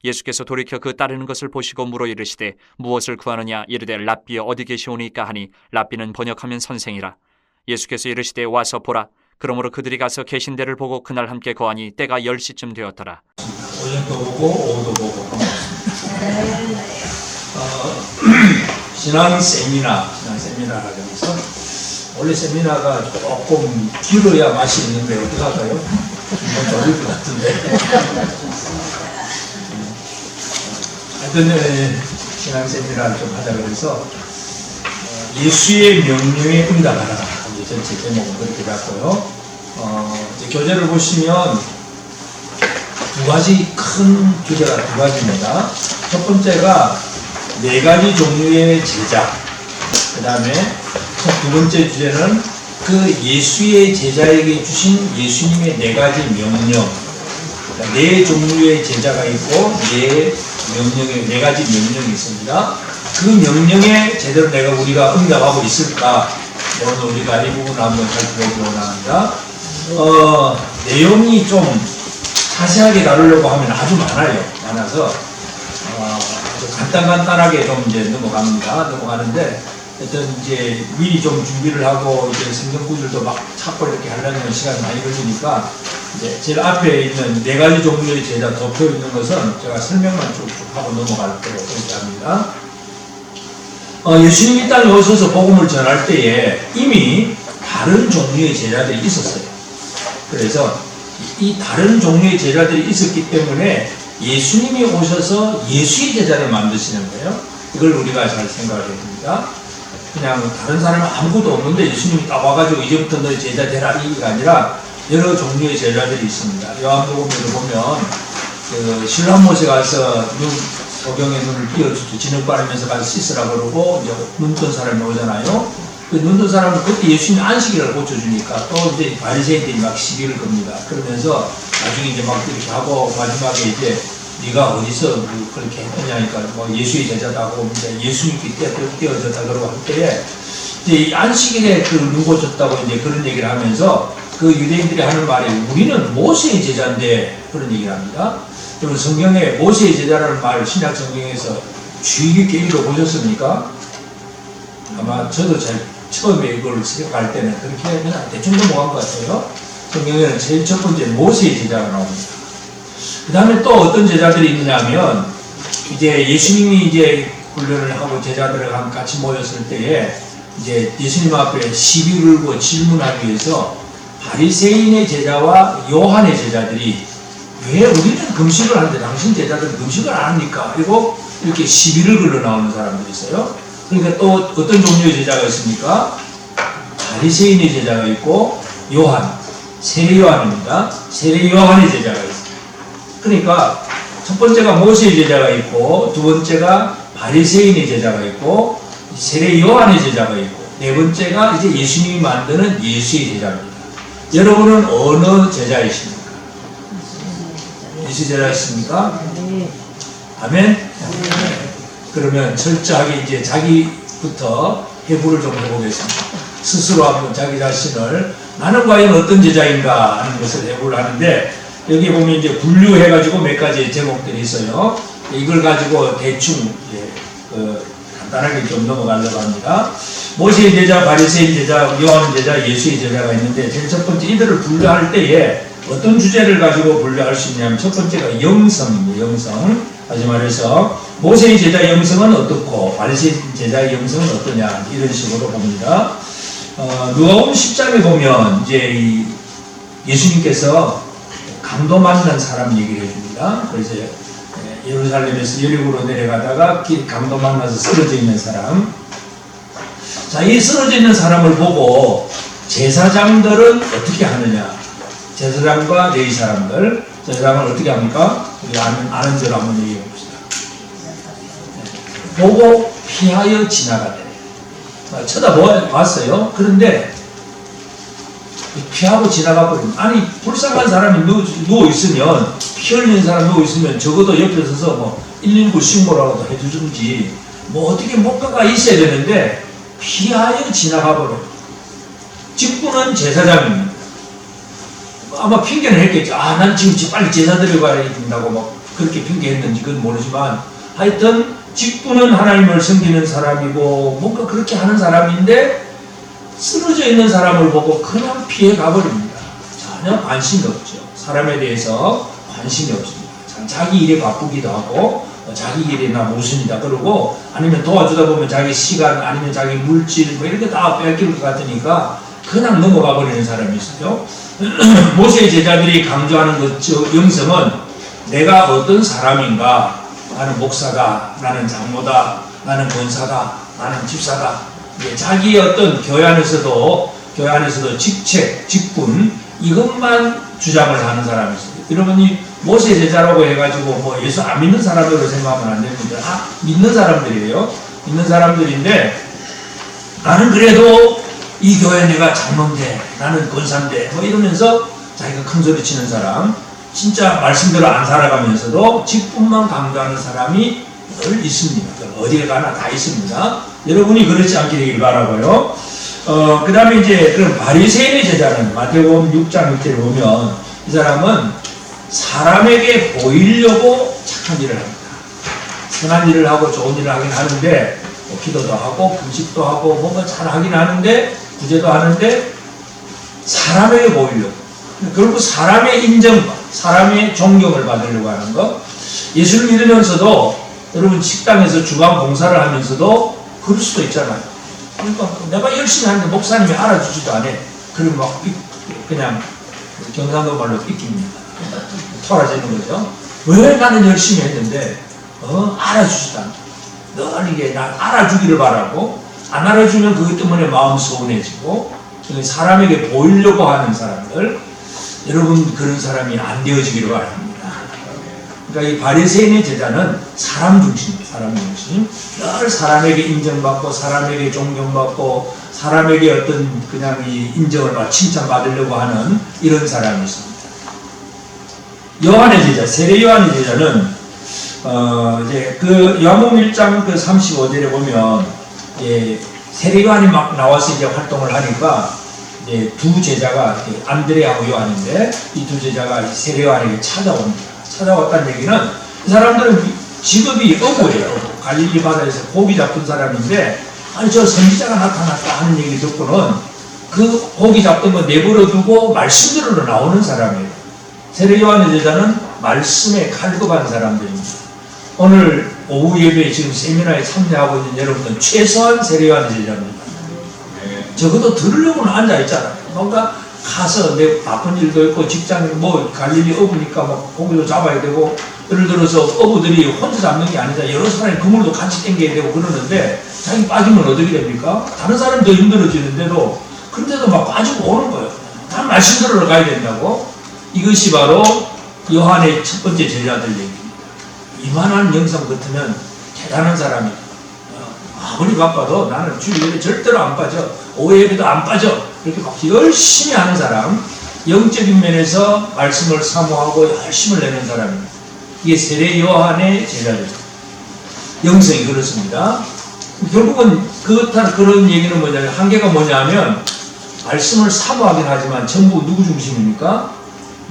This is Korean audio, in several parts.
예수께서 돌이켜 그 따르는 것을 보시고 물어 이르시되 무엇을 구하느냐 이르되 랍비여 어디 계시오니까 하니 랍비는 번역하면 선생이라. 예수께서 이르시되 와서 보라. 그러므로 그들이 가서 계신 데를 보고 그날 함께 거하니 때가 10시쯤 되었더라. 오전도 보고 오후도 보고 신앙 세미나라고 해서 원래 세미나가 조금 길어야 맛이 있는데 어떡할까요? 좀 어려울 것 같은데 하여튼 신앙 세미나를 좀 하자 그래서 예수의 명령에 응답하라. 전체 제목은 그렇게 봤고요. 교재를 보시면 두 가지 큰 주제가 두 가지입니다. 첫 번째가 네 가지 종류의 제자. 그 다음에 두 번째 주제는 그 예수의 제자에게 주신 예수님의 네 가지 명령. 그러니까 네 종류의 제자가 있고 네 가지 명령이 있습니다. 그 명령에 제대로 우리가 응답하고 있을까? 오늘 우리가 이 부분을 한번 살펴보기 원합니다. 내용이 좀 자세하게 다루려고 하면 아주 많아서 간단하게 좀 이제 넘어가는데 하여튼 이제 미리 좀 준비를 하고 이제 성경 구절도 막 찾고 이렇게 하려면 시간이 많이 걸리니까 이제 제일 앞에 있는 네 가지 종류의 제자 덮여 있는 것은 제가 설명만 쭉쭉 하고 넘어갈 거로 그렇게 합니다. 예수님이 이 땅에 오셔서 복음을 전할 때에 이미 다른 종류의 제자들이 있었어요. 그래서 이 다른 종류의 제자들이 있었기 때문에 예수님이 오셔서 예수의 제자를 만드시는 거예요. 이걸 우리가 잘 생각해야 됩니다. 그냥 다른 사람은 아무것도 없는데 예수님이 딱 와가지고 이제부터 너희 제자 되라 이게 아니라 여러 종류의 제자들이 있습니다. 요한복음에도 보면 그 신랑못에 가서 소경의 눈을 띄워주고 진흙 바르면서 가서 씻으라 그러고 이제 눈 뜬 사람이 오잖아요. 그 눈 뜬 사람은 그때 예수님 안식일을 고쳐주니까 또 이제 바리새인들이 막 시비를 겁니다. 그러면서 나중에 이제 막 이렇게 하고 마지막에 이제 네가 어디서 그렇게 했느냐니까 뭐 예수의 제자다고 이제 예수님께 띄워졌다 그러고 할 때에 이제 안식일에 그 눈 고쳤다고 이제 그런 얘기를 하면서 그 유대인들이 하는 말이 우리는 모세의 제자인데 그런 얘기를 합니다. 여러분 성경에 모세의 제자라는 말 신약 성경에서 주의 깊게 읽어보셨습니까? 아마 저도 잘 처음에 이걸 생각할 때는 그렇게 그냥 대충 넘어간 것 같아요. 성경에는 제일 첫 번째 모세의 제자가 나옵니다. 그 다음에 또 어떤 제자들이 있느냐면 이제 예수님이 이제 훈련을 하고 제자들과 같이 모였을 때에 이제 예수님 앞에 시비 걸고 질문하기 위해서 바리새인의 제자와 요한의 제자들이 왜 우리는 금식을 하는데 당신 제자들은 금식을 안 합니까? 그리고 이렇게 시비를 걸러 나오는 사람들이 있어요. 그러니까 또 어떤 종류의 제자가 있습니까? 바리새인의 제자가 있고 세례 요한입니다. 세례 요한의 제자가 있어요. 그러니까 첫 번째가 모세의 제자가 있고 두 번째가 바리새인의 제자가 있고 세례 요한의 제자가 있고 네 번째가 이제 예수님이 만드는 예수의 제자입니다. 여러분은 어느 제자이십니까? 예수 제자이십니까? 아멘? 네. 그러면 철저하게 이제 자기부터 해부를 좀 해보겠습니다. 스스로 한번 자기 자신을 나는 과연 어떤 제자인가 하는 것을 해부를 하는데 여기 보면 이제 분류해가지고 몇 가지 제목들이 있어요. 이걸 가지고 대충 간단하게 좀 넘어가려고 합니다. 모세의 제자, 바리새인 제자, 요한 제자, 예수의 제자가 있는데 제일 첫 번째 이들을 분류할 때에 어떤 주제를 가지고 분류할 수 있냐면 첫 번째가 영성입니다. 영성. 다시 말해서 모세의 제자 영성은 어떻고 바리새인 제자의 영성은 어떠냐 이런 식으로 봅니다. 누가복음 10장에 보면 이제 예수님께서 강도 만난 사람 얘기를 해줍니다. 그래서 예루살렘에서 여리고로 내려가다가 강도 만나서 쓰러져 있는 사람. 자, 이 쓰러져 있는 사람을 보고 제사장들은 어떻게 하느냐? 제사장과 레위 사람들, 제사장을 어떻게 합니까? 우리 아는 대로 한번 얘기해 봅시다. 보고 피하여 지나가대. 쳐다봤어요. 그런데 피하고 지나가 버리면 아니 불쌍한 사람이 누워있으면 피 흘리는 사람 누워있으면 적어도 옆에 서서 뭐 119 신고라도 해주든지 뭐 어떻게 뭔가가 있어야 되는데 피하여 지나가 버려. 직분은 제사장입니다. 아마 핑계는 했겠죠. 난 지금 빨리 제사 드리고 가야 된다고 뭐 그렇게 핑계했는지 그건 모르지만 하여튼 직분은 하나님을 섬기는 사람이고 뭔가 그렇게 하는 사람인데 쓰러져 있는 사람을 보고 그냥 피해 가버립니다. 전혀 관심이 없죠. 사람에 대해서 관심이 없습니다. 자기 일에 바쁘기도 하고 자기 일이나 무슨이다 그러고 아니면 도와주다 보면 자기 시간 아니면 자기 물질 뭐 이런 거 다 뺏길 것 같으니까 그냥 넘어가 버리는 사람이 있어요. 모세의 제자들이 강조하는 그 영성은 내가 어떤 사람인가, 나는 목사다, 나는 장로다, 나는 권사다, 나는 집사다. 자기의 어떤 교회 안에서도 직책, 직분 이것만 주장을 하는 사람이 있어요. 여러분이 모세 제자라고 해가지고 뭐 예수 안 믿는 사람으로 생각하면 안 됩니다. 믿는 사람들이에요. 믿는 사람들인데 나는 그래도 이 교회 내가 장로인데 나는 권사인데 뭐 이러면서 자기가 큰 소리 치는 사람, 진짜 말씀대로 안 살아가면서도 직분만 강조하는 사람이 늘 있습니다. 어디에 가나 다 있습니다. 여러분이 그렇지 않게 되길 바라고요. 그 다음에 이제 그런 바리새인의 제자는 마태복음 6장 6절에 보면 이 사람은 사람에게 보이려고 착한 일을 합니다. 선한 일을 하고 좋은 일을 하긴 하는데 기도도 하고 금식도 하고 뭔가 잘 하긴 하는데 구제도 하는데 사람에게 보이려고 결국 사람의 인정, 사람의 존경을 받으려고 하는 것. 예수를 믿으면서도 여러분 식당에서 주방 봉사를 하면서도 그럴 수도 있잖아요. 그러니까 내가 열심히 하는데 목사님이 알아주지도 않아. 그럼 막 그냥 경상도 말로 삐깁니다. 토라지는 거죠. 왜 나는 열심히 했는데 알아주지도 않아. 늘 이게 날 알아주기를 바라고 안 알아주면 그것 때문에 마음 서운해지고 사람에게 보이려고 하는 사람들 여러분 그런 사람이 안 되어지기를 바랍니다. 그러니까 이 바리새인의 제자는 사람 중심입니다. 사람 중심. 늘 사람에게 인정받고 사람에게 존경받고 사람에게 어떤 그냥 이 인정을 받고 칭찬받으려고 하는 이런 사람이 있습니다. 요한의 제자, 세례 요한의 제자는 이제 그 요한복음 1장 그 35절에 보면 세례 요한이 막 나와서 이제 활동을 하니까 이제 두 제자가 안드레하고 요한인데 이 두 제자가 세례 요한에게 찾아옵니다. 찾아왔다는 얘기는 이 사람들은 직업이 어부예요. 갈릴리 바다에서 고기 잡던 사람인데 아니 저 선지자가 나타났다 하는 얘기 듣고는 그 고기 잡던 거 내버려 두고 말씀대로 나오는 사람이에요. 세례 요한의 제자는 말씀에 칼급한 사람들입니다. 오늘 오후 예배에 지금 세미나에 참여하고 있는 여러분들은 최소한 세례 요한의 제자입니다. 적어도 들으려고는 앉아있잖아요. 뭔가 가서 내 바쁜 일도 있고 직장 뭐 갈릴리 어부니까 뭐 고기도 잡아야 되고 예를 들어서 어부들이 혼자 잡는 게 아니라 여러 사람이 그물도 같이 당겨야 되고 그러는데 자기 빠지면 어떻게 됩니까? 다른 사람이 더 힘들어지는데도 그런데도 막 빠지고 오는 거예요. 다 말씀대로 가야 된다고. 이것이 바로 요한의 첫 번째 제자들 얘기입니다. 이만한 영성 같으면 대단한 사람이다. 아무리 바빠도 나는 주일에 절대로 안 빠져. 오후 예배도 안 빠져. 이렇게 막 열심히 하는 사람, 영적인 면에서 말씀을 사모하고 열심을 내는 사람입니다. 이게 세례 요한의 제자입니다. 영성이 그렇습니다. 결국은 그런 얘기는 뭐냐면 한계가 뭐냐면 말씀을 사모하긴 하지만 전부 누구 중심입니까?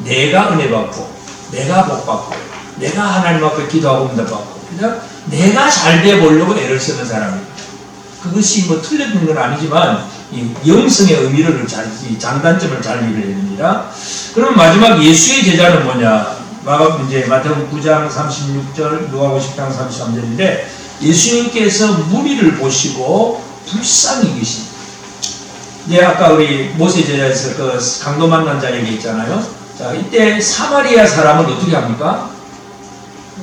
내가 은혜 받고 내가 복 받고 내가 하나님 앞에 기도하고 응답 받고 그냥 내가 잘 돼 보려고 애를 쓰는 사람입니다. 그것이 뭐 틀린 건 아니지만 이 영성의 의미를 장단점을 잘 이해해야 됩니다. 그럼 마지막 예수의 제자는 뭐냐? 이제 마태복음 9장 36절, 누가복음 10장 33절인데 예수님께서 무리를 보시고 불쌍히 계십니다. 이제 아까 우리 모세 제자에서 그 강도 만난 자 얘기했잖아요. 자, 이때 사마리아 사람은 어떻게 합니까?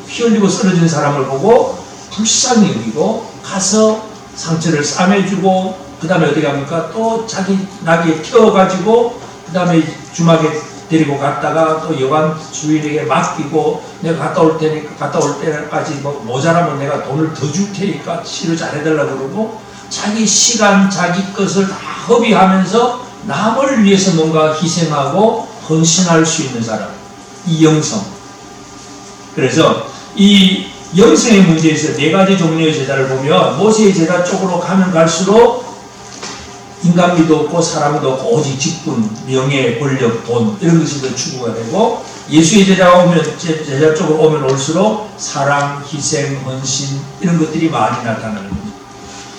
피 흘리고 쓰러진 사람을 보고 불쌍히 여기고 가서 상처를 싸매주고 그 다음에 어떻게 합니까? 또 자기 나귀에 태워가지고 그 다음에 주막에 데리고 갔다가 또 여관 주인에게 맡기고 내가 갔다 올 때까지 뭐 모자라면 내가 돈을 더 줄 테니까 치료 잘해달라고 그러고 자기 시간 자기 것을 다 허비하면서 남을 위해서 뭔가 희생하고 헌신할 수 있는 사람, 이 영성. 그래서 이 영성의 문제에서 네 가지 종류의 제자를 보면 모세의 제자 쪽으로 가면 갈수록 인간미도 없고 사람도 없고 오직 직분, 명예, 권력, 돈 이런 것이 더 추구가 되고 예수의 제자 쪽으로 오면 올수록 사랑, 희생, 헌신 이런 것들이 많이 나타나는 겁니다.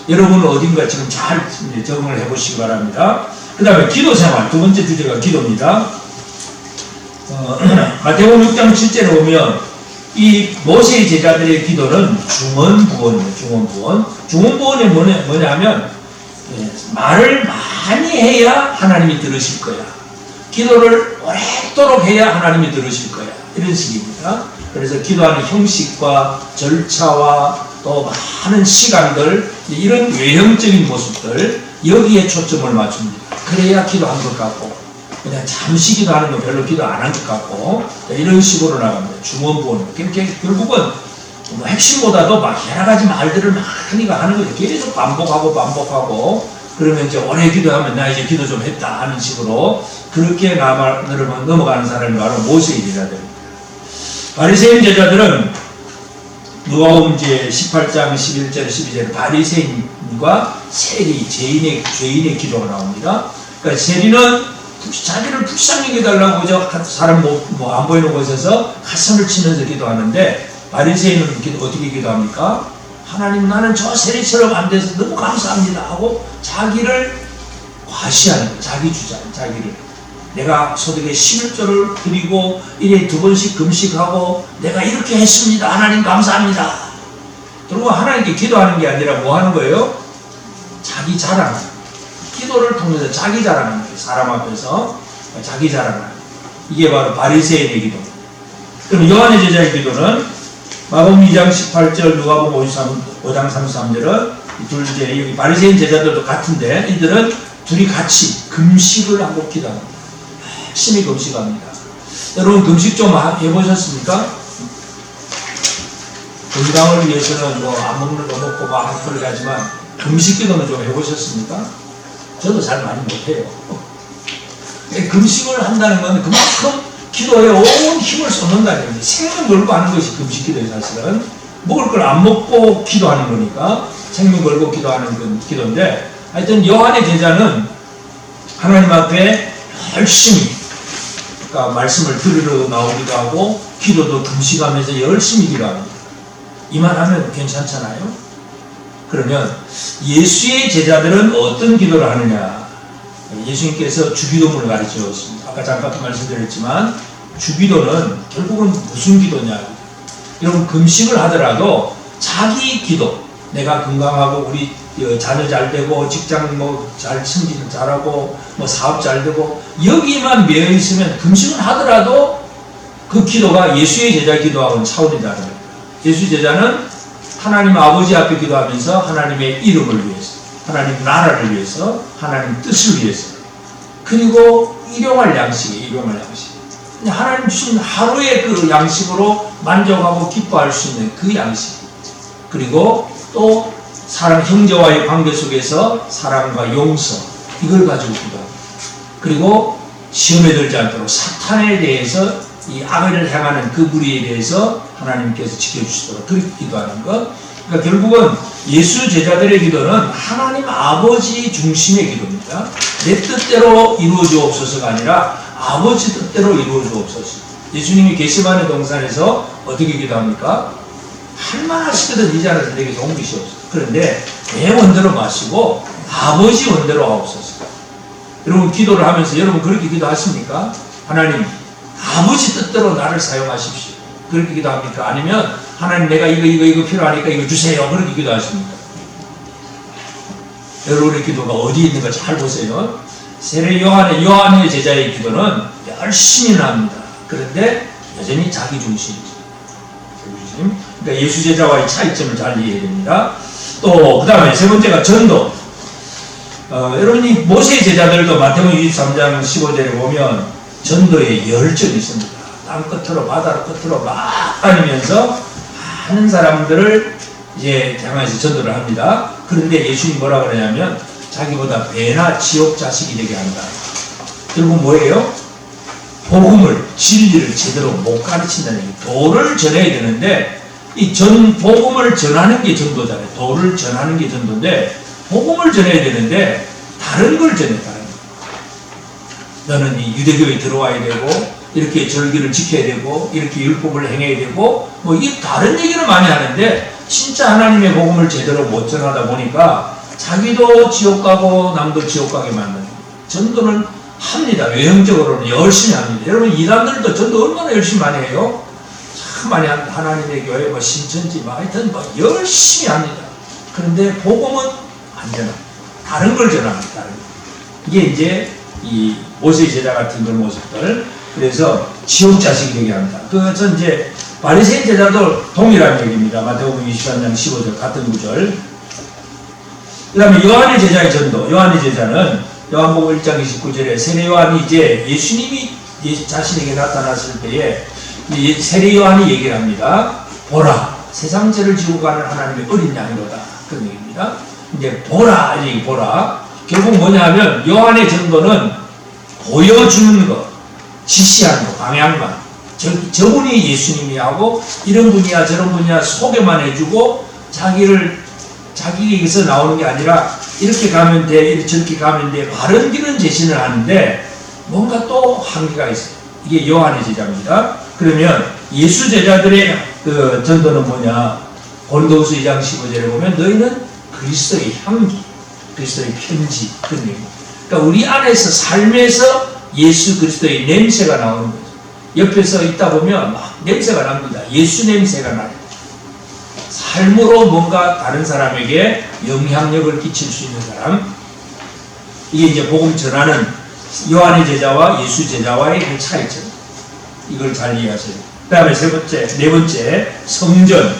여러분은 어딘가 지금 잘 적응을 해보시기 바랍니다. 그 다음에 기도 생활, 두 번째 주제가 기도입니다. 마태복음 6장 7절에 보면 이 모세의 제자들의 기도는 중언부언입니다. 중언부언이 뭐냐 하면 말을 많이 해야 하나님이 들으실 거야. 기도를 오랫도록 해야 하나님이 들으실 거야. 이런 식입니다. 그래서 기도하는 형식과 절차와 또 많은 시간들, 이런 외형적인 모습들, 여기에 초점을 맞춥니다. 그래야 기도한 것 같고, 그냥 잠시 기도하는 건 별로 기도 안 한 것 같고, 이런 식으로 나갑니다. 중언부언. 결국은 뭐 핵심보다도 막 여러 가지 말들을 많이 하는 거죠. 계속 반복하고, 그러면 이제 오래 기도하면 나 이제 기도 좀 했다 하는 식으로 그렇게 넘어가는 사람이 바로 모세의 제자들입니다. 바리새인 제자들은 누가복음 이제 18장 11절 12절 바리새인과 세리 죄인의 기도가 나옵니다. 그러니까 세리는 자기를 불쌍히 기도하려고 사람 안 보이는 곳에서 가슴을 치면서 기도하는데, 바리새인은 어떻게 기도합니까? 하나님, 나는 저 세리처럼 안 돼서 너무 감사합니다 하고 자기를 과시하는 거예요. 자기 주장, 자기를. 내가 소득에 11조를 드리고 일에 2번씩 금식하고 내가 이렇게 했습니다. 하나님 감사합니다. 그리고 하나님께 기도하는 게 아니라 뭐 하는 거예요? 자기 자랑. 기도를 통해서 자기 자랑하는 거예요. 사람 앞에서 자기 자랑하는 거예요. 이게 바로 바리새인의 기도. 그럼 요한의 제자의 기도는 마가복음 2장 18절, 누가복음 5장 33절은 둘째, 여기 바리새인 제자들도 같은데 이들은 둘이 같이 금식을 하고 기도합니다. 열심히 금식합니다. 여러분 금식 좀 해보셨습니까? 건강을 위해서는 뭐 안 먹는 거 먹고 막 그러게 하지만 금식 기도는 좀 해보셨습니까? 저도 잘 많이 못해요. 금식을 한다는 건 그만큼 기도에 온 힘을 쏟는다는 겁니다. 생명 걸고 하는 것이 금식 기도예요. 사실은 먹을 걸 안 먹고 기도하는 거니까 생명 걸고 기도하는 건 기도인데, 하여튼 요한의 제자는 하나님 앞에 열심히, 그러니까 말씀을 들으러 나오기도 하고 기도도 금식하면서 열심히 기도합니다. 이만 하면 괜찮잖아요. 그러면 예수의 제자들은 어떤 기도를 하느냐? 예수님께서 주기도문을 가르쳐줬습니다. 아까 잠깐 말씀드렸지만 주기도는 결국은 무슨 기도냐? 여러분 금식을 하더라도 자기 기도, 내가 건강하고 우리 자녀 잘 되고 직장 잘 승진 잘하고 사업 잘 되고 여기만 매여 있으면 금식을 하더라도 그 기도가 예수의 제자 기도하고는 차원이 다른 거예요. 예수 제자는 하나님 아버지 앞에 기도하면서 하나님의 이름을 위해서, 하나님 나라를 위해서, 하나님 뜻을 위해서, 그리고 일용할 양식이에요. 일용할 양식. 하나님 주신 하루의 그 양식으로 만족하고 기뻐할 수 있는 그 양식. 그리고 또 사랑, 형제와의 관계 속에서 사랑과 용서, 이걸 가지고 기도합니다. 그리고 시험에 들지 않도록 사탄에 대해서, 이 악을 향하는 그 무리에 대해서 하나님께서 지켜주시도록 그렇게 기도하는 것. 그러니까 결국은 예수 제자들의 기도는 하나님 아버지 중심의 기도입니다. 내 뜻대로 이루어주옵소서가 아니라 아버지 뜻대로 이루어주옵소서. 예수님이 겟세마네 동산에서 어떻게 기도합니까? 할만하시거든 이제 안에서 내게 옮기시옵소서. 그런데 내 원대로 마시고 아버지 원대로 하옵소서. 여러분 기도를 하면서 여러분 그렇게 기도하십니까? 하나님 아버지 뜻대로 나를 사용하십시오. 그렇게 기도합니까? 아니면 하나님 내가 이거 필요하니까 이거 주세요. 그렇게 기도하십니까? 여러분의 기도가 어디에 있는가 잘 보세요. 세례 요한의 제자의 기도는 열심히는 합니다. 그런데 여전히 자기 중심이죠. 그러니까 예수 제자와의 차이점을 잘 이해해야 됩니다. 또 그 다음에 세 번째가 전도. 여러분이 모세의 제자들도 마태복음 23장 15절에 보면 전도의 열정이 있습니다. 땅 끝으로 바다 끝으로 막 다니면서 많은 사람들을 이제 향해서 전도를 합니다. 그런데 예수님이 뭐라 그러냐면 자기보다 배나 지옥 자식이 되게 한다. 결국 뭐예요? 복음을, 진리를 제대로 못 가르친다는 얘기예요. 도를 전해야 되는데 이 복음을 전하는 게 전도잖아요. 도를 전하는 게 전도인데 복음을 전해야 되는데 다른 걸 전했다는 거예요. 너는 이 유대교에 들어와야 되고 이렇게 절기를 지켜야 되고 이렇게 율법을 행해야 되고 뭐 이 다른 얘기를 많이 하는데 진짜 하나님의 복음을 제대로 못 전하다 보니까 자기도 지옥 가고 남도 지옥 가게 만드는 전도는 합니다. 외형적으로는 열심히 합니다. 여러분 이단들도 전도 얼마나 열심히 많이 해요? 참 많이 합니다. 하나님의 교회 뭐 신천지 뭐 하여튼 뭐 열심히 합니다. 그런데 복음은 안 전합니다. 다른 걸 전합니다. 다른 거. 이게 이제 이 모세 제자 같은 그런 모습들. 그래서 지옥 자식이 되게 합니다. 그것은 이제 바리새인 제자도 동일한 얘기입니다. 마태복음 23장 15절 같은 구절. 그 다음에 요한의 제자의 전도. 요한의 제자는 요한복음 1장 29절에 세례 요한이 이제 예수님이 자신에게 나타났을 때에 세례 요한이 얘기를 합니다. 보라, 세상 죄를 지고 가는 하나님의 어린 양이로다. 그런 얘기입니다. 이제 보라, 이 보라. 결국 뭐냐 하면 요한의 전도는 보여주는 것, 지시하는 것, 방향만. 저분이 예수님이 하고 이런 분이야 저런 분이야 소개만 해주고 자기에게서 나오는 게 아니라 이렇게 가면 돼, 저렇게 가면 돼, 바른 길은 제시를 하는데 뭔가 또 한계가 있어요. 이게 요한의 제자입니다. 그러면 예수 제자들의 그 전도는 뭐냐? 고린도후서 2장 15절에 보면 너희는 그리스도의 향기, 그리스도의 편지 그런 얘기입니다. 그러니까 우리 안에서 삶에서 예수 그리스도의 냄새가 나오는 거죠. 옆에서 있다 보면 막 냄새가 납니다. 예수 냄새가 나요. 삶으로 뭔가 다른 사람에게 영향력을 끼칠 수 있는 사람. 이게 이제 복음 전하는 요한의 제자와 예수 제자와의 그 차이점. 이걸 잘 이해하세요. 그 다음에 네 번째, 성전.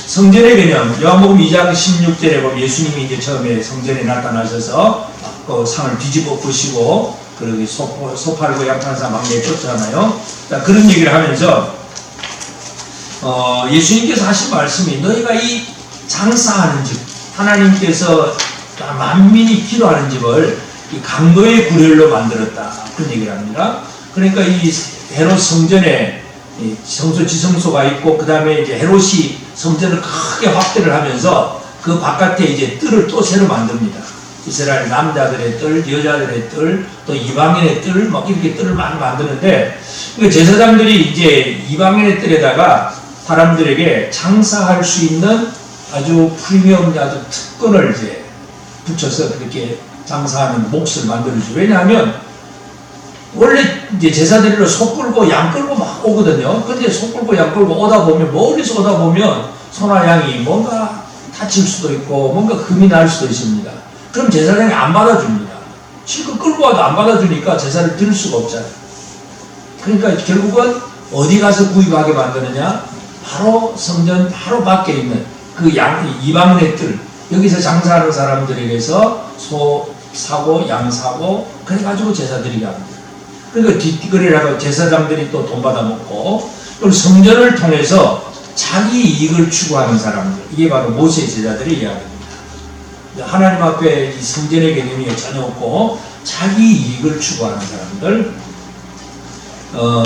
성전의 개념. 요한복음 2장 16절에 보면 예수님이 이제 처음에 성전에 나타나셔서 그 상을 뒤집어 부시고 그러기 소 팔고 양 파는 사람 막 내쫓잖아요. 그런 얘기를 하면서 예수님께서 하신 말씀이 너희가 이 장사하는 집, 하나님께서 만민이 기도하는 집을 이 강도의 구렬로 만들었다. 그런 얘기를 합니다. 그러니까 이 헤롯 성전에 성소 지성소가 있고 그 다음에 이제 헤롯이 성전을 크게 확대를 하면서 그 바깥에 이제 뜰을 또 새로 만듭니다. 이스라엘 남자들의 뜰, 여자들의 뜰, 또 이방인의 뜰, 막 이렇게 뜰을 많이 만드는데 제사장들이 이제 이방인의 뜰에다가 사람들에게 장사할 수 있는 아주 프리미엄, 아주 특권을 이제 붙여서 그렇게 장사하는 몫을 만들어주죠. 왜냐하면 원래 이제 제사드리러 소 끌고 양 끌고 막 오거든요. 근데 소 끌고 양 끌고 오다 보면 멀리서 오다 보면 소나 양이 뭔가 다칠 수도 있고 뭔가 금이 날 수도 있습니다. 그럼 제사장이 안 받아줍니다. 실컷 끌고 와도 안 받아주니까 제사를 드릴 수가 없잖아요. 그러니까 결국은 어디 가서 구입하게 만드느냐? 바로 성전 바로 밖에 있는 그 이방인의 뜰, 여기서 장사하는 사람들에게서 소 사고 양 사고 그래가지고 제사 드리게 합니다. 그러니까 뒷거래라고 제사장들이 또 돈 받아먹고 또 성전을 통해서 자기 이익을 추구하는 사람들, 이게 바로 모세 제자들의 이야기입니다. 하나님 앞에 이 성전의 개념이 전혀 없고 자기 이익을 추구하는 사람들.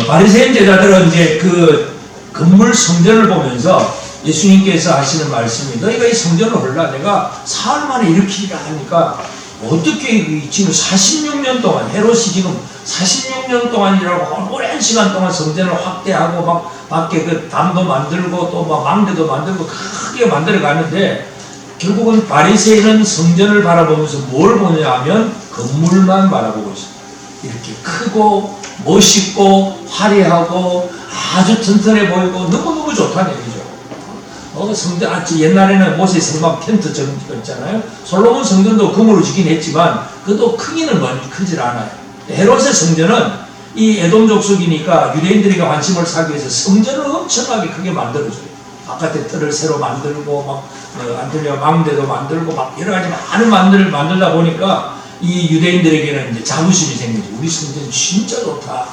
바리새인 제자들은 이제 그 건물 성전을 보면서 예수님께서 하시는 말씀이 너희가 이 성전을 헐라 내가 사흘 만에 일으키리라 하니까 어떻게 지금 46년 동안 헤롯이 지금 46년 동안이라고 오랜 시간 동안 성전을 확대하고 막 밖에 그 담도 만들고 또 막 망대도 만들고 크게 만들어 가는데 결국은 바리새인은 성전을 바라보면서 뭘 보냐 하면 건물만 바라보고 있습니다. 이렇게 크고 멋있고 화려하고 아주 튼튼해 보이고 너무너무 좋다는 얘기죠. 성전, 옛날에는 모세 성막 텐트 저런 거 있잖아요. 솔로몬 성전도 금으로 짓긴 했지만 그것도 크기는 많이 크질 않아요. 헤롯의 성전은 이 에돔 족속이니까 유대인들에게 관심을 사기 위해서 성전을 엄청나게 크게 만들어줘요. 바깥에 뜰을 새로 만들고 막 안토니아 망대도 만들고 막 여러 가지 많은 만들을 만들다 보니까 이 유대인들에게는 이제 자부심이 생기죠. 우리 성전 진짜 좋다.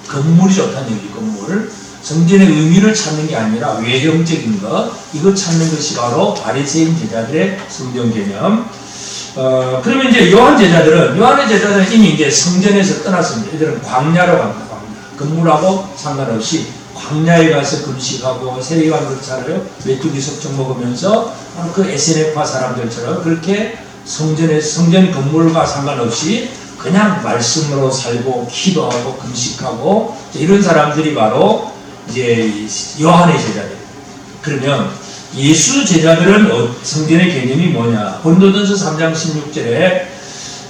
건물이 좋다는 얘기, 건물. 성전의 의미를 찾는 게 아니라 외형적인 것, 이걸 찾는 것이 바로 바리새인 제자들의 성전 개념. 그러면 이제 요한의 제자들은 이미 이제 성전에서 떠났습니다. 이들은 광야로 갑니다. 건물하고 상관없이 광야에 가서 금식하고 세례요한 그렇잖아요. 메뚜기 석청 먹으면서 그 SNF파 사람들처럼 그렇게 성전 건물과 상관없이 그냥 말씀으로 살고 기도하고 금식하고 이런 사람들이 바로 이제 요한의 제자들. 그러면 예수 제자들은 성전의 개념이 뭐냐? 고린도전서 3장 16절에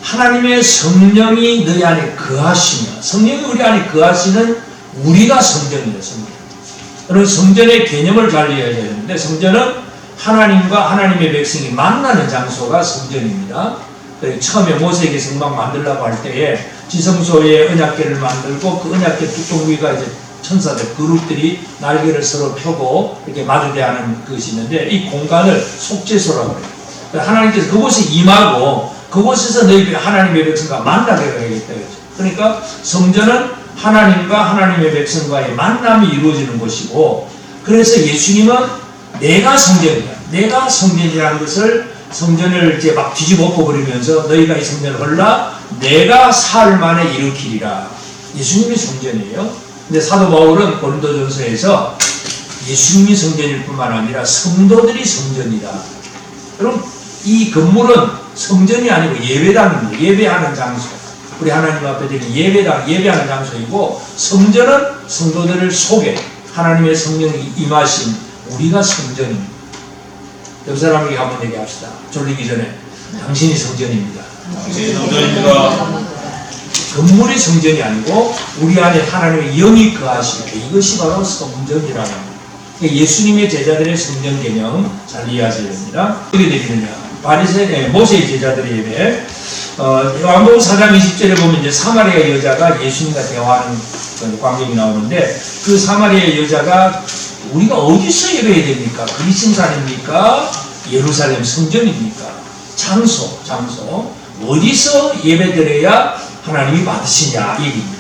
하나님의 성령이 너희 안에 거하시며, 성령이 우리 안에 거하시는 우리가 성전이에요. 성전. 여러분, 성전의 개념을 잘 이해해야 되는데, 성전은 하나님과 하나님의 백성이 만나는 장소가 성전입니다. 처음에 모세에게 성막 만들려고 할 때에 지성소에 언약궤를 만들고 그 언약궤 뚜껑 위가 이제 천사들, 그룹들이 날개를 서로 펴고 이렇게 마주대하는 것이 있는데, 이 공간을 속죄소라고 해요. 하나님께서 그곳에 임하고 그곳에서 너희 하나님의 백성과 만나게 하겠다. 그러니까 성전은 하나님과 하나님의 백성과의 만남이 이루어지는 곳이고, 그래서 예수님은 내가 성전이야. 내가 성전이라는 것을, 성전을 이제 막 뒤집어 엎어버리면서 너희가 이 성전을 헐라 내가 사흘 만에 일으키리라. 예수님이 성전이에요. 근데 사도 바울은 고린도전서에서 예수님이 성전일 뿐만 아니라 성도들이 성전이다. 그럼 이 건물은 성전이 아니고 예배당입니다. 예배하는 장소. 우리 하나님 앞에 드리는 예배당, 예배하는 장소이고, 성전은 성도들을 속에 하나님의 성령이 임하신 우리가 성전입니다. 옆 사람에게 한번 얘기합시다. 졸리기 전에. 당신이 성전입니다. 당신이 성전입니다. 건물이 성전이 아니고 우리 안에 하나님의 영이 거하시고, 이것이 바로 성전이라는 겁니다. 예수님의 제자들의 성전 개념 잘 이해하셔야 됩니다. 어떻게 드리느냐? 모세의 제자들의 예배. 요한복음 4장 20절에 보면 이제 사마리아 여자가 예수님과 대화하는 광경이 나오는데, 그 사마리아 여자가 우리가 어디서 예배해야 됩니까? 그리스도산입니까? 예루살렘 성전입니까? 장소. 어디서 예배드려야 하나님이 받으시냐 얘기입니다.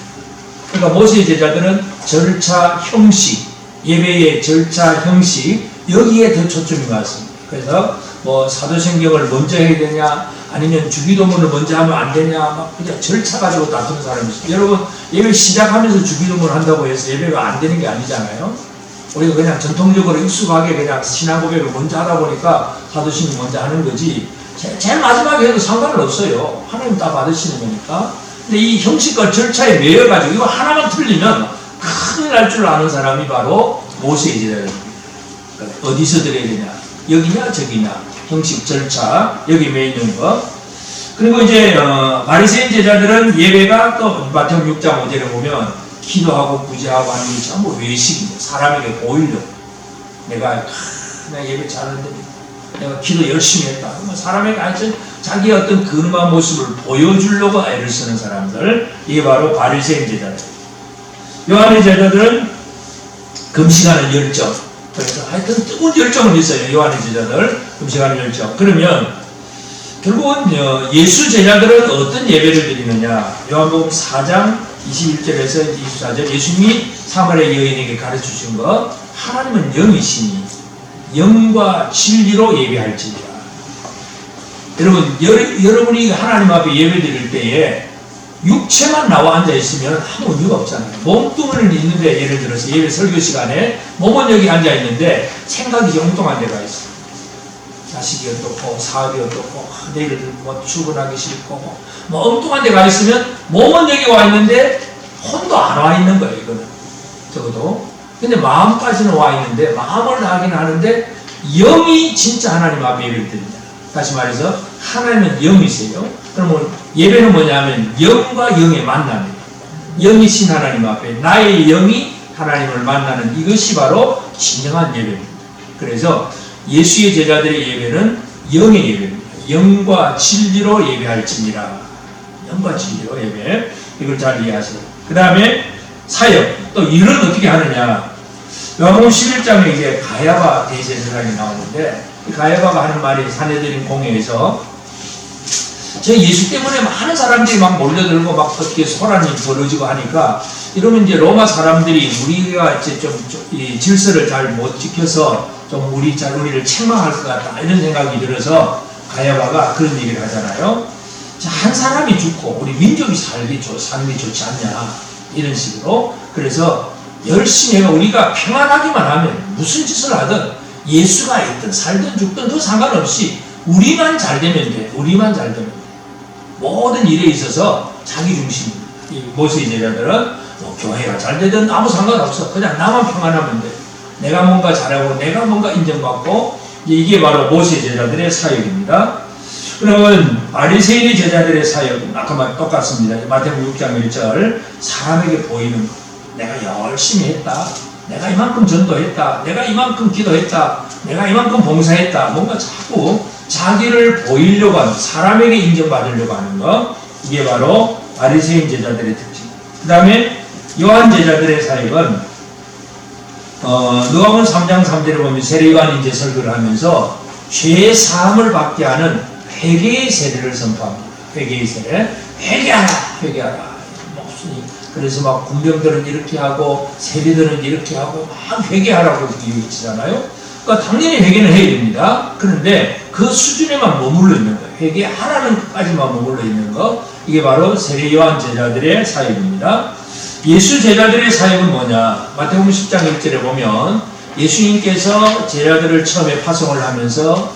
그러니까 모세의 제자들은 절차, 형식, 예배의 절차, 형식, 여기에 더 초점이 맞습니다. 그래서 뭐 사도신경을 먼저 해야 되냐, 아니면 주기도문을 먼저 하면 안 되냐, 막 그냥 절차 가지고 다투는 사람이 있어요. 여러분, 예배 시작하면서 주기도문을 한다고 해서 예배가 안 되는 게 아니잖아요. 우리가 그냥 전통적으로 익숙하게 그냥 신앙 고백을 먼저 하다 보니까 사도신경 먼저 하는 거지, 제일 마지막에 해도 상관은 없어요. 하나님 다 받으시는 거니까. 근데 이 형식과 절차에 매여가지고 이거 하나만 틀리면 큰일 날 줄 아는 사람이 바로 모세의 제자들입니다. 어디서 드려야 되냐? 여기냐 저기냐? 형식 절차 여기 매이는 거. 그리고 이제 바리새인 제자들은 예배가 또 마태복음 6장 5절에 보면 기도하고 구제하고 하는 게 전부 외식입니다. 사람에게 보이려고. 내가 예배 잘하는데 내가 기도 열심히 했다. 사람에게 자기의 어떤 근엄한 모습을 보여주려고 애를 쓰는 사람들, 이게 바로 바리새인 제자들. 요한의 제자들은 금식하는 열정. 그래서 하여튼 뜨거운 열정은 있어요. 요한의 제자들 금식하는 열정. 그러면 결국은 예수 제자들은 어떤 예배를 드리느냐? 요한복음 4장 21절에서 24절, 예수님이 사마리아 여인에게 가르쳐주신 것, 하나님은 영이시니 영과 진리로 예배할지니라. 여러분, 여러분이 하나님 앞에 예배 드릴 때에 육체만 나와 앉아있으면 아무 의미가 없잖아요. 몸뚱이는 있는데, 예를 들어서 예배 설교 시간에 몸은 여기 앉아있는데 생각이 엉뚱한 데가 있어요. 자식이 어떻고 사업이 어떻고 내일 뭐 출근하기 싫고 뭐 엉뚱한 데가 있으면 몸은 여기 와 있는데 혼도 안 와 있는 거예요. 이거는 적어도. 근데 마음까지는 와 있는데, 마음을 하긴 하는데 영이 진짜 하나님 앞에 예배를 드립니다. 다시 말해서 하나님은 영이세요. 그러면 예배는 뭐냐면 영과 영의 만남이에요. 영이신 하나님 앞에 나의 영이 하나님을 만나는, 이것이 바로 진정한 예배입니다. 그래서 예수의 제자들의 예배는 영의 예배입니다. 영과 진리로 예배할지니라. 영과 진리로 예배. 이걸 잘 이해하세요. 그 다음에 사역. 또 일은 어떻게 하느냐? 요한복음 11장에 이제 가야바 대제사장이 나오는데, 가야바가 하는 말이 산헤드린 공회에서, 저 예수 때문에 많은 사람들이 막 몰려들고 막 어떻게 소란이 벌어지고 하니까, 이러면 이제 로마 사람들이 우리가 이제 좀 이 질서를 잘 못 지켜서 좀 우리를 책망할 것 같다, 이런 생각이 들어서 가야바가 그런 얘기를 하잖아요. 자, 한 사람이 죽고 우리 민족이 사는 게 좋지 않냐, 이런 식으로. 그래서 열심히 해가 우리가 평안하기만 하면 무슨 짓을 하든, 예수가 있든 살든 죽든 그 상관없이 우리만 잘 되면 돼. 우리만 잘 되면 돼. 모든 일에 있어서 자기 중심입니다. 이 모세의 제자들은 뭐 교회가 잘 되든 아무 상관없어. 그냥 나만 평안하면 돼. 내가 뭔가 잘하고 내가 뭔가 인정받고, 이게 바로 모세의 제자들의 사역입니다. 그러면 바리새인의 제자들의 사역은 아까 말 똑같습니다. 마태복음 6장 1절, 사람에게 보이는 것, 내가 열심히 했다, 내가 이만큼 전도했다, 내가 이만큼 기도했다, 내가 이만큼 봉사했다, 뭔가 자꾸 자기를 보이려고 하는, 사람에게 인정받으려고 하는 것, 이게 바로 바리새인 제자들의 특징입니다. 그 다음에 요한 제자들의 사역은 누가복음 3장 3절에 보면 세례요한이 이제 설교를 하면서 죄 사함을 받게 하는 회개의 세례를 선포합니다. 회개의 세례, 회개하라, 회개하라. 그래서 막 군병들은 이렇게 하고 세리들은 이렇게 하고 막 회개하라고 얘기하잖아요. 그러니까 당연히 회개는 해야 됩니다. 그런데 그 수준에만 머물러 있는 거예요. 회개하라는 것까지만 머물러 있는 거, 이게 바로 세례 요한 제자들의 사역입니다. 예수 제자들의 사역은 뭐냐? 마태복음 10장 1절에 보면 예수님께서 제자들을 처음에 파송을 하면서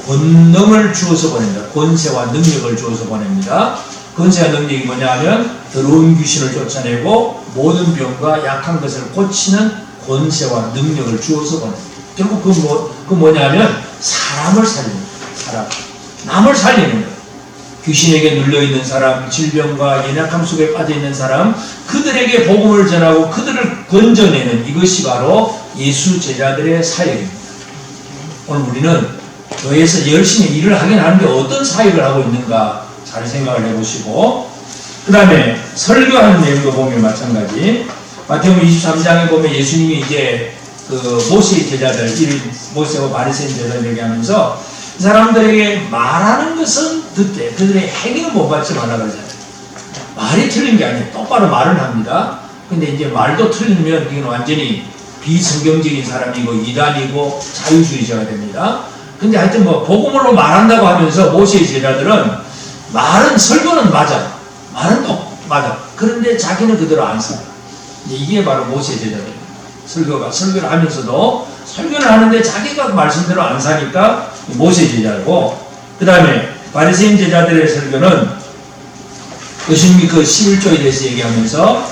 권능을 주어서 보냅니다. 권세와 능력을 주어서 보냅니다. 권세와 능력이 뭐냐 하면 더러운 귀신을 쫓아내고 모든 병과 약한 것을 고치는 권세와 능력을 주어서 보냅니다. 결국 그 뭐냐 하면 사람을 살리는 거예요. 남을 살리는 거예요. 귀신에게 눌려있는 사람, 질병과 연약함 속에 빠져있는 사람, 그들에게 복음을 전하고 그들을 건져내는, 이것이 바로 예수 제자들의 사역입니다. 오늘 우리는 교회에서 열심히 일을 하긴 하는데 어떤 사역을 하고 있는가 잘 생각을 해보시고, 그 다음에 설교하는 내용도 보면 마찬가지. 마태복음 23장에 보면 예수님이 이제 그 모세의 제자들, 모세와 바리새인 제자들 얘기하면서 이 사람들에게 말하는 것은 듣되 그들의 행위는 못 받지 말라 그러잖아요. 말이 틀린 게 아니에요. 똑바로 말은 합니다. 근데 이제 말도 틀리면 이건 완전히 비성경적인 사람이고 이단이고 자유주의자가 됩니다. 근데 하여튼 뭐 복음으로 말한다고 하면서 모세의 제자들은 말은, 설교는 맞아. 말은 또 맞아. 그런데 자기는 그대로 안 살아. 이게 바로 모세의 제자들입니다. 설교를 하면서도 설교를 하는데 자기가 말씀대로 안 사니까 모세 제자고, 그 다음에 바리새인 제자들의 설교는 예수님이 그 11조에 대해서 얘기하면서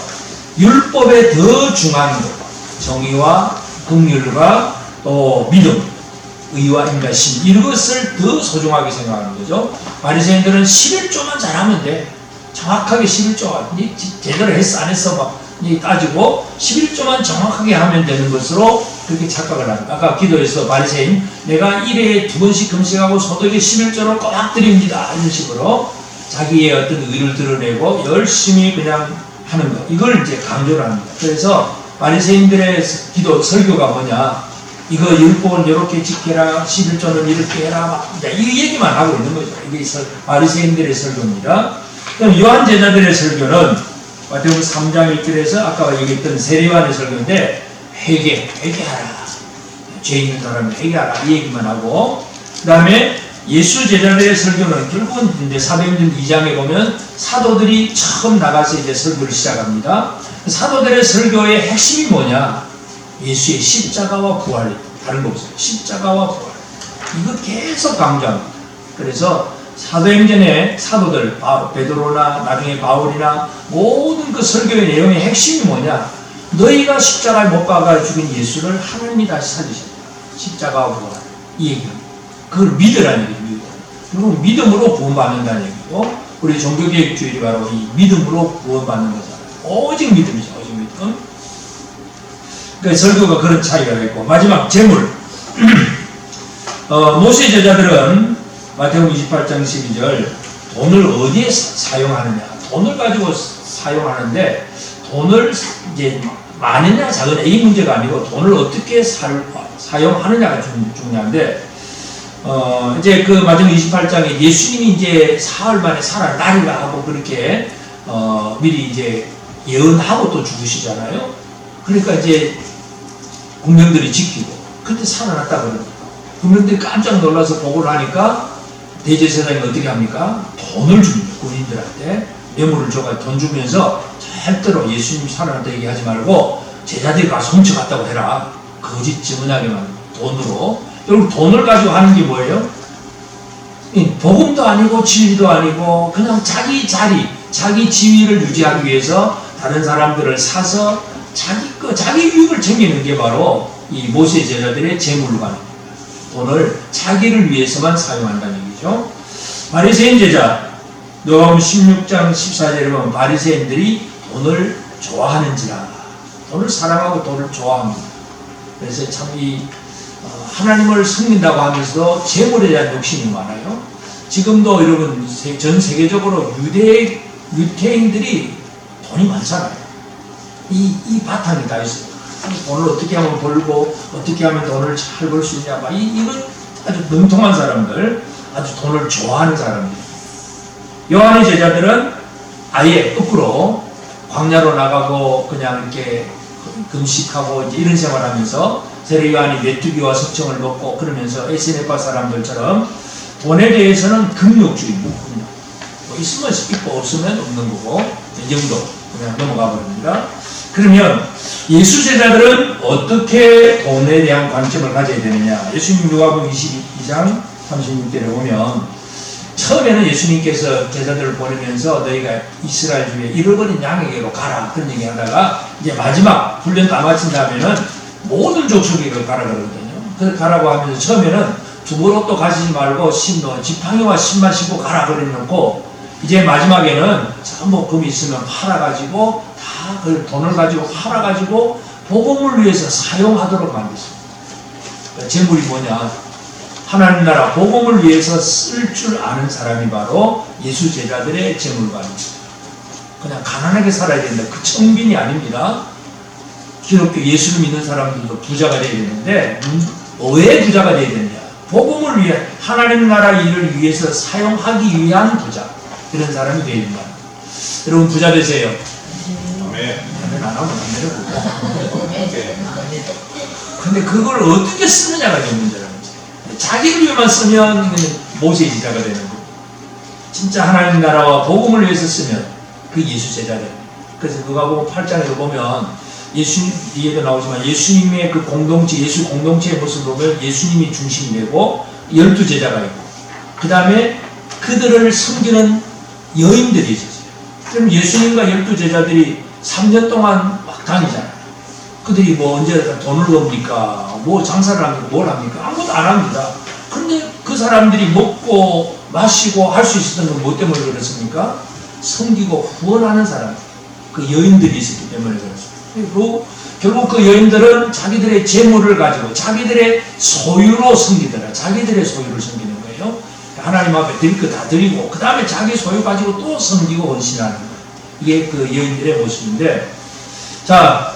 율법에 더 중요한 것, 정의와 긍휼과 또 믿음, 의와 인자심, 이것을 더 소중하게 생각하는 거죠. 바리새인들은 11조만 잘하면 돼. 정확하게 11조 제대로 했어 안 했어 막 따지고 11조만 정확하게 하면 되는 것으로 그렇게 착각을 합니다. 아까 기도에서 바리새인, 내가 1회에 2번씩 금식하고 소득의 11조를 꼬박 드립니다, 이런 식으로 자기의 어떤 의를 드러내고 열심히 그냥 하는 것, 이걸 이제 강조를 합니다. 그래서 바리새인들의 기도 설교가 뭐냐, 이거 율법은 이렇게 지켜라, 11조는 이렇게 해라, 막 이 얘기만 하고 있는 거죠. 이게 바리새인들의 설교입니다. 그럼 요한 제자들의 설교는 마태복음 3장 1절에서 아까 얘기했던 세례요한의 설교인데, 회개하라, 죄 있는 사람은 회개하라, 이 얘기만 하고, 그 다음에 예수 제자들의 설교는 결국은 이제 사도행전 2장에 보면 사도들이 처음 나가서 이제 설교를 시작합니다. 사도들의 설교의 핵심이 뭐냐? 예수의 십자가와 부활이 다른 거 없어요. 십자가와 부활. 이거 계속 강조합니다. 그래서 사도행전의 사도들, 베드로나 나중에 바울이나 모든 그 설교의 내용의 핵심이 뭐냐? 너희가 십자가에 못 박아 죽인 예수를 하나님이 다시 살리셨다. 십자가와 부활. 이 얘기입니다. 그걸 믿으라는 얘기입니다. 그리고 믿음으로 구원받는다는 얘기고, 우리 종교개혁주의가 바로 이 믿음으로 구원받는 거잖아요. 오직 믿음이죠. 오직 믿음. 그러니까 설교가 그런 차이가 있고, 마지막 재물. 모세 제자들은 마태복음 28장 12절, 돈을 어디에 사용하느냐, 돈을 가지고 사용하는데, 돈을 이제 많으냐 작으냐 이 문제가 아니고 돈을 어떻게 사용하느냐가 중요한데, 이제 그 마태복음 28장에 예수님이 이제 사흘 만에 살아나리라 하고 그렇게 미리 이제 예언하고 또 죽으시잖아요. 그러니까 이제 군병들이 지키고, 근데 살아났다 그럽니다. 군병들이 깜짝 놀라서 보고를 하니까 대제사장이 어떻게 합니까? 돈을 줍니다. 군인들한테 뇌물을 줘가지고 돈 주면서 절대로 예수님 살아났다 얘기하지 말고 제자들이 가서 훔쳐갔다고 해라. 거짓 증언하게만 돈으로. 여러분, 돈을 가지고 하는 게 뭐예요? 복음도 아니고 진리도 아니고 그냥 자기 자리, 자기 지위를 유지하기 위해서 다른 사람들을 사서 자기 유익을 챙기는 게 바로 이 모세 제자들의 재물관, 돈을 자기를 위해서만 사용한다는 얘기죠. 바리새인 제자, 누가복음 16장 14절에 보면 바리새인들이 돈을 좋아하는지라, 돈을 사랑하고 돈을 좋아합니다. 그래서 참 하나님을 섬긴다고 하면서도 재물에 대한 욕심이 많아요. 지금도 여러분 전 세계적으로 유대인들이 돈이 많잖아요. 이 바탕이 다 있어요. 돈을 어떻게 하면 벌고 어떻게 하면 돈을 잘 벌 수 있냐, 이건 아주 능통한 사람들, 아주 돈을 좋아하는 사람들. 요한의 제자들은 아예 거꾸로 광야로 나가고 그냥 이렇게 금식하고 이런 생활하면서 세례 요한이 메뚜기와 석청을 먹고 그러면서 에스네파 사람들처럼 돈에 대해서는 금욕주의입니다. 뭐 있으면 있고 없으면 없는 거고, 이 정도 그냥 넘어가 버립니다. 그러면 예수 제자들은 어떻게 돈에 대한 관점을 가져야 되느냐? 예수님 누가복음 22장 36절에 보면 처음에는 예수님께서 제자들을 보내면서 너희가 이스라엘 중에 잃어버린 양에게로 가라, 그런 얘기 하다가 이제 마지막 훈련 다 마친 다음에는 모든 족속에게로 가라 그러거든요. 그래서 가라고 하면서 처음에는 두부옷도 가지지 말고 지팡이와 신만 신고 가라 그래놓고, 이제 마지막에는 전부 금이 있으면 팔아가지고 다 그 돈을 가지고 팔아가지고 복음을 위해서 사용하도록 만드십니다. 그러니까 재물이 뭐냐? 하나님 나라 복음을 위해서 쓸 줄 아는 사람이 바로 예수 제자들의 재물관입니다. 그냥 가난하게 살아야 된다, 그 청빈이 아닙니다. 기독교 예수를 믿는 사람들도 부자가 되어야 되는데, 왜 부자가 되어야 되느냐? 복음을 위해 하나님 나라 일을 위해서 사용하기 위한 부자, 이런 사람이 되어야 된다. 여러분 부자 되세요. 아멘. 안 하면 안 되고. 근데 그걸 어떻게 쓰느냐가 이제 문제라는 거죠. 자기를 위해만 쓰면 모세 제자가 되는 거고, 진짜 하나님 나라와 복음을 위해서 쓰면 그 예수 제자들. 그래서 누가복음 8장에서 보면 예수님 뒤에도 나오지만 예수님의 그 공동체, 예수 공동체의 모습을 보면 예수님이 중심이 되고 12제자가 있고, 그 다음에 그들을 섬기는 여인들이 있었어요. 그럼 예수님과 12제자들이 3년 동안 막 다니잖아요. 그들이 뭐 언제 돈을 겁니까? 뭐 장사를 합니까? 뭘 합니까? 아무것도 안 합니다. 근데 그 사람들이 먹고 마시고 할 수 있었던 건 뭐 때문에 그렇습니까? 섬기고 후원하는 사람, 그 여인들이 있었기 때문에 그렇습니다. 그리고 결국 그 여인들은 자기들의 재물을 가지고 자기들의 소유로 섬기더라. 자기들의 소유를 섬기는 거예요. 하나님 앞에 드릴 거 다 드리고 그 다음에 자기 소유 가지고 또 섬기고 헌신하는 거예요. 이게 그 여인들의 모습인데, 자,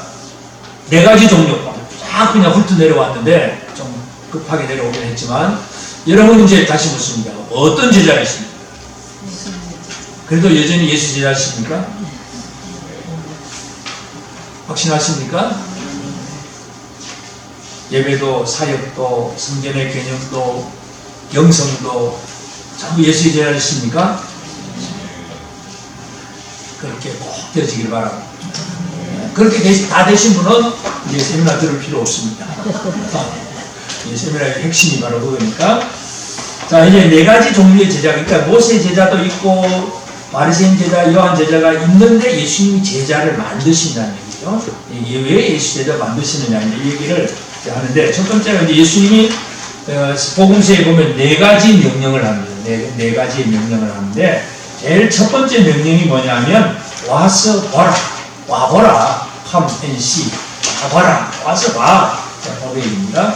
4가지 종류 쫙 그냥 훑어 내려왔는데 좀 급하게 내려오긴 했지만, 여러분 이제 다시 묻습니다. 어떤 제자이십니까? 그래도 여전히 예수 제자이십니까? 확신하십니까? 예배도 사역도 성전의 개념도 영성도 전부 예수의 제자이십니까? 그렇게 꼭 되어지길 바랍니다. 그렇게 다 되신 분은 이제 세미나 들을 필요 없습니다. 세미나의 핵심이 바로 그거니까. 자, 이제 4가지 종류의 제자, 그러니까 모세 제자도 있고 바리새인 제자, 요한 제자가 있는데 예수님이 제자를 만드신다는 얘기죠. 왜 예수 제자 만드시느냐 이 얘기를 하는데, 첫 번째가 이제 예수님이 복음서에 보면 4가지 명령을 합니다. 네 가지 명령을 하는데, 제일 첫 번째 명령이 뭐냐면 와서 보라, 와보라, come and see, 와봐라, 와서 봐. 자, 고백입니다.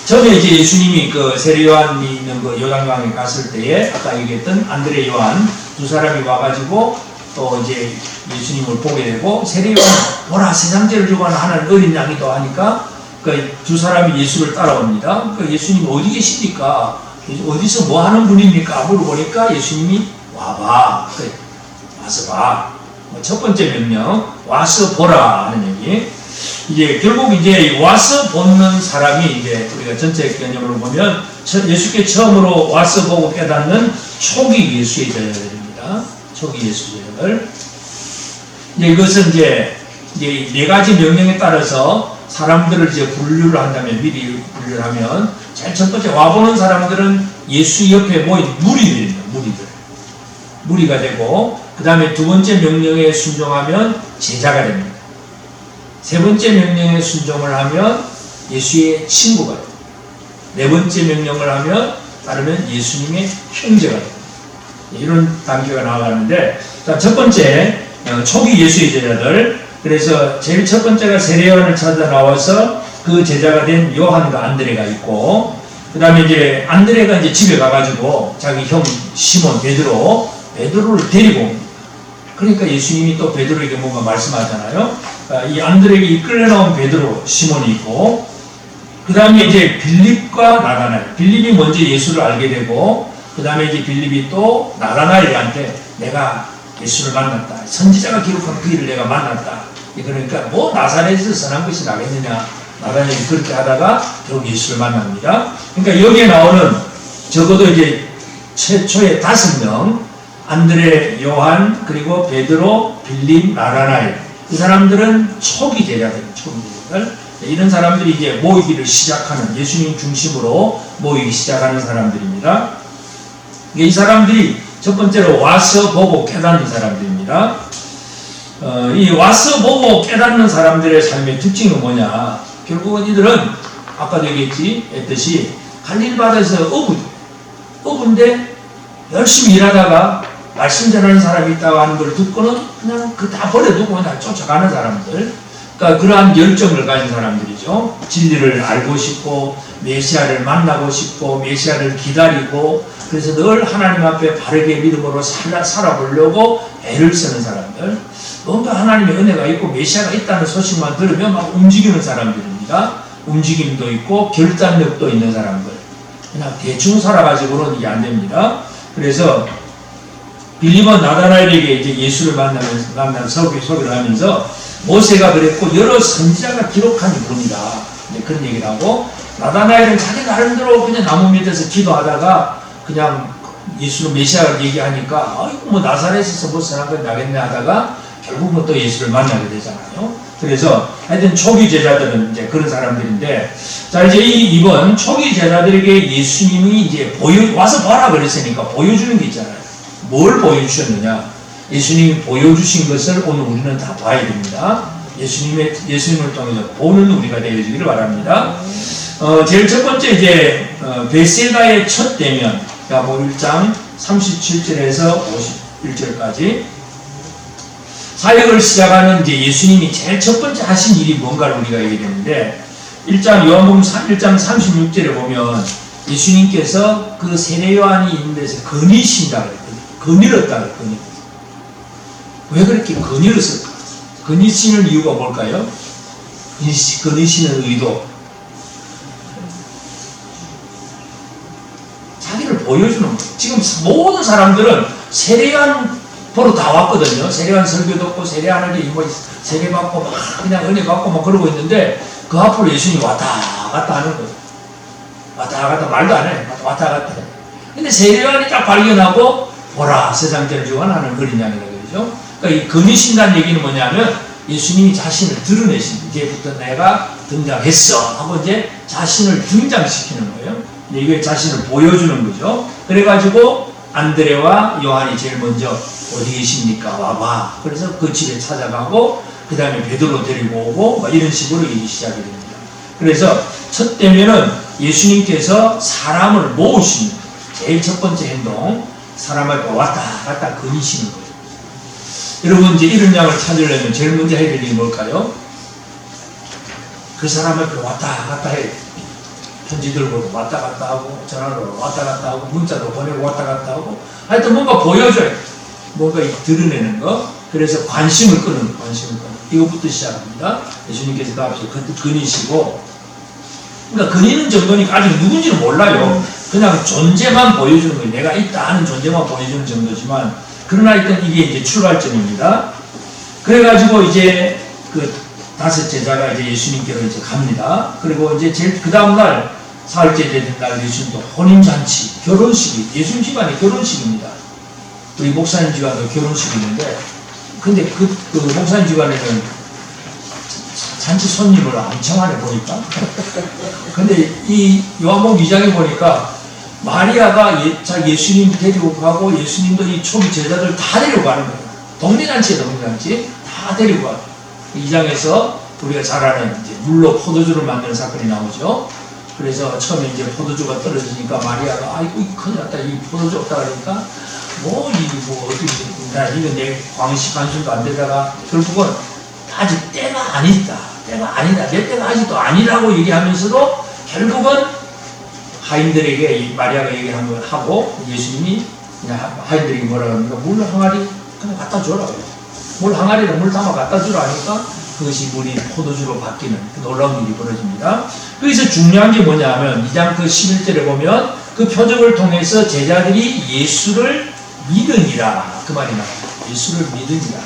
처음에 이제 예수님이 그 세례 요한이 있는 그 요단강에 갔을 때에 아까 얘기했던 안드레 요한 두 사람이 와가지고 또 이제 예수님을 보게 되고, 세례 요한 보라 세상 죄를 주고 하는 어린 양이도 하니까 그 두 사람이 예수를 따라옵니다. 그 예수님 어디 계십니까? 어디서 뭐 하는 분입니까? 물어보니까 예수님이 와봐, 그래, 와서 봐. 첫 번째 명령, 와서 보라 하는 얘기. 이제 결국 이제 와서 보는 사람이 이제 우리가 전체 개념으로 보면 예수께 처음으로 와서 보고 깨닫는 초기 예수의 제자들입니다. 초기 예수 제자들. 이제 이것은 이제 4가지 명령에 따라서 사람들을 이제 분류를 한다면, 미리 분류를 하면, 제일 첫 번째 와보는 사람들은 예수 옆에 모인 무리들입니다. 무리가 되고, 그 다음에 두 번째 명령에 순종하면 제자가 됩니다. 세 번째 명령에 순종을 하면 예수의 친구가 됩니다. 네 번째 명령을 하면 따르면 예수님의 형제가 됩니다. 이런 단계가 나아가는데, 자, 첫 번째 초기 예수의 제자들. 그래서 제일 첫 번째가 세례요한을 찾아 나와서 그 제자가 된 요한과 안드레가 있고, 그 다음에 이제 안드레가 이제 집에 가가지고 자기 형 시몬 베드로를 데리고 옵니다. 그러니까 예수님이 또 베드로에게 뭔가 말씀하잖아요. 이 안드레에게 이끌려 나온 베드로 시몬이 있고, 그 다음에 이제 빌립과 나다나엘. 빌립이 먼저 예수를 알게 되고, 그 다음에 이제 빌립이 또 나다나엘한테 내가 예수를 만났다. 선지자가 기록한 그 일을 내가 만났다. 그러니까 뭐 나사렛에서 선한 것이 나겠느냐. 나다나엘이 그렇게 하다가 결국 예수를 만납니다. 그러니까 여기에 나오는 적어도 이제 최초의 5명, 안드레, 요한, 그리고 베드로, 빌립, 나다나엘. 이 사람들은 초기 제자들, 이런 사람들이 이제 모이기를 시작하는, 예수님 중심으로 모이기 시작하는 사람들입니다. 이 사람들이 첫 번째로 와서 보고 깨닫는 사람들입니다. 이 와서 보고 깨닫는 사람들의 삶의 특징은 뭐냐? 결국은 이들은 아까도 얘기했듯이 갈릴바다에서 어부인데 열심히 일하다가 말씀 전하는 사람이 있다고 하는 걸 듣고는 그냥 그 다 버려두고 그냥 쫓아가는 사람들. 그러니까 그러한 열정을 가진 사람들이죠. 진리를 알고 싶고 메시아를 만나고 싶고 메시아를 기다리고, 그래서 늘 하나님 앞에 바르게 믿음으로 살아보려고 애를 쓰는 사람들. 뭔가 하나님의 은혜가 있고 메시아가 있다는 소식만 들으면 막 움직이는 사람들입니다. 움직임도 있고 결단력도 있는 사람들. 그냥 대충 살아가지고는 이게 안 됩니다. 그래서 빌립은 나다나엘에게 이제 예수를 만나는 소개를 하면서 모세가 그랬고 여러 선지자가 기록한 분이다. 그런 얘기를 하고, 나다나엘은 자기 나름대로 그냥 나무 밑에서 기도하다가 그냥 예수를 메시아를 얘기하니까 아이고 뭐 나사렛에서 뭐 선한 건 나겠네 하다가 결국은 또 예수를 만나게 되잖아요. 그래서 하여튼 초기 제자들은 이제 그런 사람들인데, 자 이제 이번 초기 제자들에게 예수님이 이제 와서 봐라 그랬으니까 보여주는 게 있잖아요. 뭘 보여주셨느냐? 예수님이 보여주신 것을 오늘 우리는 다 봐야 됩니다. 예수님을 통해서 보는 우리가 되어지기를 바랍니다. 제일 첫 번째 이제 베세다의 첫 대면, 야고보 1장 37절에서 51절까지 사역을 시작하는 이제 예수님이 제일 첫 번째 하신 일이 뭔가를 우리가 얘기했는데, 요한복음 1장 36절에 보면 예수님께서 그 세례 요한이 있는 데서 거니신다 그랬거든요. 거닐었다 그랬거든요. 왜 그렇게 거닐었을까? 거니시는 이유가 뭘까요? 거니시는 의도. 자기를 보여주는 거예요. 지금 모든 사람들은 세례요한 보러 다 왔거든요. 세례요한 설교 듣고 세례요한에게 뭐 세례받고 막 그냥 은혜 받고 막 그러고 있는데, 그 앞으로 예수님이 왔다 갔다 하는 거예요. 왔다 갔다 말도 안 해. 왔다 갔다 해. 근데 세례요한이 딱 발견하고 보라 세상 죄를 지고 하는 그런 양이라고 그러죠. 그러니까 이 거니신다는 얘기는 뭐냐면 예수님이 자신을 드러내신, 이제부터 내가 등장했어 하고 이제 자신을 등장시키는 거예요. 이게 자신을 보여주는 거죠. 그래가지고 안드레와 요한이 제일 먼저 어디 계십니까? 와봐. 그래서 그 집에 찾아가고 그 다음에 베드로 데리고 오고 막 이런 식으로 일이 시작이 됩니다. 그래서 첫 대면은 예수님께서 사람을 모으시는 제일 첫 번째 행동, 사람을 왔다 갔다 거니시는 거예요. 여러분 이제 이런 양을 찾으려면 제일 먼저 해야 될 일이 뭘까요? 그 사람 앞에 왔다 갔다 해. 편지 들고 왔다 갔다 하고, 전화로 왔다 갔다 하고, 문자도 보내고 왔다 갔다 하고, 하여튼 뭔가 보여줘요. 뭔가 드러내는 거. 그래서 관심을 끄는. 이것부터 시작합니다. 예수님께서 그 앞에서 거니시고, 그러니까 거니는 정도니까 아직 누군지는 몰라요. 그냥 존재만 보여주는 거예요. 내가 있다 하는 존재만 보여주는 정도지만, 그러나 일단 이게 이제 출발점입니다. 그래가지고 이제 그 5 제자가 이제 예수님께로 이제 갑니다. 그리고 이제 그 다음날 사흘째 되는 날 예수님도 혼인잔치, 결혼식이, 예수님 집안이 결혼식입니다. 우리 목사님 집안도 결혼식이 있는데, 근데 그 목사님 집안에는 잔치 손님을 엄청 많이 보니까. 근데 이 요한복음 2장에 보니까 마리아가 예수님 데리고 가고 예수님도 이 초기 제자들 다 데리고 가는 거예요. 동네잔치에 동네잔치 다 데리고 가요. 2장에서 우리가 잘 아는 이제 물로 포도주를 만드는 사건이 나오죠. 그래서 처음에 이제 포도주가 떨어지니까 마리아가 아이고 큰일 났다, 이 포도주 없다 그러니까 어떻게 이거 내 관심도 안 되다가 결국은 아직 때가 아니다, 내 때가 아직도 아니라고 얘기하면서도 결국은 하인들에게 마리아가 얘기한 걸 하고 예수님이 그냥 하인들에게 뭐라 그러니까 물 항아리 그냥 갖다 주라고요. 물 항아리에 물 담아 갖다 주라 하니까 그것이 물이 포도주로 바뀌는 그 놀라운 일이 벌어집니다. 여기서 중요한 게 뭐냐면 2장 그 11절에 보면 그 표적을 통해서 제자들이 예수를 믿으니라 그 말이 나와요. 예수를 믿으니라.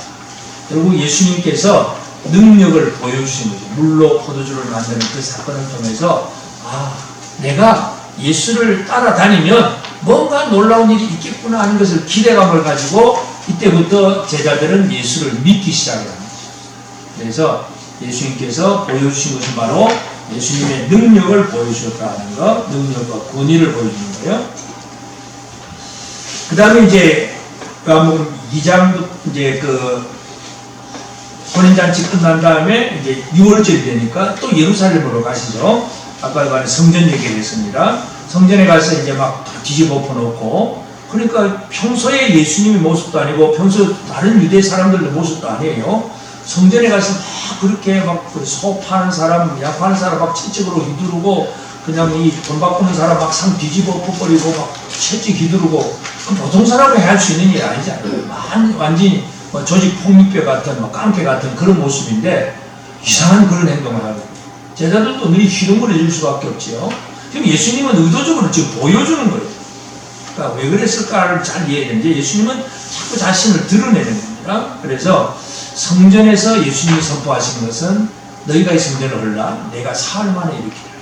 결국 예수님께서 능력을 보여주신 거죠. 물로 포도주를 만드는 그 사건을 통해서 내가 예수를 따라다니면 뭔가 놀라운 일이 있겠구나 하는 것을 기대감을 가지고 이때부터 제자들은 예수를 믿기 시작합니다. 그래서 예수님께서 보여주신 것은 바로 예수님의 능력을 보여주셨다는 것, 능력과 권위를 보여주는 거예요. 그 다음에 이제 2장 이제 그 혼인잔치 끝난 다음에 이제 6월절이 되니까 또 예루살렘으로 가시죠. 아까 말한 성전 얘기를 했습니다. 성전에 가서 이제 막 뒤집어 엎어놓고, 그러니까 평소에 예수님의 모습도 아니고 평소 다른 유대 사람들의 모습도 아니에요. 성전에 가서 막 그렇게 막 소 파는 사람, 양 파는 사람 막 채찍으로 휘두르고, 그냥 이 돈 바꾸는 사람 막 상 뒤집어 엎어버리고 막 채찍 휘두르고, 보통 사람이 할 수 있는 일이 아니잖아요. 완전히 조직 폭력배 같은 깡패 같은 그런 모습인데 이상한 그런 행동을 하고, 제자들도 늘 희롱을 해줄 수밖에 없지요. 그럼 예수님은 의도적으로 지금 보여주는 거예요. 그러니까 왜 그랬을까를 잘 이해되는데 예수님은 자꾸 자신을 드러내는 겁니다. 그래서 성전에서 예수님이 선포하신 것은 너희가 이 성전을 헐라 내가 사흘 만에 일으키리라.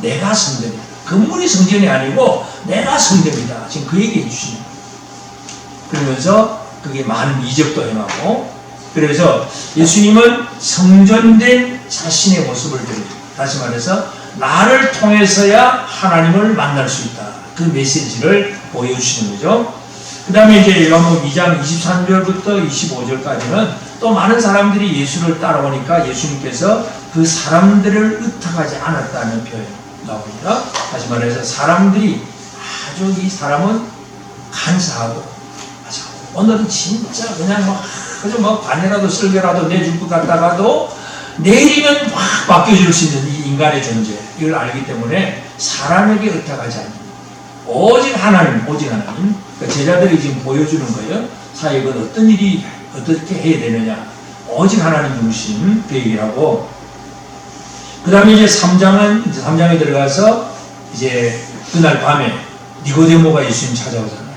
내가 성전이다. 건물이 성전이 아니고 내가 성전이다. 지금 그 얘기해 주시는 거예요. 그러면서 그게 많은 이적도 행하고, 그래서 예수님은 성전된 자신의 모습을 드립니다. 다시 말해서 나를 통해서야 하나님을 만날 수 있다. 그 메시지를 보여주시는 거죠. 그 다음에 이제 요한복음 2장 23절부터 25절까지는 또 많은 사람들이 예수를 따라오니까 예수님께서 그 사람들을 의탁하지 않았다는 표현이 나옵니다. 다시 말해서 사람들이 아주 이 사람은 간사하고 오늘은 진짜 그냥 그저 반이라도 쓸개라도 내줄 것 같다가도 내일이면 확 바뀌어줄 수 있는 이 인간의 존재, 이걸 알기 때문에 사람에게 의탁하지 않는 오직 하나님. 그러니까 제자들이 지금 보여주는 거예요. 사역은 어떤 일이 어떻게 해야 되느냐, 오직 하나님 중심 그 얘기하고, 그 다음에 이제 3장에 들어가서 이제 그날 밤에 니고데모가 예수님 찾아오잖아요.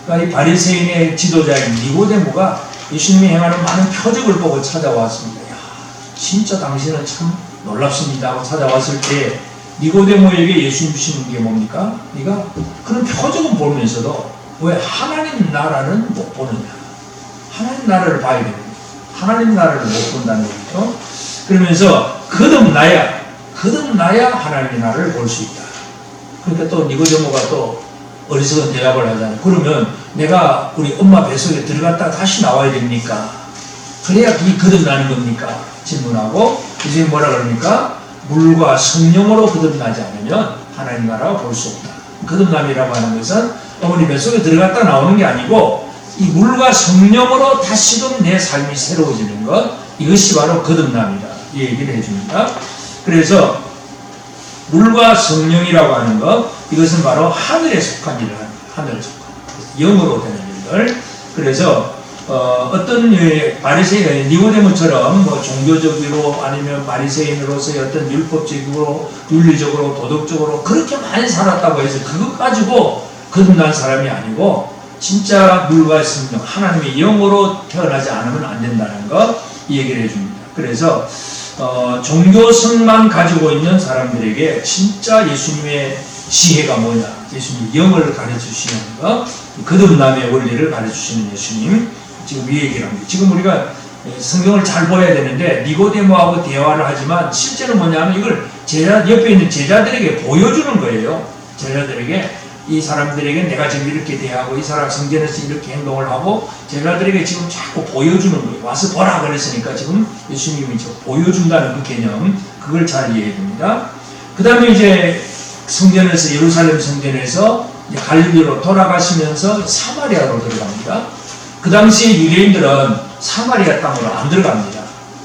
그러니까 이 바리새인의 지도자인 니고데모가 예수님이 행하는 많은 표적을 보고 찾아왔습니다. 야, 진짜 당신은 참 놀랍습니다 하고 찾아왔을 때 니고데모에게 예수님 주시는 게 뭡니까? 네가 그런 표적은 보면서도 왜 하나님 나라는 못 보느냐? 하나님 나라를 봐야 됩니다. 하나님 나라를 못 본다는 거죠. 그러면서 거듭나야 하나님의 나라를 볼 수 있다. 그러니까 또 니고데모가 또 어리석은 대답을 하잖아요. 그러면 내가 우리 엄마 뱃속에 들어갔다가 다시 나와야 됩니까? 그래야 그게 거듭나는 겁니까? 질문하고 이제 뭐라 그럽니까? 물과 성령으로 거듭나지 않으면 하나님 나라를 볼 수 없다. 거듭남이라고 하는 것은 어머니 뱃속에 들어갔다 나오는 게 아니고 이 물과 성령으로 다시금 내 삶이 새로워지는 것, 이것이 바로 거듭남이다. 이 얘기를 해줍니다. 그래서 물과 성령이라고 하는 것, 이것은 바로 하늘에 속한 일을 합니다. 하늘에 속한 영으로 되는 일들. 그래서 어떤 바리새인 니고데모처럼 종교적으로 아니면 바리새인으로서의 어떤 율법적으로 윤리적으로 도덕적으로 그렇게 많이 살았다고 해서 그것 가지고 거듭난 사람이 아니고 진짜 물과 성령 하나님의 영으로 태어나지 않으면 안 된다는 것, 이 얘기를 해줍니다. 그래서 종교성만 가지고 있는 사람들에게 진짜 예수님의 지혜가 뭐냐, 예수님의 영을 가르쳐 주시는 것, 거듭남의 원리를 가르쳐 주시는 예수님, 지금 이 얘기를 합니다. 지금 우리가 성경을 잘 보아야 되는데 니고데모하고 대화를 하지만 실제로 뭐냐면 이걸 옆에 있는 제자들에게 보여주는 거예요. 제자들에게 이 사람들에게 내가 지금 이렇게 대하고 이 사람 성전에서 이렇게 행동을 하고 제자들에게 지금 자꾸 보여주는 거예요. 와서 보라 그랬으니까 지금 예수님이 보여준다는 그 개념, 그걸 잘 이해해야 됩니다. 그 다음에 이제 성전에서, 예루살렘 성전에서 이제 갈릴리로 돌아가시면서 사마리아로 들어갑니다. 그 당시에 유대인들은 사마리아 땅으로 안 들어갑니다.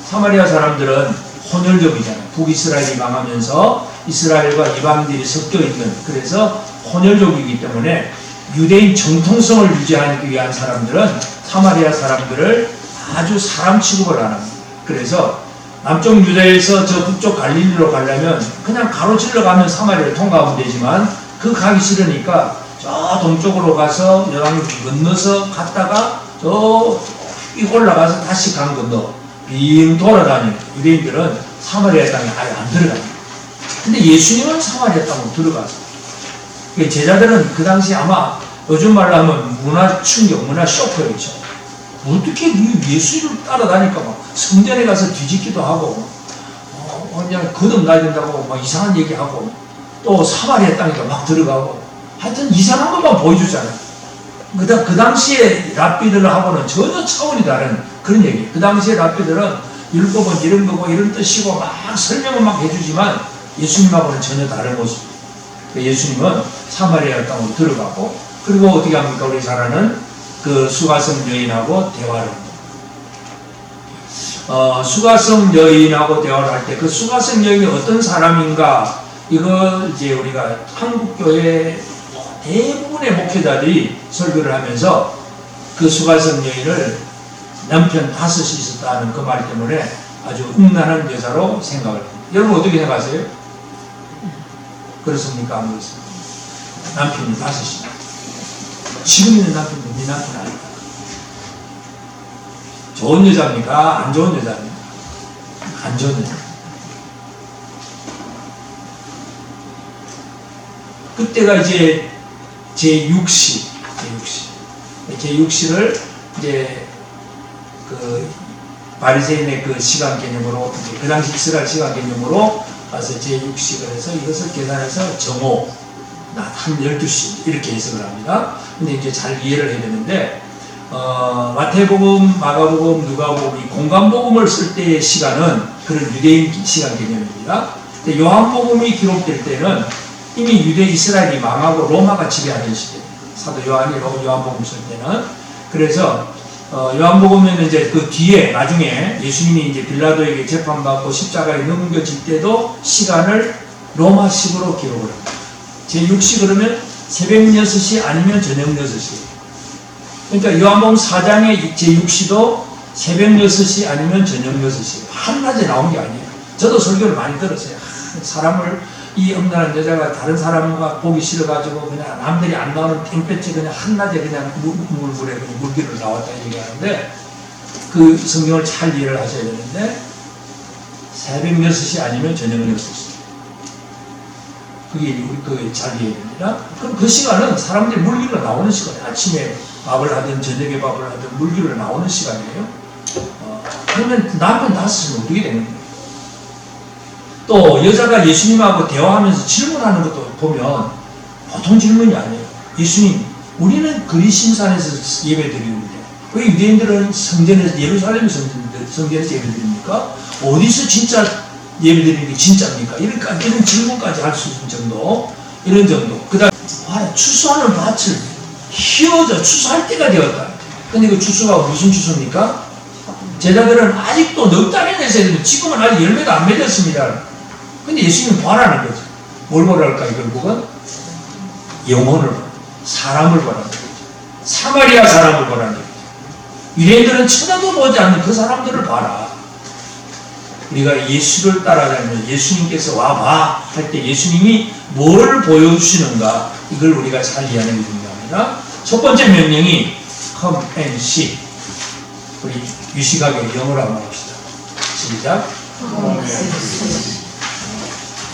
사마리아 사람들은 혼혈족이잖아요. 북이스라엘이 망하면서 이스라엘과 이방인들이 섞여 있는, 그래서 혼혈족이기 때문에 유대인 정통성을 유지하기 위한 사람들은 사마리아 사람들을 아주 사람 취급을 안 합니다. 그래서 남쪽 유대에서 저 북쪽 갈릴리로 가려면 그냥 가로질러 가면 사마리아를 통과하면 되지만 그 가기 싫으니까 저 동쪽으로 가서 여왕을 건너서 갔다가 이 올라가서 다시 강 건너 빙 돌아다니는 유대인들은 사마리아 땅에 아예 안 들어갑니다. 근데 예수님은 사마리아 땅으로 들어가서 제자들은 그 당시 아마 요즘 말로 하면 문화 충격, 문화 쇼크였죠. 어떻게 예수를 따라다니까 막 성전에 가서 뒤집기도 하고 그냥 거듭나야 막 이상한 얘기하고 또 사마리아 땅에도 막 들어가고 하여튼 이상한 것만 보여주잖아요. 그 당시에 랍비들하고는 전혀 차원이 다른 그런 얘기예요. 그 당시에 랍비들은 율법은 이런 거고 이런 뜻이고 막 설명을 막 해주지만 예수님하고는 전혀 다른 모습. 예수님은 사마리아 땅으로 들어가고 그리고 어떻게 합니까? 우리 잘 아는 그 수가성 여인하고 대화를 합니다. 수가성 여인하고 대화를 할 때 그 수가성 여인이 어떤 사람인가 이걸 이제 우리가 한국교회 대부분의 목회자들이 설교를 하면서 그 수가성 여인을 남편 5이 있었다는 그 말 때문에 아주 음란한 여자로 생각을 합니다. 여러분 어떻게 생각하세요? 그렇습니까? 안 그렇습니까? 남편이 5이다. 지금 있는 남편도 네 남편 아니다. 좋은 여자입니까? 안 좋은 여자입니까? 안 좋은 여자. 그때가 이제 제6시를 이제 그 바리새인의 그 시간 개념으로 그 당시 이스라엘 시간 개념으로 가서 제6시를 해서 이것을 계산해서 정오 낮 한 12시 이렇게 해석을 합니다. 근데 이제 잘 이해를 해야 되는데 마태복음, 마가복음, 누가복음 이 공간복음을 쓸 때의 시간은 그런 유대인 시간 개념입니다. 근데 요한복음이 기록될 때는 이미 유대 이스라엘이 망하고 로마가 지배하는 시대입니다. 사도 요한이 요한복음 쓸 때는. 그래서 요한복음에는 이제 그 뒤에 나중에 예수님이 이제 빌라도에게 재판받고 십자가에 넘겨질 때도 시간을 로마식으로 기록을 합니다. 제6시 그러면 새벽 6시 아니면 저녁 6시. 그러니까 요한복음 4장의 제6시도 새벽 6시 아니면 저녁 6시. 한낮에 나온 게 아니에요. 저도 설교를 많이 들었어요. 사람을 이 음란한 여자가 다른 사람과 보기 싫어가지고 그냥 남들이 안 나오는 땡볕에 그냥 한낮에 그냥 물에 물기를 나왔다 얘기하는데 그 성경을 잘 이해를 하셔야 되는데 새벽 6시 아니면 저녁 6시. 그게 잘 이해해야 됩니다. 그럼 그 시간은 사람들이 물기로 나오는 시간이에요. 아침에 밥을 하든 저녁에 밥을 하든 물기로 나오는 시간이에요. 그러면 남편 5시는 어떻게 되는 거예요? 또 여자가 예수님하고 대화하면서 질문하는 것도 보면 보통 질문이 아니에요. 예수님, 우리는 그리심산에서 예배드리는데 왜 유대인들은 성전에서 예루살렘 성전에서 예배드립니까? 어디서 진짜 예배드리는 게 진짜입니까? 이런 질문까지 할 수 있는 정도, 이런 정도. 그 다음에 추수하는 밭을 희어져 추수할 때가 되었다. 근데 그 추수가 무슨 추수입니까? 제자들은 아직도 넉 달이 내서 지금은 아직 열매가 안 맺었습니다. 근데 예수님은 보라는 거죠. 뭘 보랄까요, 결국은? 영혼을 보라. 사람을 보라는 거죠. 사마리아 사람을 보라는 거죠. 유대인들은 쳐다도 보지 않는 그 사람들을 봐라. 우리가 예수를 따라가면 예수님께서 와봐 할 때 예수님이 뭘 보여주시는가 이걸 우리가 잘 이해하는 게 중요합니다. 첫 번째 명령이 come and see. 우리 유식하게 영어로 한번 합시다. 시작.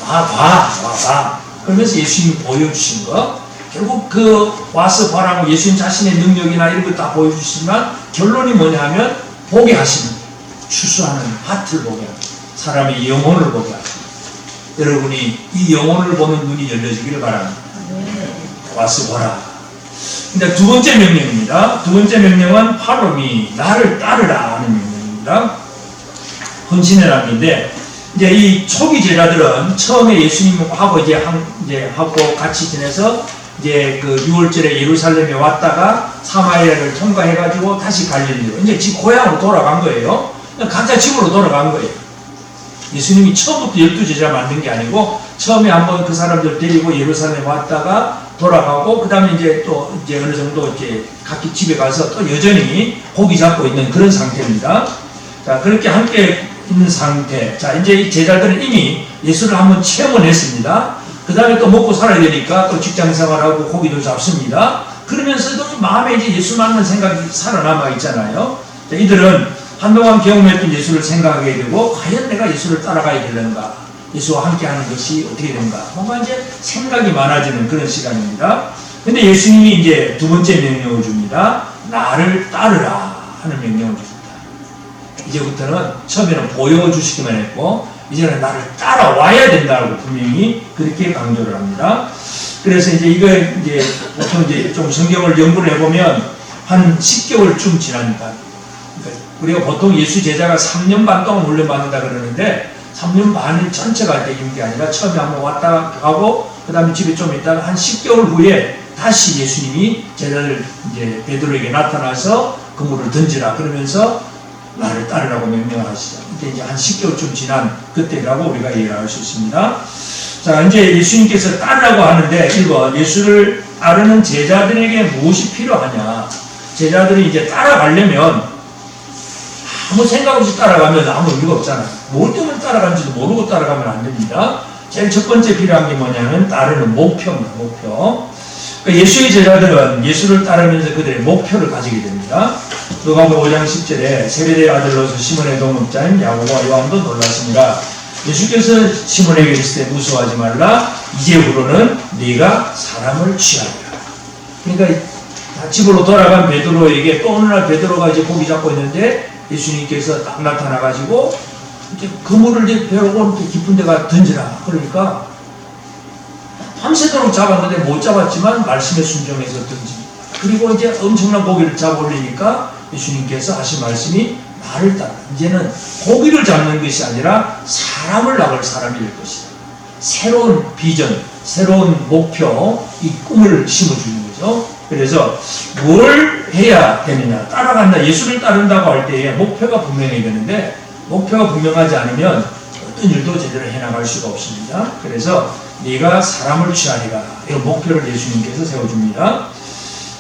와. 그러면서 예수님이 보여주신 거. 결국 그 와서 봐라고 예수님 자신의 능력이나 이런 거 다 보여주시지만 결론이 뭐냐 하면 보게 하시는 거예요. 추수하는 밭을 보게 하는 거예요. 사람의 영혼을 보게 하십니다. 여러분이 이 영혼을 보는 눈이 열려지기를 바랍니다. 와서 보라. 근데 두 번째 명령입니다. 두 번째 명령은 파롬이 나를 따르라 하는 명령입니다. 헌신이라는 건데, 이제 이 초기 제자들은 처음에 예수님하고 이제 하고 같이 지내서 이제 그 6월절에 예루살렘에 왔다가 사마리아를 통과해가지고 다시 갈릴리로 이제 집 고향으로 돌아간 거예요. 각자 집으로 돌아간 거예요. 예수님이 처음부터 12제자 만든 게 아니고 처음에 한번 그 사람들 데리고 예루살렘에 왔다가 돌아가고 그 다음에 이제 또 이제 어느 정도 이제 각기 집에 가서 또 여전히 고기 잡고 있는 그런 상태입니다. 자, 그렇게 함께 있는 상태. 자, 이제 이 제자들은 이미 예수를 한번 체험을 했습니다. 그 다음에 또 먹고 살아야 되니까 또 직장 생활하고 고기도 잡습니다. 그러면서도 마음에 이제 예수 만나는 생각이 살아남아 있잖아요. 자, 이들은 한동안 경험했던 예수를 생각하게 되고 과연 내가 예수를 따라가야 되는가, 예수와 함께하는 것이 어떻게 되는가, 뭔가 이제 생각이 많아지는 그런 시간입니다. 근데 예수님이 이제 두 번째 명령을 줍니다. 나를 따르라 하는 명령을 줍니다. 이제부터는 처음에는 보여주시기만 했고 이제는 나를 따라와야 된다고 분명히 그렇게 강조를 합니다. 그래서 이제 이거 이제 보통 이제 좀 성경을 연구를 해보면 한 10개월쯤 지나니까, 우리가 보통 예수 제자가 3년 반 동안 훈련받는다 그러는데 3년 반을 전체가 되는 게 아니라 처음에 한번 왔다 가고 그 다음에 집에 좀 있다가 한 10개월 후에 다시 예수님이 제자들 이제 베드로에게 나타나서 그물을 던지라 그러면서 나를 따르라고 명령하시죠. 이제 한 10개월쯤 지난 그때라고 우리가 이해할 수 있습니다. 자, 이제 예수님께서 따르라고 하는데 1번 예수를 따르는 제자들에게 무엇이 필요하냐. 제자들이 이제 따라가려면 아무 생각 없이 따라가면 아무 의미가 없잖아요. 뭘 때문에 따라가는지도 모르고 따라가면 안 됩니다. 제일 첫 번째 필요한 게 뭐냐면 따르는 목표입니다. 목표. 그러니까 예수의 제자들은 예수를 따르면서 그들의 목표를 가지게 됩니다. 누가복음 5장 10절에 세베대의 아들로서 시몬의 동업자인 야고보와 요한도 놀랐습니다. 예수께서 시몬에게 이르시되 무서워하지 말라. 이제부로는 네가 사람을 취하리라. 그러니까 집으로 돌아간 베드로에게 또 어느 날 베드로가 이제 고기 잡고 있는데 예수님께서 딱 나타나가지고 이제 그물을 이제 배우고 깊은 데가 던지라. 그러니까 밤새도록 잡았는데 못 잡았지만 말씀에 순종해서 던집니다. 그리고 이제 엄청난 고기를 잡아 올리니까 예수님께서 하신 말씀이 나를 따라. 이제는 고기를 잡는 것이 아니라 사람을 낳을 사람이 될 것이다. 새로운 비전, 새로운 목표, 이 꿈을 심어주는 거죠. 그래서 뭘 해야 되느냐, 따라간다, 예수를 따른다고 할 때에 목표가 분명해야 되는데 목표가 분명하지 않으면 어떤 일도 제대로 해나갈 수가 없습니다. 그래서 네가 사람을 취하리라, 이런 목표를 예수님께서 세워줍니다.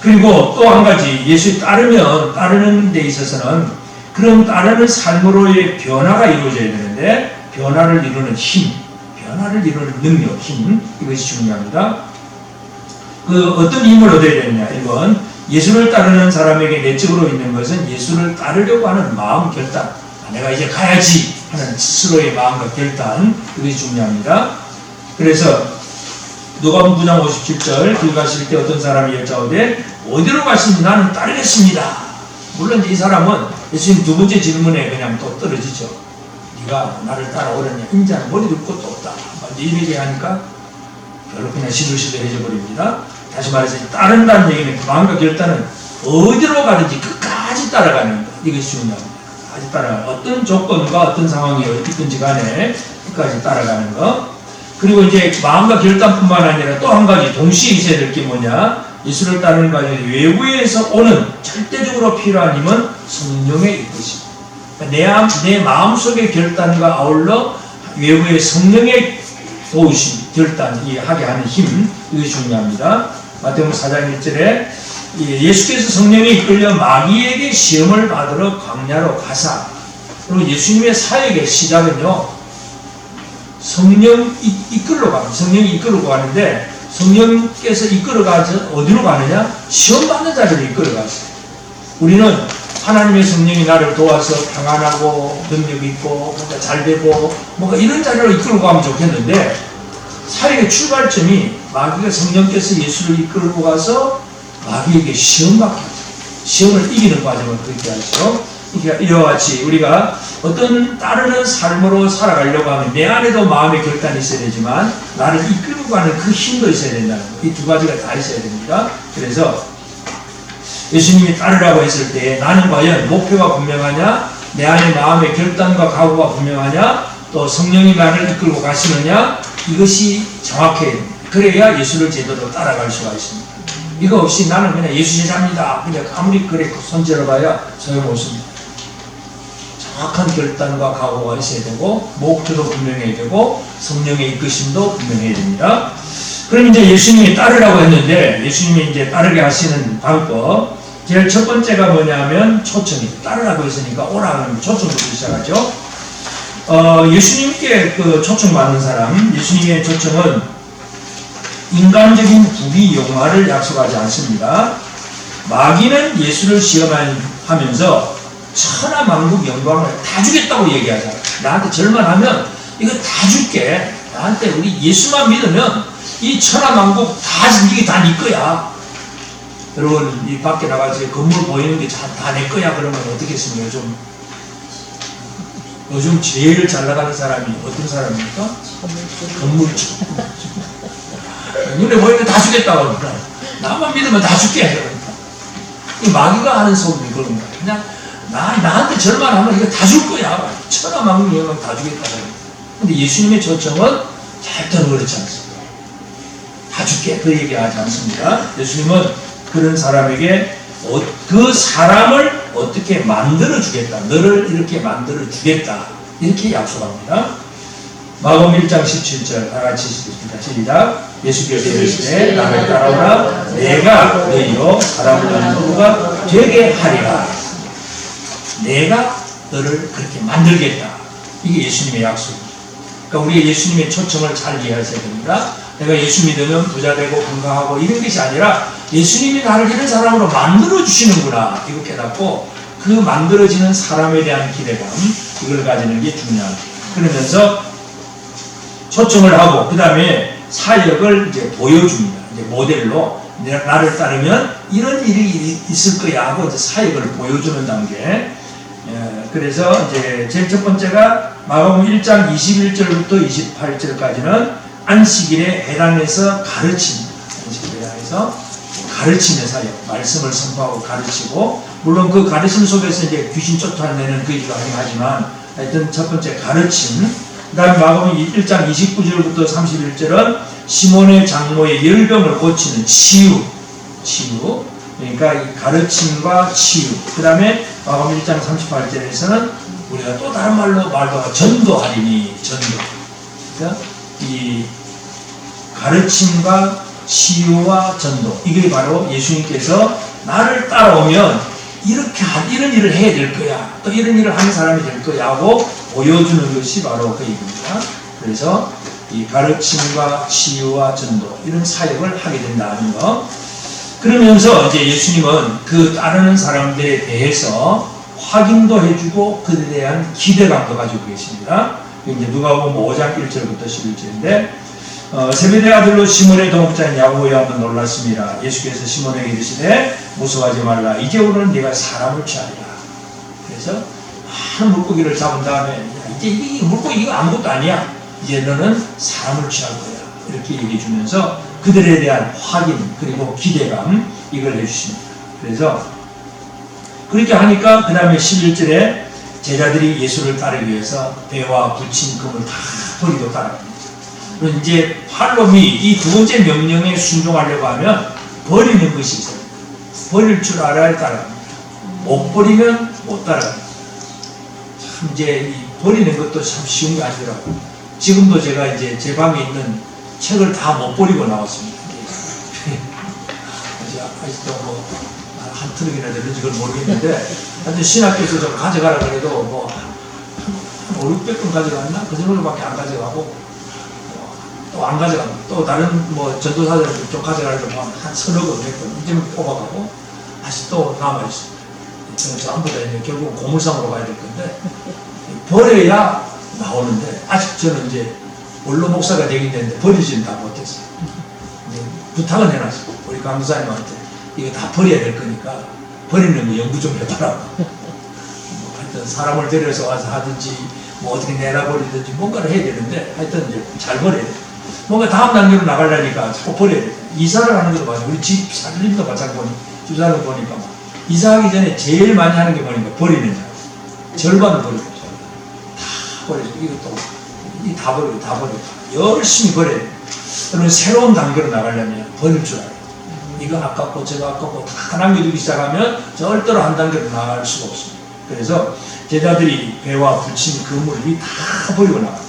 그리고 또 한 가지, 예수 따르는 데 있어서는 그런 따르는 삶으로의 변화가 이루어져야 되는데 변화를 이루는 힘, 변화를 이루는 능력, 힘, 이것이 중요합니다. 그 어떤 힘을 얻어야 되느냐. 이건 예수를 따르는 사람에게 내적으로 있는 것은 예수를 따르려고 하는 마음 결단, 내가 이제 가야지 하는 스스로의 마음과 결단, 이것이 중요합니다. 그래서 누가복음 9장 57절 길 가실 때 어떤 사람이 여짜오되 어디로 가시니 나는 따르겠습니다. 물론 이 사람은 예수님 두 번째 질문에 그냥 또 떨어지죠. 네가 나를 따라오려냐. 인자는 머리 둘 것도 없다. 이렇게 하니까 별로 그냥 시들시들해져 버립니다. 다시 말해서 따른다는 얘기는 그 마음과 결단은 어디로 가든지 끝까지 따라가는 것, 이것이 중요합니다. 끝까지 따라가는 것. 어떤 조건과 어떤 상황이 있든지 간에 끝까지 따라가는 것. 그리고 이제 마음과 결단뿐만 아니라 또 한 가지 동시에 있어야 될 게 뭐냐. 예수를 따르는 과정에서 외부에서 오는 절대적으로 필요한 힘은 성령의 것입니다. 그러니까 내 마음속의 결단과 아울러 외부의 성령의 도우심, 결단이 하게 하는 힘, 이것이 중요합니다. 마태복음 4장 1절에 예수께서 성령에 이끌려 마귀에게 시험을 받으러 광야로 가사. 그리고 예수님의 사역의 시작은요, 성령 이끌러 갑니다. 성령이 이끌고 가는데 성령께서 이끌어가서 어디로 가느냐? 시험 받는 자리로 이끌어갔어요. 우리는 하나님의 성령이 나를 도와서 평안하고 능력 있고 뭔가 잘 되고 뭔가 이런 자리로 이끌고 가면 좋겠는데 사역의 출발점이 마귀가 성령께서 예수를 이끌고 가서 마귀에게 시험받게 하죠. 시험을 이기는 과정을 그렇게 하죠. 이와 같이 우리가 어떤 따르는 삶으로 살아가려고 하면 내 안에도 마음의 결단이 있어야 되지만 나를 이끌고 가는 그 힘도 있어야 된다는 것. 이 두 가지가 다 있어야 됩니다. 그래서 예수님이 따르라고 했을 때 나는 과연 목표가 분명하냐, 내 안에 마음의 결단과 각오가 분명하냐, 또 성령이 나를 이끌고 가시느냐, 이것이 정확해야 됩니다. 그래야 예수를 제대로 따라갈 수가 있습니다. 이거 없이 나는 그냥 예수 제자입니다, 그냥 아무리 그래 손질러봐야 소용없습니다. 정확한 결단과 각오가 있어야 되고 목표도 분명해야 되고 성령의 이끄심도 분명해야 됩니다. 그럼 이제 예수님이 따르라고 했는데 예수님이 이제 따르게 하시는 방법, 제일 첫 번째가 뭐냐면 초청이. 따르라고 했으니까 오라 하면 초청부터 시작하죠. 예수님께 그 초청받는 사람, 예수님의 초청은 인간적인 부귀 영화를 약속하지 않습니다. 마귀는 예수를 시험하면서 천하만국 영광을 다 주겠다고 얘기하잖아요. 나한테 절만 하면 이거 다 줄게. 나한테 우리 예수만 믿으면 이 천하만국 다 이게 다 네 거야. 여러분 이 밖에 나가서 건물 보이는 게 다 내 거야 그러면 어떻겠습니까? 요즘 제일 잘 나가는 사람이 어떤 사람입니까? 건물주. 눈에 보이는 거 다 주겠다고 합니다. 나만 믿으면 다 줄게. 그러니까. 이 마귀가 하는 소문이 그런 거야. 그냥 나한테 절만 하면 이거 다 줄 거야. 천하만국 영광 다 주겠다. 근데 예수님의 초청은 절대로 그렇지 않습니다. 다 줄게. 그 얘기하지 않습니다. 예수님은 그런 사람에게 그 사람을 어떻게 만들어 주겠다. 너를 이렇게 만들어 주겠다. 이렇게 약속합니다. 마가복음 1장 17절 다 같이 읽습니다. 시작. 예수께서 이르시되 나를 따라오라. 내가 너희로 사람을 낳는 도구가 되게 하리라. 내가 너를 그렇게 만들겠다. 이게 예수님의 약속입니다. 그러니까 우리가 예수님의 초청을 잘 이해하셔야 됩니다. 내가 예수 믿으면 부자 되고 건강하고 이런 것이 아니라 예수님이 나를 이런 사람으로 만들어 주시는구나. 이거 깨닫고 그 만들어지는 사람에 대한 기대감, 이걸 가지는 게 중요합니다. 그러면서 초청을 하고 그 다음에 사역을 이제 보여줍니다. 이제 모델로 나를 따르면 이런 일이 있을 거야 하고 이제 사역을 보여주는 단계. 그래서 이제 제일 첫 번째가 마가복음 1장 21절부터 28절까지는 안식일에 해당해서 가르칩니다. 안식일에 해당해서 가르치는 사역, 말씀을 선포하고 가르치고, 물론 그 가르침 속에서 이제 귀신 쫓아내는 그 일도 하지만 하여튼 첫 번째 가르침. 그 다음에 마가복음 1장 29절부터 31절은 시몬의 장모의 열병을 고치는 치유. 그러니까 이 가르침과 치유. 그 다음에 마가복음 1장 38절에서는 우리가 또 다른 말로 전도하리니, 전도. 그러니까 이 가르침과 치유와 전도. 이게 바로 예수님께서 나를 따라오면 이런 일을 해야 될 거야. 또 이런 일을 하는 사람이 될 거야 하고 보여주는 것이 바로 그 얘기입니다. 그래서 이 가르침과 치유와 전도, 이런 사역을 하게 된다는 거. 그러면서 이제 예수님은 그 따르는 사람들에 대해서 확인도 해주고 그들에 대한 기대감도 가지고 계십니다. 이제 누가복음 5장 1절부터 11절인데 세베대 아들로 시몬의 동업자인 야고보에 한번 놀랐습니다. 예수께서 시몬에게 이르시되 무서워하지 말라. 이제부터는 네가 사람을 취하리라. 그래서 많은 물고기를 잡은 다음에 이제 이 물고기 이거 아무것도 아니야. 이제 너는 사람을 취할 거야. 이렇게 얘기해 주면서 그들에 대한 확인 그리고 기대감 이걸 해주십니다. 그래서 그렇게 하니까 그 다음에 11절에 제자들이 예수를 따르기 위해서 배와 붙인 금을 다 버리고 따라갑니다. 그리고 이제 팔로미 이 두 번째 명령에 순종하려고 하면 버리는 것이 있어요. 버릴 줄 알아야 따라갑니다. 못 버리면 못 따라갑니다. 참 이제 이 버리는 것도 참 쉬운 게 아니더라고요. 지금도 제가 이제 제 방에 있는 책을 다 못 버리고 나왔습니다. 아직도 뭐 한 트럭이나 되는지 그걸 모르겠는데 하여튼 신학교에서 좀 가져가라 그래도 뭐 한 5, 600건 가져갔나? 그 정도밖에 안 가져가고 또 안 가져갑니다. 또 다른 뭐 전도사들 좀 가져가려고 한 서너 건 됐거든요. 이제 뽑아가고 다시 또 남아있습니다. 전부 다 이제 결국 고물상으로 가야 될 건데 버려야 나오는데 아직 저는 이제 원로 목사가 되긴 됐는데 버리지는 다 못했어요. 부탁은 해놨어요. 우리 강사님한테 이거 다 버려야 될 거니까 버리는 거 연구 좀 해봐라. 사람을 데려서 와서 하든지 뭐 어떻게 내놔버리든지 뭔가를 해야 되는데 하여튼 이제 잘 버려야 돼. 뭔가 다음 단계로 나가려니까 자꾸 버려야 돼. 이사를 하는 것도 마찬가지. 우리 집 살림도 마찬가지. 집 사는 거 보니까 막 이사하기 전에 제일 많이 하는 게 뭐니까 버리는 거야. 절반을 버리고 다 버려줘. 이것도 다 버리고 다 버리고 열심히 버려야 돼. 그러면 새로운 단계로 나가려면 버릴 줄 알아요. 이거 아깝고 저거 아깝고 다 남겨두기 시작하면 절대로 한 단계로 나갈 수가 없습니다. 그래서 제자들이 배와 부친 그물이 다 버리고 나가요.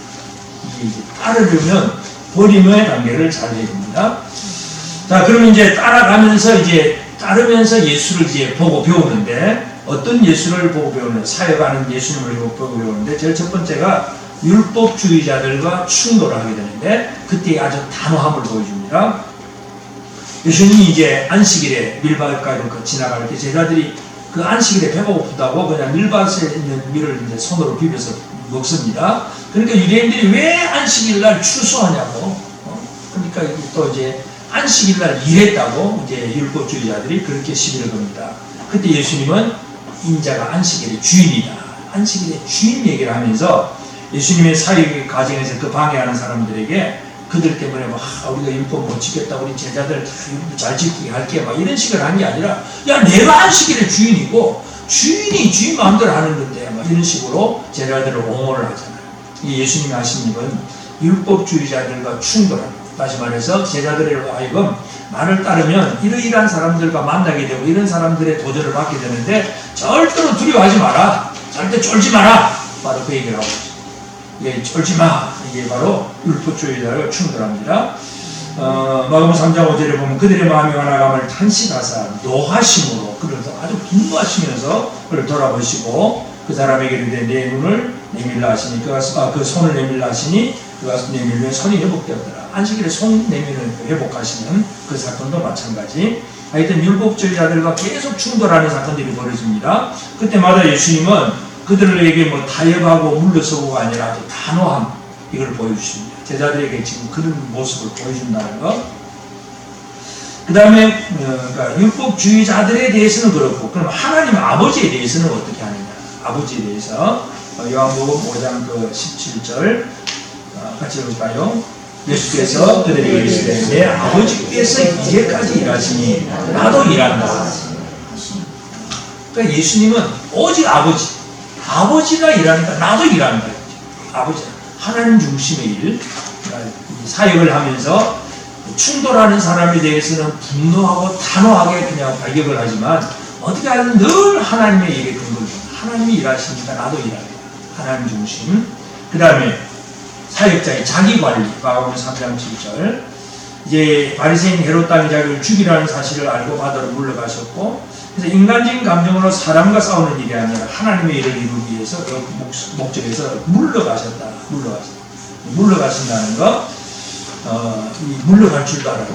이게 이제 따르려면 버림의 단계를 잘 해야 됩니다. 자, 그러면 이제 따라가면서 이제 따르면서 예수를 이제 보고 배우는데 어떤 예수를 보고 배우는 사역하는 예수님을 보고 배우는데 제일 첫 번째가 율법주의자들과 충돌을 하게 되는데 그때 아주 단호함을 보여줍니다. 예수님이 이제 안식일에 밀밭가로 지나갈 때 제자들이 그 안식일에 배가 고프다고 그냥 밀밭에 있는 밀을 이제 손으로 비벼서 먹습니다. 그러니까 유대인들이 왜 안식일 날 추수하냐고. 그러니까 또 이제 안식일 날 일했다고 이제 율법주의자들이 그렇게 시비를 겁니다. 그때 예수님은 인자가 안식일의 주인이다. 안식일의 주인 얘기를 하면서 예수님의 사역 과정에서 그 방해하는 사람들에게 그들 때문에 막 우리가 율법 못 지켰다, 우리 제자들 잘 지키게 할게 막 이런 식으로 한 게 아니라 야 내가 안식일의 주인이고 주인이 주인 마음대로 하는 건데 막 이런 식으로 제자들을 옹호를 하잖아요. 이 예수님이 하신 일은 율법주의자들과 충돌합니다. 다시 말해서 제자들의 하여금 말을 따르면 이러이러한 사람들과 만나게 되고 이런 사람들의 도전을 받게 되는데 절대로 두려워하지 마라, 절대 쫄지 마라, 바로 그 얘기를 하고 있습니다. 예, 쫄지 마. 이게 바로 율법주의자와 충돌합니다. 마가복음 3장 5절에 보면 그들의 마음이 완화감을 탄식하사 노하심으로 그를 아주 분노하시면서 그를 돌아보시고 그 사람에게 이르되 내 눈을 내밀라 하시니 그 손을 내밀라 하시니 그가 내밀면 손이 회복되었더라. 안식일에 손 내밀을 회복하시는 그 사건도 마찬가지. 하여튼 율법주의자들과 계속 충돌하는 사건들이 벌어집니다. 그때마다 예수님은 그들에게 뭐 타협하고 물러서고가 아니라 아주 단호함 이걸 보여주십니다. 제자들에게 지금 그런 모습을 보여준다는 것. 그 다음에 그러니까 율법주의자들에 대해서는 그렇고 그럼 하나님 아버지에 대해서는 어떻게 하느냐. 아버지에 대해서 요한복음 5장 그 17절 같이 볼까요? 예수께서 그들에게 이르시되 내 아버지께서 이제까지 일하시니 나도 일한다. 그러니까 예수님은 오직 아버지가 일하니까 나도 일한다. 아버지, 하나님 중심의 일, 사역을 하면서 충돌하는 사람에 대해서는 분노하고 단호하게 그냥 발격을 하지만 어떻게 하든 늘 하나님의 일에 근거입니다. 하나님이 일하시니까 나도 일한다. 하나님 중심. 그 다음에 사역자의 자기관리, 마가복음 3장 7절. 이제 바리새인 헤롯 땅이 자기를 죽이라는 사실을 알고 바다로 물러가셨고, 그래서 인간적인 감정으로 사람과 싸우는 일이 아니라 하나님의 일을 이루기 위해서 그 목적에서 물러가신다는 거. 물러갈 줄도 알아요.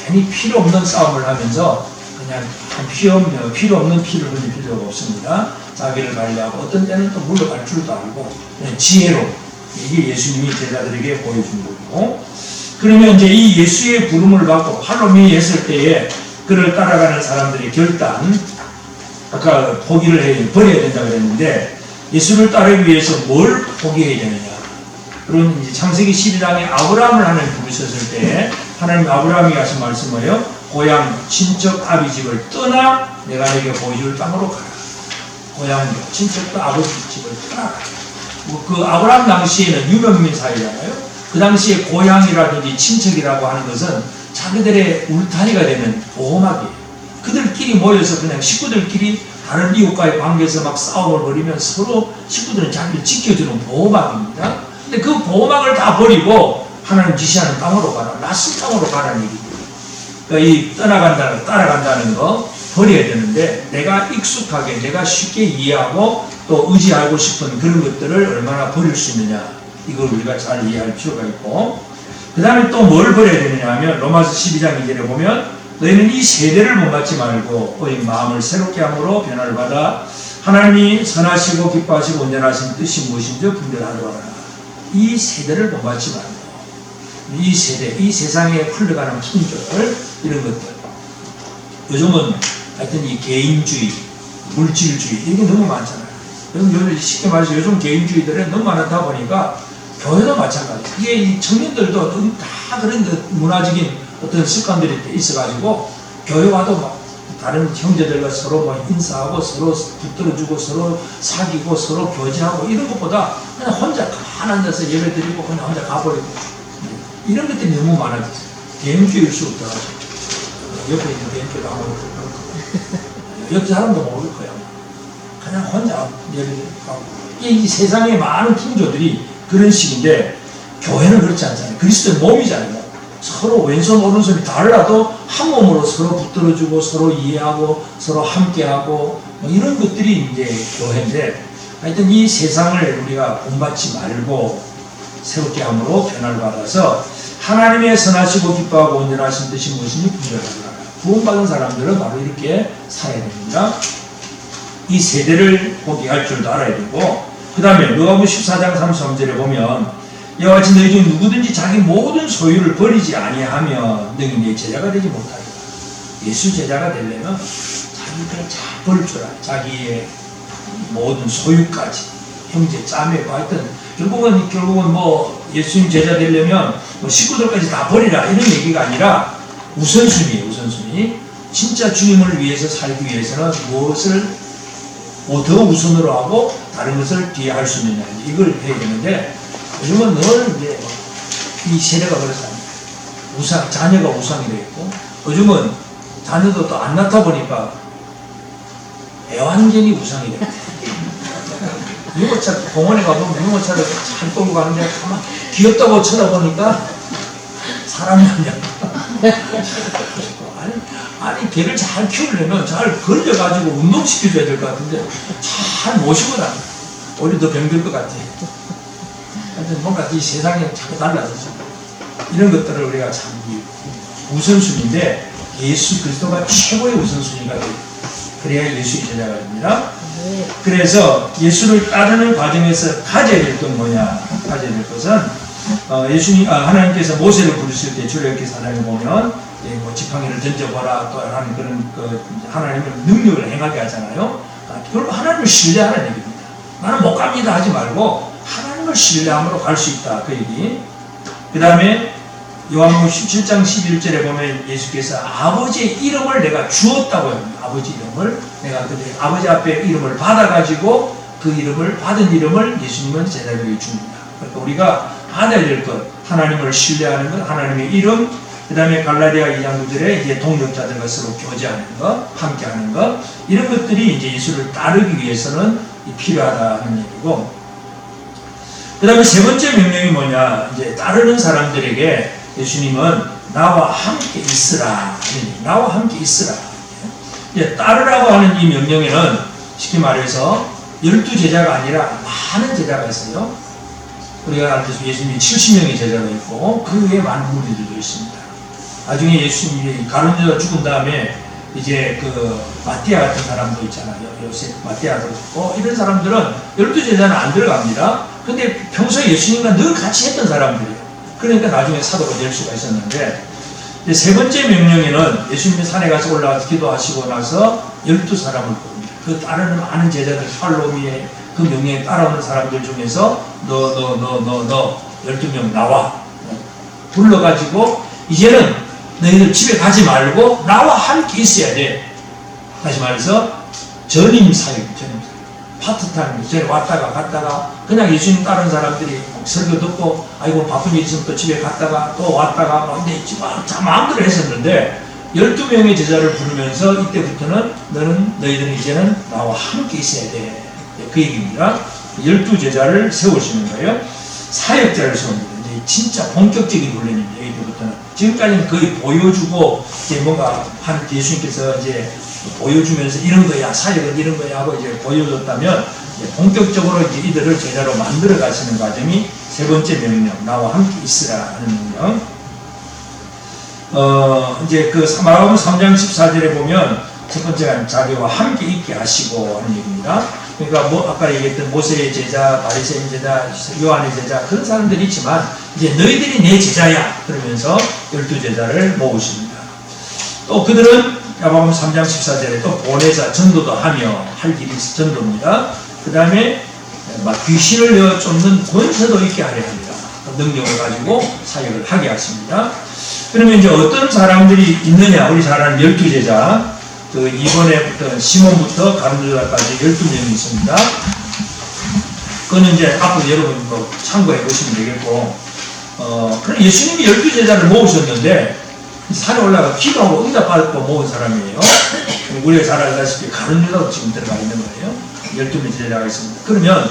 괜히 필요 없는 싸움을 하면서 그냥 필요 없는 피를 흘릴 필요가 없습니다. 자기를 관리하고 어떤 때는 또 물러갈 줄도 알고 그냥 지혜로. 이게 예수님이 제자들에게 보여준 거고. 그러면 이제 이 예수의 부름을 받고 할로미에 했을 때에 그를 따라가는 사람들의 결단, 아까 버려야 된다고 그랬는데 예수를 따르기 위해서 뭘 포기해야 되느냐. 그런 이제 창세기 12장에 아브라함을 하나님 부르셨을 때 하나님 아브라함이 하신 말씀은요, 고향 친척 아비 집을 떠나 내가 너에게 보여줄 땅으로 가라. 고향 친척도 아버지 집을 떠나라. 그 아브라함 당시에는 유명민 사회잖아요. 그 당시에 고향이라든지 친척이라고 하는 것은 자기들의 울타리가 되는 보호막이에요. 그들끼리 모여서 그냥 식구들끼리 다른 이웃과의 관계에서 막 싸움을 벌이면 서로 식구들은 자기를 지켜주는 보호막입니다. 근데 그 보호막을 다 버리고 하나님 지시하는 땅으로 가라. 낯선 땅으로 가라는 얘기입니다. 그러니까 이 따라간다는 거 버려야 되는데 내가 익숙하게 내가 쉽게 이해하고 또 의지하고 싶은 그런 것들을 얼마나 버릴 수 있느냐. 이걸 우리가 잘 이해할 필요가 있고, 그 다음에 또 뭘 버려야 되느냐 하면 로마서 12장 2절에 보면 너희는 이 세대를 본받지 말고 너희 마음을 새롭게 함으로 변화를 받아 하나님이 선하시고 기뻐하시고 온전하신 뜻이 무엇인지 분별하도록 하라. 이 세대를 본받지 말고 이 세대, 이 세상에 흘러가는 풍절 이런 것들. 요즘은 하여튼 이 개인주의, 물질주의 이런 게 너무 많잖아요. 요즘 쉽게 말해서 요즘 개인주의들은 너무 많다 보니까 교회도 마찬가지. 이게 이 청년들도 다 그런 문화적인 어떤 습관들이 있어가지고 교회 와도 막 다른 형제들과 서로 뭐 인사하고 서로 붙들어주고 서로 사귀고 서로 교제하고 이런 것보다 그냥 혼자 가만 앉아서 예배드리고 그냥 혼자 가버리고 이런 것들이 너무 많아졌어요. 개인주의일 수 없더라고요. 옆에 있는 개인주의도 안 모를 거고 옆 사람도 모를 거야. 그냥 혼자 예배드리고 이 세상의 많은 풍조들이 그런 식인데 교회는 그렇지 않잖아요. 그리스도의 몸이잖아요. 서로 왼손 오른손이 달라도 한 몸으로 서로 붙들어주고 서로 이해하고 서로 함께하고 뭐 이런 것들이 이제 교회인데 하여튼 이 세상을 우리가 본받지 말고 새롭게 함으로 변화를 받아서 하나님의 선하시고 기뻐하고 온전하신 뜻이 무엇인지 분별하라. 구원받은 사람들은 바로 이렇게 살아야 됩니다. 이 세대를 보게 할 줄도 알아야 되고 그 다음에 누가복음 14장 33절에 보면 이와 같이 너희 중 누구든지 자기 모든 소유를 버리지 아니하면 너희 내 제자가 되지 못하리라. 예수 제자가 되려면 자기를 잘 버릴 줄 알아요. 자기의 모든 소유까지 형제 자매고 하여튼 결국은 뭐 예수님 제자 되려면 뭐 식구들까지 다 버리라 이런 얘기가 아니라 우선순위예요. 우선순위. 진짜 주님을 위해서 살기 위해서는 무엇을 뭐 더 우선으로 하고 다른 것을 뒤에 할 수 있느냐 이걸 해야 되는데 요즘은 늘 이제 이 세대가 그렇습니다. 우상, 자녀가 우상이 되겠고, 요즘은 자녀도 또 안 낳다 보니까 애완견이 우상이 되고, 유모차, 공원에 가보면 유모차를 잘 끌고 가는데 가만 귀엽다고 쳐다보니까 사람이 아니야. 아니, 개를 잘 키우려면 잘 걸려가지고 운동시켜줘야 될 것 같은데, 잘 모시고 다녀. 오히려 더 병들 것 같아. 뭔가 이 세상이 자꾸 달라졌죠. 이런 것들을 우리가 참 우선순위인데 예수 그리스도가 최고의 우선순위가 돼요. 그래야 예수의 제자가 됩니다. 그래서 예수를 따르는 과정에서 가져야 될 건 뭐냐? 가져야 될 것은 하나님께서 모세를 부르실 때 출애굽기 4장에 보면 뭐 지팡이를 던져보라 또 하는 그런 하나님의 능력을 행하게 하잖아요. 결국 하나님을 신뢰하는 얘기입니다. 나는 못 갑니다 하지 말고 하나님을 신뢰함으로 갈 수 있다. 그 얘기. 그 다음에 요한복음 17장 11절에 보면 예수께서 아버지의 이름을 내가 주었다고 합니다. 아버지 이름을. 내가 아버지 앞에 이름을 받아가지고 그 이름을, 받은 이름을 예수님은 제자들에게 줍니다. 그러니까 우리가 받아야 될 것, 하나님을 신뢰하는 것, 하나님의 이름, 그 다음에 갈라디아 2장 9절에 이제 동역자들과 서로 교제하는 것, 함께하는 것, 이런 것들이 이제 예수를 따르기 위해서는 필요하다는 얘기고, 그 다음에 세 번째 명령이 뭐냐, 이제 따르는 사람들에게 예수님은 나와 함께 있으라. 나와 함께 있으라. 이제 따르라고 하는 이 명령에는 쉽게 말해서 12제자가 아니라 많은 제자가 있어요. 우리가 알듯이 예수님이 70명의 제자가 있고 그 외에 많은 무리들도 있습니다. 나중에 예수님이 가룟유다가 죽은 다음에 이제 그 마띠아 같은 사람도 있잖아요. 요셉 마띠아도 있고 이런 사람들은 12제자는 안 들어갑니다. 근데 평소에 예수님과 늘 같이 했던 사람들이에요. 그러니까 나중에 사도가 될 수가 있었는데 이제 세 번째 명령에는 예수님이 산에 가서 올라가서 기도하시고 나서 12사람을 부릅니다. 그 따르는 많은 제자들 팔로미에 그 명령에 따라오는 사람들 중에서 너 12명 나와 불러가지고 이제는 너희들 집에 가지 말고 나와 함께 있어야 돼. 다시 말해서 전임 사역, 파트타임, 전에 왔다가 갔다가 그냥 예수님 따른 사람들이 설교 듣고 아이고 바쁜 일 있으면 또 집에 갔다가 또 왔다가 막 근데 마음대로 했었는데 12명의 제자를 부르면서 이때부터는 너희들은 이제는 나와 함께 있어야 돼. 그 얘기입니다. 12제자를 세우시는 거예요. 사역자를 세웁니다. 이제 진짜 본격적인 훈련입니다. 이때부터는. 지금까지는 거의 보여주고 이제 뭔가 한 예수님께서 이제 보여주면서 이런 거야, 사역은 이런 거야 하고 이제 보여줬다면 이제 본격적으로 이제 이들을 제자로 만들어 가시는 과정이 세 번째 명령, 나와 함께 있으라 하는 명령. 이제 그 마가복음 3장 14절에 보면 첫 번째가 자기와 함께 있게 하시고 하는 얘기입니다. 그러니까 뭐 아까 얘기했던 모세의 제자, 바리새인 제자, 요한의 제자 그런 사람들이 있지만 이제 너희들이 내 제자야 그러면서 12제자를 모으십니다. 또 그들은 마가복음 3장 14절에 또 보내자 전도도 하며 할 일이 전도입니다. 그 다음에 막 귀신을 내어 쫓는 권세도 있게 하려 합니다. 능력을 가지고 사역을 하게 하십니다. 그러면 이제 어떤 사람들이 있느냐? 우리 잘 아는 12제자, 그 이번에부터 시몬부터 가룟유다까지 12명이 있습니다. 그거는 이제 앞으로 여러분 뭐 참고해 보시면 되겠고, 그럼 예수님이 12제자를 모으셨는데 산에 올라가 기도하고 응답받고 모은 사람이에요. 우리가 잘 알다시피 가룟유다도 지금 들어가 있는 거예요. 12명 제자가 있습니다. 그러면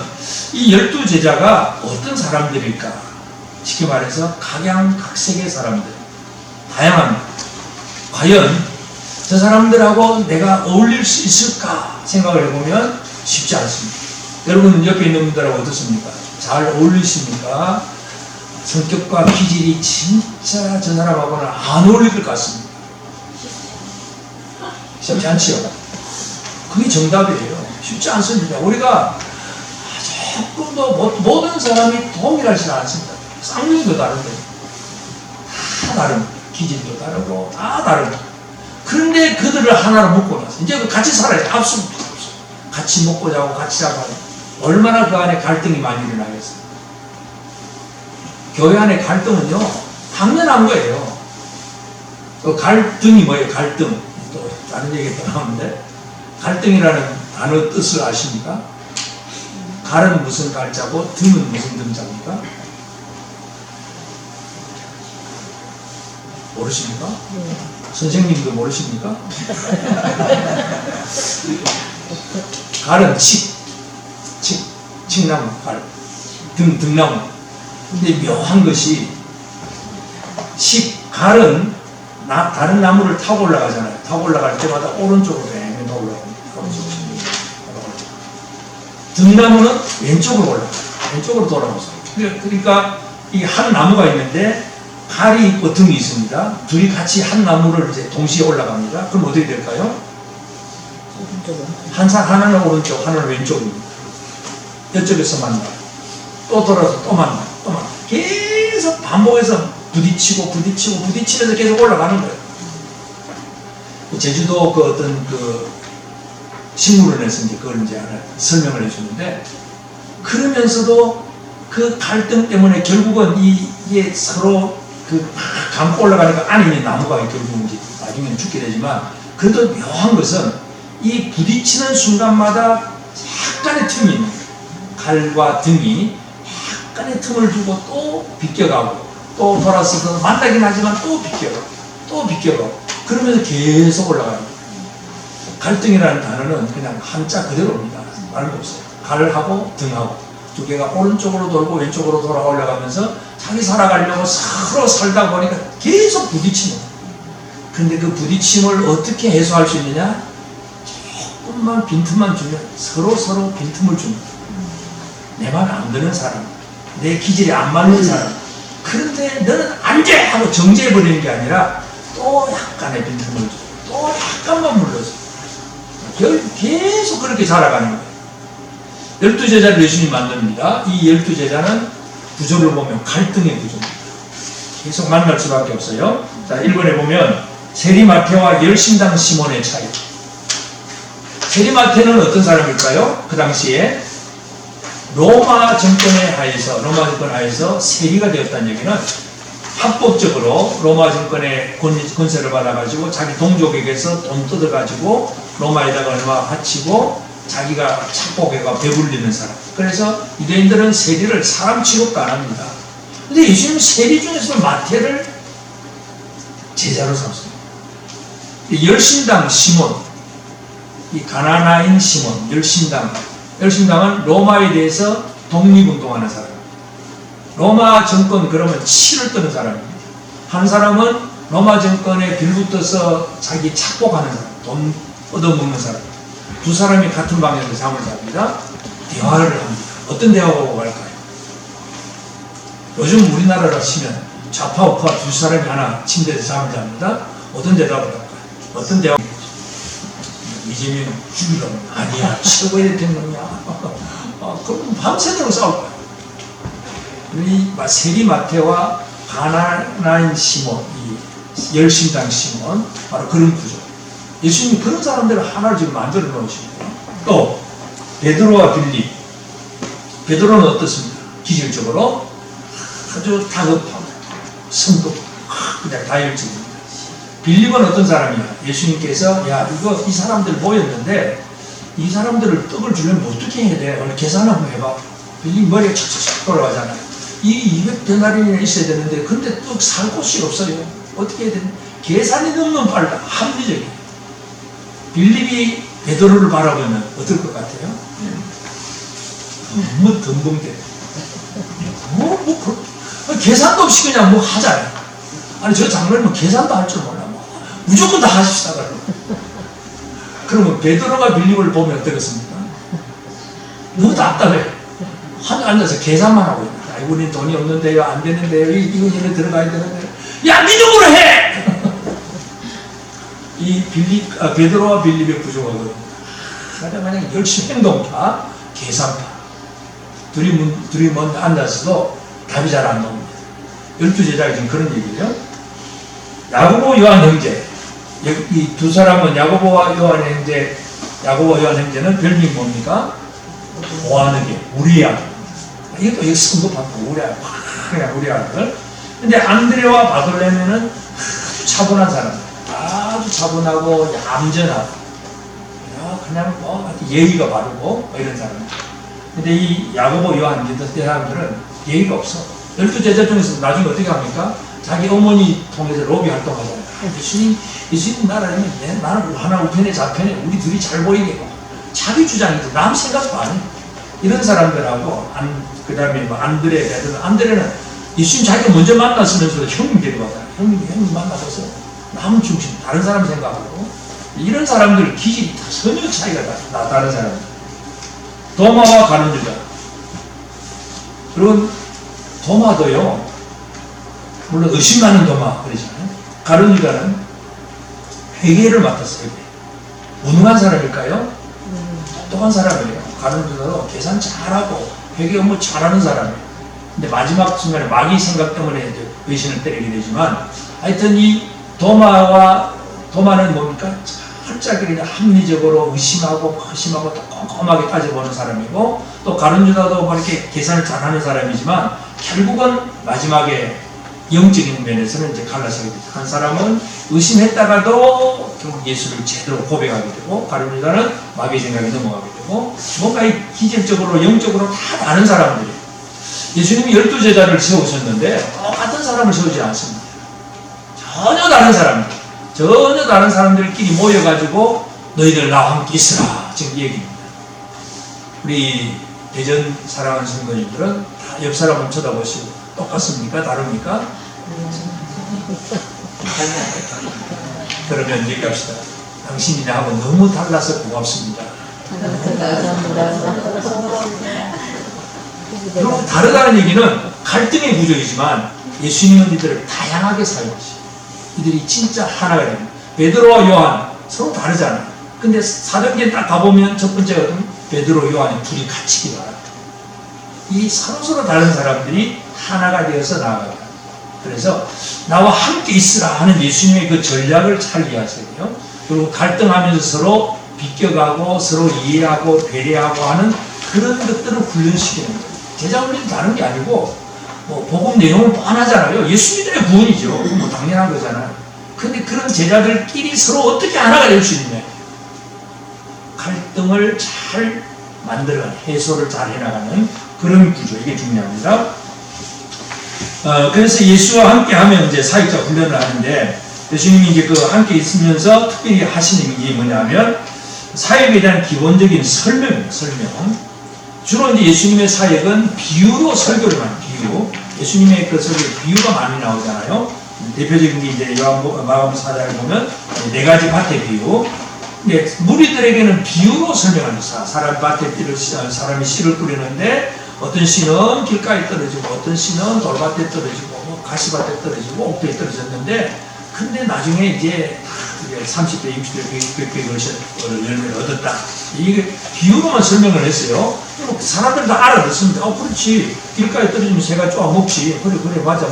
이 12제자가 어떤 사람들일까? 쉽게 말해서 각양각색의 사람들, 다양한, 과연 저 사람들하고 내가 어울릴 수 있을까 생각을 해보면 쉽지 않습니다. 여러분 옆에 있는 분들하고 어떻습니까? 잘 어울리십니까? 성격과 기질이 진짜 저 사람하고는 안 어울릴 것 같습니다. 쉽지 않지요? 그게 정답이에요. 쉽지 않습니다. 우리가 조금도 모든 사람이 동일하지 않습니다. 쌍둥이도 다른데 다 다릅니다. 기질도 다르고 다 다릅니다. 그런데 그들을 하나로 묶고 나서 이제 같이 살아야지. absolute 없어. 같이 먹고 자고 같이 자고 얼마나 그 안에 갈등이 많이 일어나겠어요. 교회 안에 갈등은요 당연한 거예요. 그 갈등이 뭐예요? 갈등. 또 다른 얘기 또 나오는데 갈등이라는 단어 뜻을 아십니까? 갈은 무슨 갈자고 등은 무슨 등자입니까? 모르십니까? 선생님도 모르십니까? 갈은 칡나무, 갈, 등나무. 근데 묘한 것이 갈은 다른 나무를 타고 올라가잖아요. 타고 올라갈 때마다 오른쪽으로 뱅뱅 올라갑니다. 등나무는 왼쪽으로 올라가요. 왼쪽으로 돌아오죠. 그러니까 이 한 나무가 있는데 갈이 있고 등이 있습니다. 둘이 같이 한 나무를 이제 동시에 올라갑니다. 그럼 어떻게 될까요? 하나는 오른쪽, 하나는 왼쪽입니다. 이쪽에서 만나요. 또 돌아서 또 만나요. 또 만나요. 계속 반복해서 부딪히면서 계속 올라가는 거예요. 제주도 그 어떤 그 식물원에서 이제 그걸 이제 하나 설명을 해주는데, 그러면서도 그 갈등 때문에 결국은 이게 서로 그 감고 올라가니까 안에 있는 나무가 결국은 이제 나중에는 죽게 되지만, 그래도 묘한 것은 이 부딪히는 순간마다 약간의 틈이 있는 거예요. 갈과 등이 약간의 틈을 두고 또 비껴가고 또 돌아서서 만나긴 하지만 또 비껴가고 그러면서 계속 올라가는 거예요. 갈등이라는 단어는 그냥 한자 그대로입니다. 말도 없어요. 갈하고 등하고 두 개가 오른쪽으로 돌고 왼쪽으로 돌아 올라가면서 자기 살아가려고 서로 살다 보니까 계속 부딪히는 거예요. 그런데 그 부딪힘을 어떻게 해소할 수 있느냐? 조금만 빈틈만 주면 서로 빈틈을 줍니다. 내 말 안 듣는 사람, 내 기질에 안 맞는 사람, 그런데 너는 안 돼! 하고 정죄해버리는 게 아니라 또 약간의 빈틈을 줘. 또 약간만 물러줘. 계속 그렇게 살아가는 거예요. 12제자를 예수님이 만듭니다. 이 12제자는 구조를 보면 갈등의 구조입니다. 계속 만날 수밖에 없어요. 자, 1번에 보면 세리마태와 열심당 시몬의 차이. 세리마태는 어떤 사람일까요? 그 당시에 로마 정권 하에서 세리가 되었다는 얘기는 합법적으로 로마 정권의 권세를 받아가지고 자기 동족에게서 돈 뜯어가지고 로마에다가 얼마 바치고 자기가 착복해가 배불리는 사람. 그래서 유대인들은 세리를 사람 취급도 안 합니다. 근데 예수님은 세리 중에서 마태를 제자로 삼습니다. 열심당 시몬, 이 가나나인 시몬, 열심당은 로마에 대해서 독립운동하는 사람. 로마 정권 그러면 치를 뜨는 사람입니다. 한 사람은 로마 정권에 빌붙어서 자기 착복하는 사람, 돈 얻어먹는 사람. 두 사람이 같은 방향에서 잠을 잡니다. 대화를 합니다. 어떤 대화가 갈까요? 요즘 우리나라로 치면 좌파 우파 두 사람이 하나 침대에서 잠을 잡니다. 어떤 대답을 할까요? 어떤 대화? 이재명 죽이라고. 아니야, 최고의 대통령이야. 그럼 밤새도록 싸울 거야. 우리 세리마태와 가나나인 시몬, 이 열심당 시몬, 바로 그런 구조. 예수님이 그런 사람들을 하나를 지금 만들어 놓으시고, 또 베드로와 빌립. 베드로는 어떻습니까? 기질적으로 아주 다급하고 성도 그냥 다혈질입니다. 빌립은 어떤 사람이야? 예수님께서 야 이거 이 사람들 모였는데 이 사람들을 떡을 주려면 어떻게 해야 돼? 오늘 계산 한번 해봐. 빌립 머리가 척척 돌아가잖아. 이 200데나리나 있어야 되는데 근데 떡 살 곳이 없어요. 어떻게 해야 되나? 계산이 너무 빨라. 합리적이야. 빌립이 베드로를 바라보면 어떨 것 같아요? 너무 덤벙대. 계산도 없이 그냥 뭐 하잖아요. 아니 저 장로님은 계산도 할 줄 몰라. 무조건 다 하십시다. 그러면 베드로가 빌립을 보면 어떻겠습니까? 너무 답답해. 앉아서 계산만 하고 있다. 아이고, 우린 돈이 없는데요, 안 되는데요, 이거 전에 들어가야 되는데요. 야, 믿음으로 해! 이 베드로와 빌립의 구조거든요. 만약 열심히 행동파, 계산파. 둘이 먼저 앉아서도 답이 잘 안 나옵니다. 12제자가 지금 그런 얘기예요. 야고보 요한 형제. 이 두 사람은 야고보와 요한 형제, 야고보 요한 형제는 별명이 뭡니까? 보아느게, 우리 아들. 이것도 이거 성급하고 우리 아들. 그냥 우리 아들. 근데 안드레와 바돌레메는 아주 차분한 사람. 아주 차분하고 얌전하고. 그냥 예의가 바르고 이런 사람. 근데 이 야고보 요한 이 사람들은 예의가 없어. 12제자 중에서 나중에 어떻게 합니까? 자기 어머니 통해서 로비 활동하잖아요. 예수님 나라면 나는 하나 우편에 좌편에 우리 둘이 잘 보이겠고 자기 주장이지 남 생각도 안 해. 이런 사람들하고 그 다음에 뭐 안드레는 예수님 자기가 먼저 만났으면서도 형님 데려가잖아요. 형님 만나서 남 중심 다른 사람 생각하고 이런 사람들 기질이 다 전혀 차이가 나 다른 사람. 도마와 가는 유다. 그리고 도마도요. 물론 의심 많은 도마 그러잖아요. 가룟 유다는 회개를 맡았어요. 무능한 사람일까요? 똑똑한 사람이에요. 가룟 유다도 계산 잘하고 회개 업무 잘하는 사람이에요. 근데 마지막 순간에 마귀 생각 때문에 이제 외신을 때리게 되지만 하여튼 이 도마는 뭡니까? 살짝 그냥 합리적으로 의심하고 또 꼼꼼하게 따져보는 사람이고 또 가룟 유다도 이렇게 계산을 잘하는 사람이지만 결국은 마지막에 영적인 면에서는 이제 갈라서게 되죠. 한 사람은 의심했다가도 결국 예수를 제대로 고백하게 되고 가룟 유다는 마귀의 생각에 넘어가게 되고 뭔가 기질적으로 영적으로 다 다른 사람들이에요. 예수님이 12제자를 세우셨는데 똑같은 사람을 세우지 않습니다. 전혀 다른 사람들. 전혀 다른 사람들끼리 모여가지고 너희들 나와 함께 있으라 지금 얘기입니다. 우리 대전 사랑하는 성도님들은 다 옆 사람을 쳐다보시고 똑같습니까? 다릅니까? 그러면 얘기합시다. 당신이 나하고 너무 달라서 고맙습니다. 그리고 다르다는 얘기는 갈등의 구조이지만 예수님은 이들을 다양하게 사용하시죠. 이들이 진짜 하나가 됩니다. 베드로와 요한 서로 다르잖아요. 근데 사도행전 딱 가보면 첫 번째거든. 베드로, 요한이 둘이 같이 기도합니다. 이 서로 다른 사람들이 하나가 되어서 나아가요. 그래서 나와 함께 있으라 하는 예수님의 그 전략을 잘 이해하셔야 돼요. 그리고 갈등하면서 서로 비껴가고 서로 이해하고 배려하고 하는 그런 것들을 훈련시키는 거예요. 제자 훈련이 다른 게 아니고 뭐 복음 내용은 뻔하잖아요. 예수님들의 구원이죠. 뭐 당연한 거잖아요. 근데 그런 제자들끼리 서로 어떻게 하나가 될 수 있느냐. 갈등을 잘 만들어가는, 해소를 잘 해나가는 그런 구조. 이게 중요합니다. 그래서 예수와 함께 하면 이제 사역자 훈련을 하는데 예수님이 이제 그 함께 있으면서 특별히 하시는 게 뭐냐면 사역에 대한 기본적인 설명입니다. 설명. 주로 이제 예수님의 사역은 비유로 설교를 하는 비유. 예수님의 그 설교 비유가 많이 나오잖아요. 대표적인 게 이제 마가복음 4장을 보면 네 가지 밭의 비유. 근데 무리들에게는 비유로 설명합니다. 사람이 씨를 뿌리는데 어떤 씨는 길가에 떨어지고 어떤 씨는 돌밭에 떨어지고 뭐 가시밭에 떨어지고 옥토에 떨어졌는데 근데 나중에 이제 30대, 60대, 100배 열매를 얻었다. 이게 비유로만 설명을 했어요. 사람들 다 알아듣습니다. 그렇지. 길가에 떨어지면 새가 쪼아 먹지. 그래, 맞아.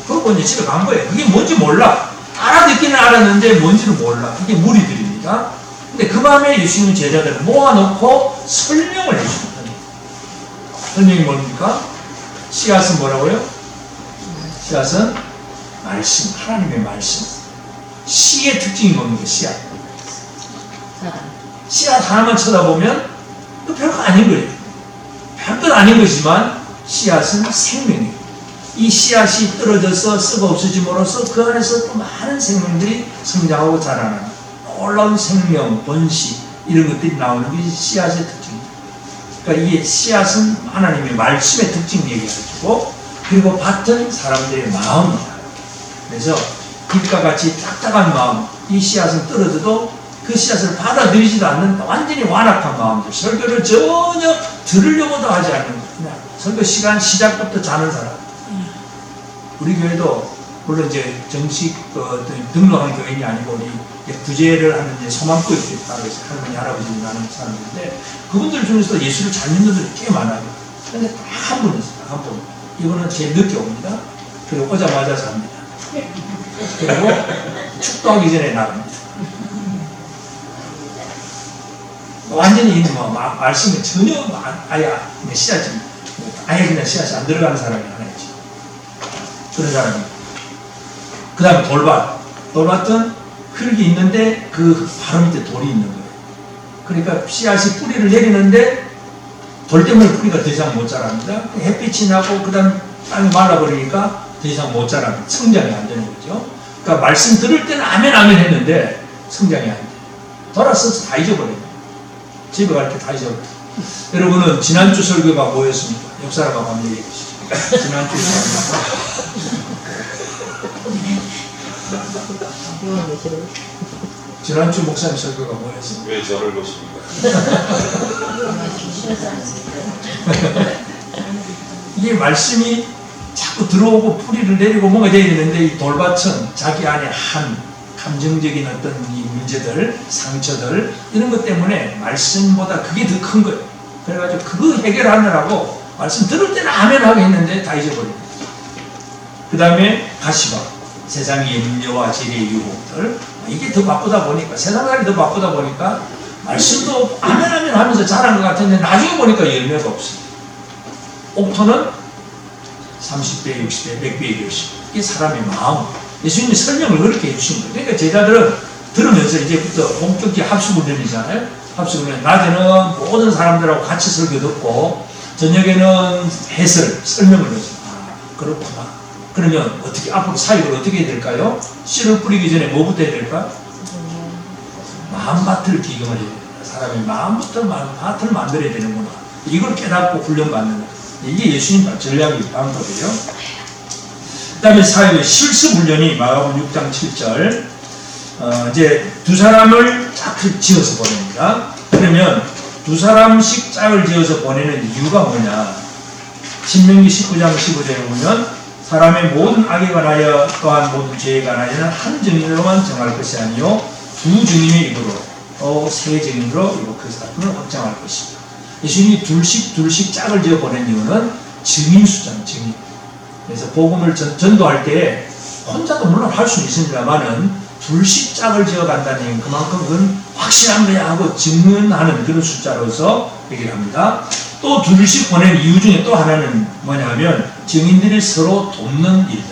그러고 이제 집에 간 거예요. 그게 뭔지 몰라. 알아듣기는 알았는데 뭔지는 몰라. 그게 무리들입니다. 근데 그 밤에 예수님 제자들을 모아놓고 설명을 해주는 거예요. 설명이 뭡니까? 씨앗은 뭐라고요? 씨앗은 말씀, 하나님의 말씀. 씨의 특징이 뭡니까? 씨앗. 씨앗 하나만 쳐다보면 또 별거 아닌 거예요. 별것 아닌 거지만 씨앗은 생명이에요. 이 씨앗이 떨어져서 썩어 없어짐으로써 그 안에서 또 많은 생명들이 성장하고 자라나는 놀라운 생명, 번식 이런 것들이 나오는 게 씨앗의 특징입니다. 그러니까 이 씨앗은 하나님의 말씀의 특징 얘기해주고, 그리고 밭은 사람들의 마음입니다. 그래서 빛과 같이 딱딱한 마음, 이 씨앗은 떨어져도 그 씨앗을 받아들이지도 않는 완전히 완악한 마음들, 설교를 전혀 들으려고도 하지 않는 그냥 설교 시간 시작부터 자는 사람. 우리 교회도 물론 이제 정식 등록한 교인이 아니고 우리 구제를 하는 이제 소망교회 따로 있어요. 할머니, 할아버지 나는 사람들인데 그분들 중에서 예수를 잘 믿는 분들이 꽤 많아요. 근데 딱 한 분 있어요. 한 분. 이분은 제일 늦게 옵니다. 그리고 오자마자 잡니다. 그리고 축도하기 전에 나갑니다. 완전히 말씀에 전혀 아예 씨앗이 아예 그냥 씨앗이 안 들어가는 사람이 하나 있죠. 그런 사람이. 그 다음에 돌밭은 흙이 있는데 그 바로 밑에 돌이 있는 거예요. 그러니까 씨앗이 뿌리를 내리는데 돌 때문에 뿌리가 더 이상 못 자랍니다. 햇빛이 나고 그 다음 땅이 말라버리니까 더 이상 못 자랍니다. 성장이 안 되는 거죠. 그러니까 말씀 들을 때는 아멘 아멘 했는데 성장이 안 돼요. 돌아서서 다 잊어버려요. 집에 갈 때 다 잊어버려요. 여러분은 지난주 설교가 뭐였습니까? 역사라고 한번 얘기해 보시죠. 지난주 지난주 목사님 설교가 뭐였습니까? 왜 저를 보십니까? 이게 말씀이 자꾸 들어오고 뿌리를 내리고 뭔가 돼야 되는데 이 돌밭은 자기 안에 한 감정적인 어떤 이 문제들, 상처들 이런 것 때문에 말씀보다 그게 더 큰 거예요. 그래가지고 그거 해결하느라고 말씀 들을 때는 아멘 하게 했는데 다 잊어버립니다. 그 다음에 가시밭, 세상의 염려와 재리의 유혹들, 이게 더 바쁘다 보니까, 세상살이 더 바쁘다 보니까 말씀도 아멘 아멘 하면서 잘한 것 같은데 나중에 보니까 열매가 없어요. 옥토는 30배, 60배, 100배의 열심. 이게 사람의 마음. 예수님이 설명을 그렇게 해주신 거예요. 그러니까 제자들은 들으면서 이제부터 본격적인 합수훈련이잖아요. 합수훈련. 낮에는 모든 사람들하고 같이 설교 듣고 저녁에는 해설, 설명을 해줘요. 아, 그렇구나. 그러면 어떻게 앞으로 사역을 어떻게 해야 될까요? 씨를 뿌리기 전에 뭐부터 해야 될까? 마음밭을 기경을 해야 됩니다. 사람이 마음부터 밭을 만들어야 되는구나. 이걸 깨닫고 훈련받는 거예요. 이게 예수님 전략의 방법이에요. 그 다음에 사역의 실습훈련이 마가복음 6장 7절. 이제 두 사람을 짝을 지어서 보냅니다. 그러면 두 사람씩 짝을 지어서 보내는 이유가 뭐냐? 신명기 19장 15절에 보면 사람의 모든 악에 관하여 또한 모든 죄에 관하여는 한 증인으로만 정할 것이 아니요 두 증인의 입으로 또 세 증인으로 그 사건을 확정할 것입니다. 예수님이 둘씩 짝을 지어 보낸 이유는 증인 수잖아요. 증인. 그래서 복음을 전도할 때 혼자도 물론 할 수는 있습니다만은 둘씩 짝을 지어 간다는 그만큼 그건 확실한 거야 하고 증언하는 그런 숫자로서 얘기를 합니다. 또 둘씩 보낸 이유 중에 또 하나는 뭐냐면 증인들이 서로 돕는 일들,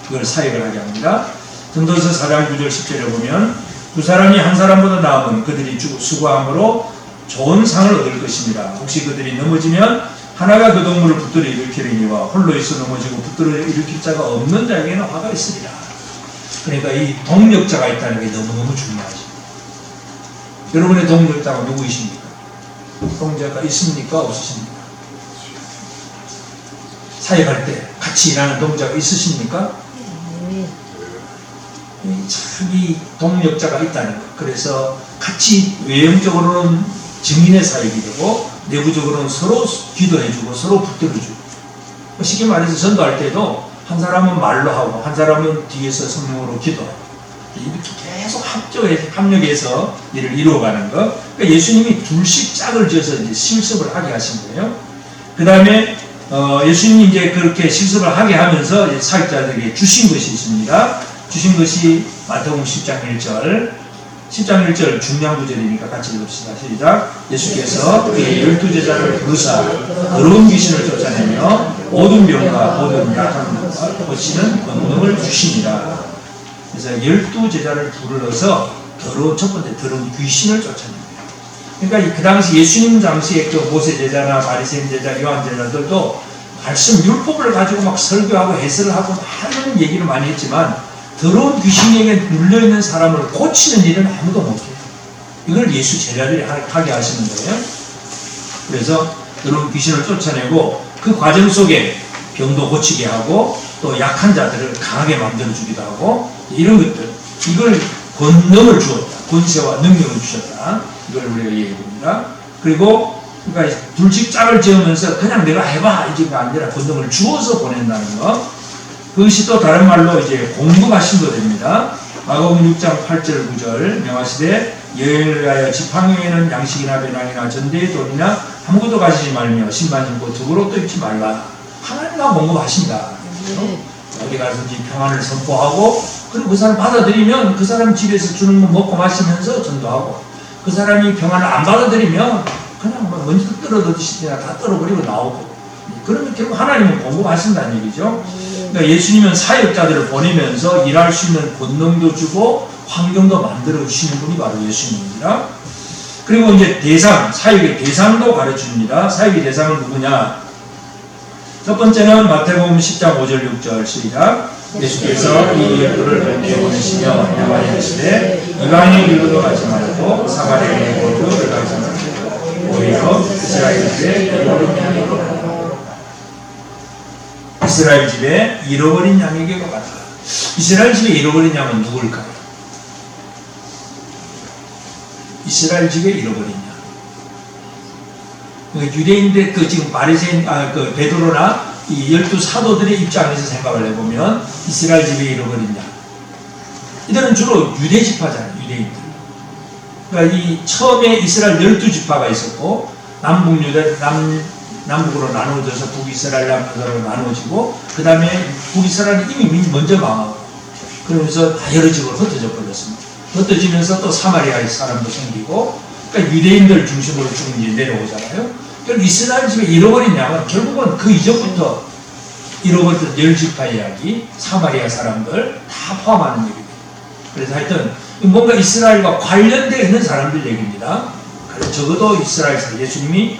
그걸 사역을 하게 합니다. 전도서 4장 9절 10절에 보면 두 사람이 한 사람보다 나으면 그들이 수고함으로 좋은 상을 얻을 것입니다. 혹시 그들이 넘어지면 하나가 그 동물을 붙들어 일으키려니와 홀로 있어 넘어지고 붙들어 일으킬 자가 없는 자에게는 화가 있으리라. 그러니까 이 동력자가 있다는 게 너무너무 중요하죠. 여러분의 동력자가 누구이십니까? 동력자가 있습니까? 없으십니까? 사역할 때 같이 일하는 동력자가 있으십니까? 자기 동력자가 있다는 것. 그래서 같이 외형적으로는 증인의 사역이 되고 내부적으로는 서로 기도해주고 서로 붙들어주고. 쉽게 말해서 전도할 때도 한 사람은 말로 하고 한 사람은 뒤에서 성령으로 기도하고 이렇게 계속 합력해서 일을 이루어가는 것. 그러니까 예수님이 둘씩 짝을 지어서 이제 실습을 하게 하신 거예요. 그 다음에 예수님이 이제 그렇게 실습을 하게 하면서 사역자들에게 주신 것이 있습니다. 주신 것이 마태복음 10장 1절 10장 1절 중요한 구절이니까 같이 읽읍시다. 시작. 예수께서 그의 12제자를 부르사 더러운 귀신을 쫓아내며 모든 병과 모든 약한 것과 고치는 권능을 주시니라. 그래서 12제자를 불러서 첫 번째 더러운 귀신을 쫓아냅니다. 그러니까 그 당시 예수님 당시에 그 모세 제자나 바리새인 제자, 요한 제자들도 말씀 율법을 가지고 막 설교하고 해설을 하고 많은 얘기를 많이 했지만 더러운 귀신에게 눌려있는 사람을 고치는 일은 아무도 못해요. 이걸 예수 제자들이 하게 하시는 거예요. 그래서 더러운 귀신을 쫓아내고 그 과정 속에 병도 고치게 하고 또 약한 자들을 강하게 만들어주기도 하고 이런 것들, 이걸 권능을 주었다. 권세와 능력을 주셨다. 이걸 우리가 얘기해봅니다. 그리고 그러니까 둘씩 짝을 지으면서 그냥 내가 해봐 이제가 아니라 권능을 주어서 보낸다는 거. 그것이 또 다른 말로 이제 공급하신도 됩니다. 마가복음 6장 8절 9절 명하시되 여행을 위하여 지팡이에는 양식이나 배낭이나 전대의 돈이나 아무것도 가지지 말며 신발 신고 두부록도 입지 말라. 하나님과 공급하신다. 어디 가서든지 평안을 선포하고 그리고 그 사람 받아들이면 그 사람 집에서 주는 거 먹고 마시면서 전도하고 그 사람이 평안을 안 받아들이면 그냥 뭐 먼저 떨어지시거나 다 떨어버리고 나오고 그러면 결국 하나님은 공급하신다는 얘기죠. 그러니까 예수님은 사역자들을 보내면서 일할 수 있는 권능도 주고 환경도 만들어 주시는 분이 바로 예수님입니다. 그리고 이제 사역의 대상도 가르쳐 줍니다. 사역의 대상은 누구냐? 첫 번째는 마태복음 10장 5절 6절 시작. 예수께서 이 열두를 변두에 보내시며 야만에 하시되 이방인의 길로 가지 말고 사마리아의 모두를 가지 말고 오히려 이스라엘 집에 잃어버린 양에게로 가라. 이스라엘 집에 잃어버린 양은 누굴까요? 이스라엘 집에 잃어버린 양. 유대인들 지금 바리새인 베드로나 이 12사도들의 입장에서 생각을 해보면 이스라엘 집에 잃어버린 양. 이들은 주로 유대 지파잖아요. 유대인들. 그러니까 이 처음에 이스라엘 12지파가 있었고 남북으로 나누어져서 북이스라엘 남유다로 나누어지고 그 다음에 북이스라엘이 이미 먼저 망하고 그러면서 다 여러 집으로 흩어져 버렸습니다. 흩어지면서 또 사마리아의 사람도 생기고 그러니까 유대인들 중심으로 쭉 이제 내려오잖아요. 그러니까 이스라엘 집에 잃어버린 양은 결국은 그 이전부터 잃어버렸던 10지파 이야기, 사마리아 사람들 다 포함하는 얘기입니다. 그래서 하여튼 뭔가 이스라엘과 관련되어 있는 사람들 얘기입니다. 그래서 적어도 이스라엘 예수님이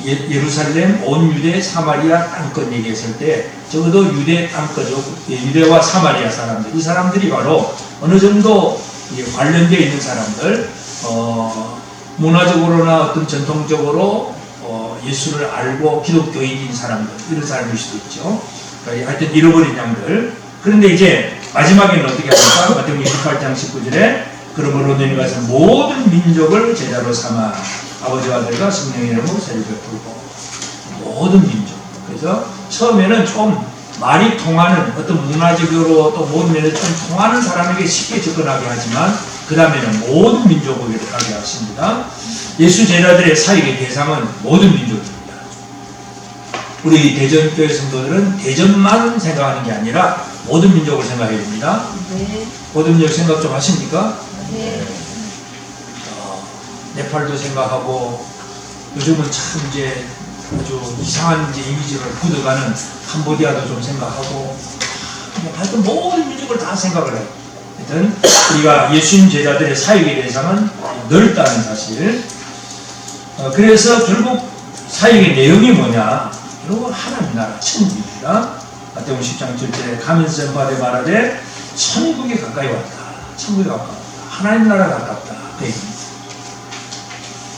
예루살렘, 온 유대, 사마리아 땅끝 얘기했을 때 적어도 유대 땅끝, 유대와 사마리아 사람들, 이 사람들이 바로 어느 정도 관련되어 있는 사람들, 문화적으로나 어떤 전통적으로 예수를 알고 기독교인인 사람들, 이런 사람일 수도 있죠. 그러니까 하여튼 잃어버린 양들. 그런데 이제 마지막에는 어떻게 합니까? 마태복음 28장 19절에 그러므로 너희가 가서 모든 민족을 제자로 삼아 아버지와 아들과 성령의 이름으로 세례 베풀고 모든 민족. 그래서 처음에는 좀 말이 통하는 어떤 문화적으로 또 모든 면에서 좀 통하는 사람에게 쉽게 접근하게 하지만 그 다음에는 모든 민족에게 가게 하십니다. 예수 제자들의 사역의 대상은 모든 민족입니다. 우리 대전교회 성도들은 대전만 생각하는 게 아니라 모든 민족을 생각해야 됩니다. 네. 모든 민족 생각 좀 하십니까? 네. 네팔도 생각하고 요즘은 참 이제 아주 이상한 이제 이미지를 굳어가는 캄보디아도 좀 생각하고 하여튼 모든 민족을 다 생각을 해요. 하여튼 우리가 예수님 제자들의 사역의 대상은 넓다는 사실. 그래서 결국 사역의 내용이 뭐냐? 여러분 하나님 나라 천국입니다. 마태복음 10장 7절에 가면서 바되 말하되 천국이 가까이 왔다. 천국이 가까웠다. 하나님 나라 가깝다. 그 얘기입니다.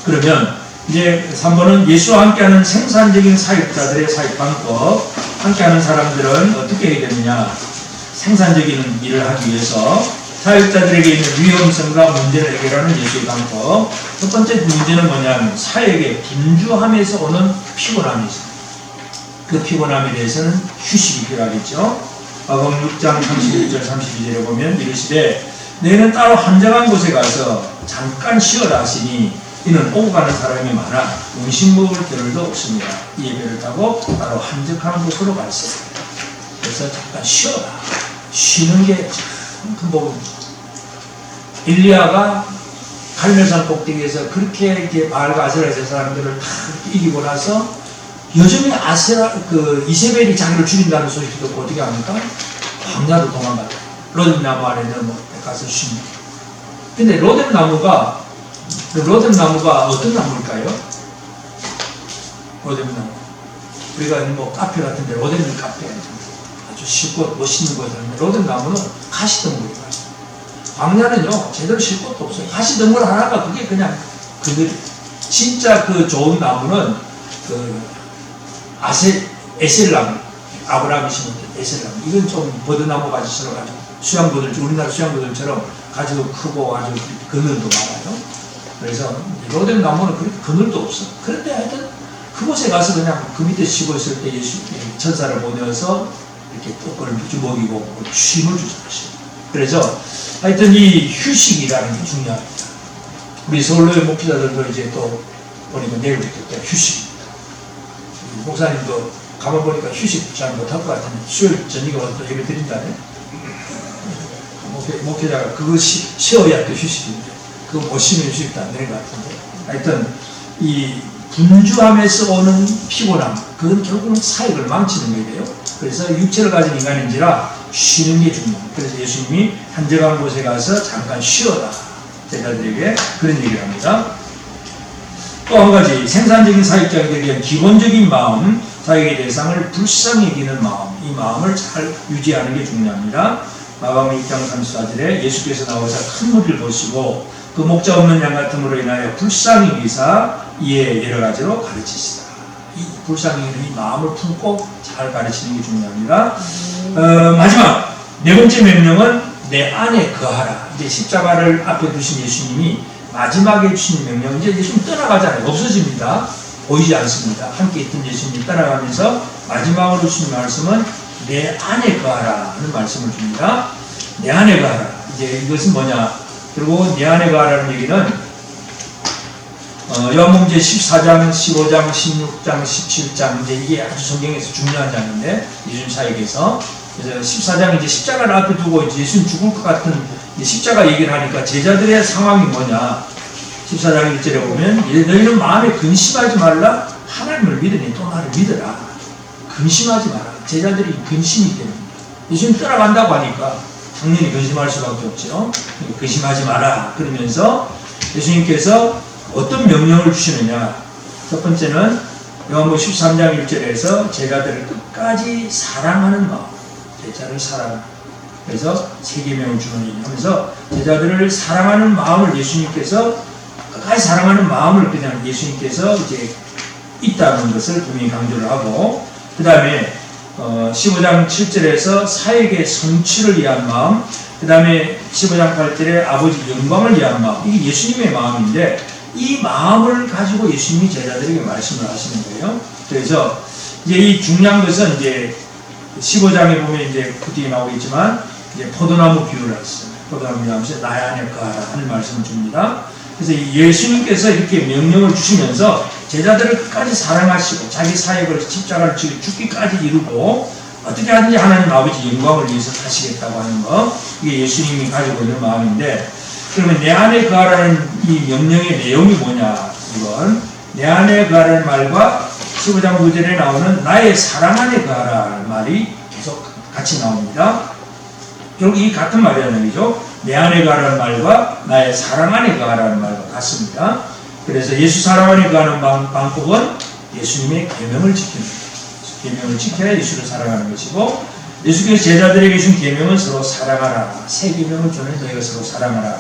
그러면 이제 3번은 예수와 함께하는 생산적인 사역자들의 사역 방법. 함께하는 사람들은 어떻게 해야 되느냐? 생산적인 일을 하기 위해서 사역자들에게 있는 위험성과 문제를 해결하는 예수의 방법. 첫 번째 문제는 뭐냐면 사역의 분주함에서 오는 피곤함이 있습니다. 그 피곤함에 대해서는 휴식이 필요하겠죠. 마가복음 6장 31절 32절에 보면 이르시되 너희는 따로 한정한 곳에 가서 잠깐 쉬어라 하시니 이는 오고 가는 사람이 많아 음식 먹을 겨를도 없습니다. 이 예배를 타고 따로 한적한 곳으로 갔어요. 그래서 잠깐 쉬어라. 쉬는 게 참 큰 복음이죠. 엘리야가 갈멜산 꼭대기에서 그렇게 이렇게 바알과 아세라 제사장들을 다 이기고 나서 여전히 이세벨이 자기를 죽인다는 소식 듣고 어떻게 합니까? 광야로 도망가요. 로뎀나무 아래는 가서 쉽니다. 근데 로뎀나무가 어떤 나무일까요? 로뎀나무. 우리가 카페 같은데 로뎀 카페 아주 쉽고 멋있는 곳인데 로뎀나무는 가시덩굴이에요. 광야는요 제대로 쉴 곳도 없어요. 가시덩굴 하나가 그게 그냥 진짜 좋은 나무는 에셀나무, 아브라함이 심은 에셀나무. 이건 좀 버드나무 가지처럼 우리나라 수양버들처럼 가지도 크고 아주 그늘도 많아요. 그래서 로뎀나무는 그렇게 그늘도 없어. 그런데 하여튼 그곳에 가서 그냥 그 밑에 쉬고 있을 때 예수 천사를 보내서 이렇게 떡을 먹이고 쉼을 주셨어요. 그래서 하여튼 이 휴식이라는 게 중요합니다. 우리 서울로의 목회자들도 이제 또 보니까 내일부터 또 휴식입니다. 목사님도 가만 보니까 휴식 잘 못할 것 같은데 수요일 저녁에 와서 또 예배 드린다네. 목회자가 그거 쉬어야 또 휴식인데 그거 못 쉬면 휴식도 안 되는 것 같은데 하여튼 이 분주함에서 오는 피곤함 그건 결국은 사역을 망치는 거예요. 그래서 육체를 가진 인간인지라 쉬는 게 중요합니다. 그래서 예수님이 한적한 곳에 가서 잠깐 쉬어라 제자들에게 그런 얘기를 합니다. 또 한 가지 생산적인 사역자에게 대한 기본적인 마음, 사역의 대상을 불쌍히 여기는 마음, 이 마음을 잘 유지하는 게 중요합니다. 마가복음 6장 34절에 예수께서 나오사 큰 무리를 보시고 그 목자 없는 양 같음으로 인하여 불쌍히 여기사 이에 여러 가지로 가르치시다. 이 불쌍히 여기는 이 마음을 품고 잘 가르치는 게 중요합니다. 마지막 네 번째 명령은 내 안에 거하라. 이제 십자가를 앞에 두신 예수님이 마지막에 주신 명령, 이제 예수님 떠나가잖아요. 없어집니다. 보이지 않습니다. 함께 있던 예수님이 떠나가면서 마지막으로 주신 말씀은 내 안에 거하라 하는 말씀을 줍니다. 내 안에 거하라. 이제 이것은 뭐냐? 그리고 내 안에 거하라는 얘기는 요한복음 14장, 15장, 16장, 17장 이제 이게 아주 성경에서 중요한 장인데 예수님 사역에서 그래서 14장 이제 십자가를 앞에 두고 이제 예수님 죽을 것 같은 십자가 얘기를 하니까 제자들의 상황이 뭐냐? 14장 1절에 보면 너희는 마음에 근심하지 말라. 하나님을 믿으니 또 나를 믿어라. 근심하지 마라. 제자들이 근심이 때문에 예수님 떠나간다고 하니까 당연히 근심할 수밖에 없죠. 근심하지 마라. 그러면서 예수님께서 어떤 명령을 주시느냐? 첫 번째는 요한복음 13장 1절에서 제자들을 끝까지 사랑하는 마음, 제자를 사랑하는. 그래서 세계명을 주는 하면서 제자들을 사랑하는 마음을 예수님께서 끝까지 사랑하는 마음을 그냥 예수님께서 이제 있다는 것을 분명히 강조를 하고 그 다음에 15장 7절에서 사역의 성취를 위한 마음 그 다음에 15장 8절에 아버지 영광을 위한 마음 이게 예수님의 마음인데 이 마음을 가지고 예수님이 제자들에게 말씀을 하시는 거예요. 그래서 이제 이 중요한 것은 이제 15장에 보면 이제 그뒤에 나오겠지만 이제 포도나무 비유를 했어요. 포도나무 비유하면서 나의 안에 거하라 하는 말씀을 줍니다. 그래서 예수님께서 이렇게 명령을 주시면서 제자들을 끝까지 사랑하시고 자기 사역을 십자가를 지고 죽기까지 이루고 어떻게 하든지 하나님 아버지 영광을 위해서 사시겠다고 하는 거 이게 예수님이 가지고 있는 마음인데 그러면 내 안에 거하라는 이 명령의 내용이 뭐냐 이건 내 안에 거하라는 말과 15장 9절에 나오는 나의 사랑 안에 거하라는 말이 계속 같이 나옵니다. 결국 이 같은 말이라는 얘기죠. 내 안에 거하라는 말과 나의 사랑 안에 거하라는 말과 같습니다. 그래서 예수 사랑 안에 거하는 방법은 예수님의 계명을 지키는 거예요. 계명을 지켜야 예수를 사랑하는 것이고 예수께서 제자들에게 준 계명은 서로 사랑하라. 새 계명을 주는 너희가 서로 사랑하라.